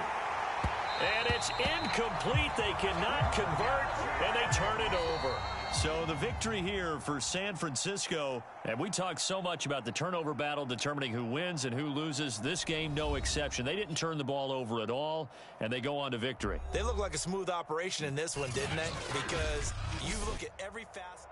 And it's incomplete. They cannot convert, and they turn it over. So the victory here for San Francisco. And we talked so much about the turnover battle determining who wins and who loses. This game, no exception. They didn't turn the ball over at all, and they go on to victory. They look like a smooth operation in this one, didn't they? Because you look at every fast...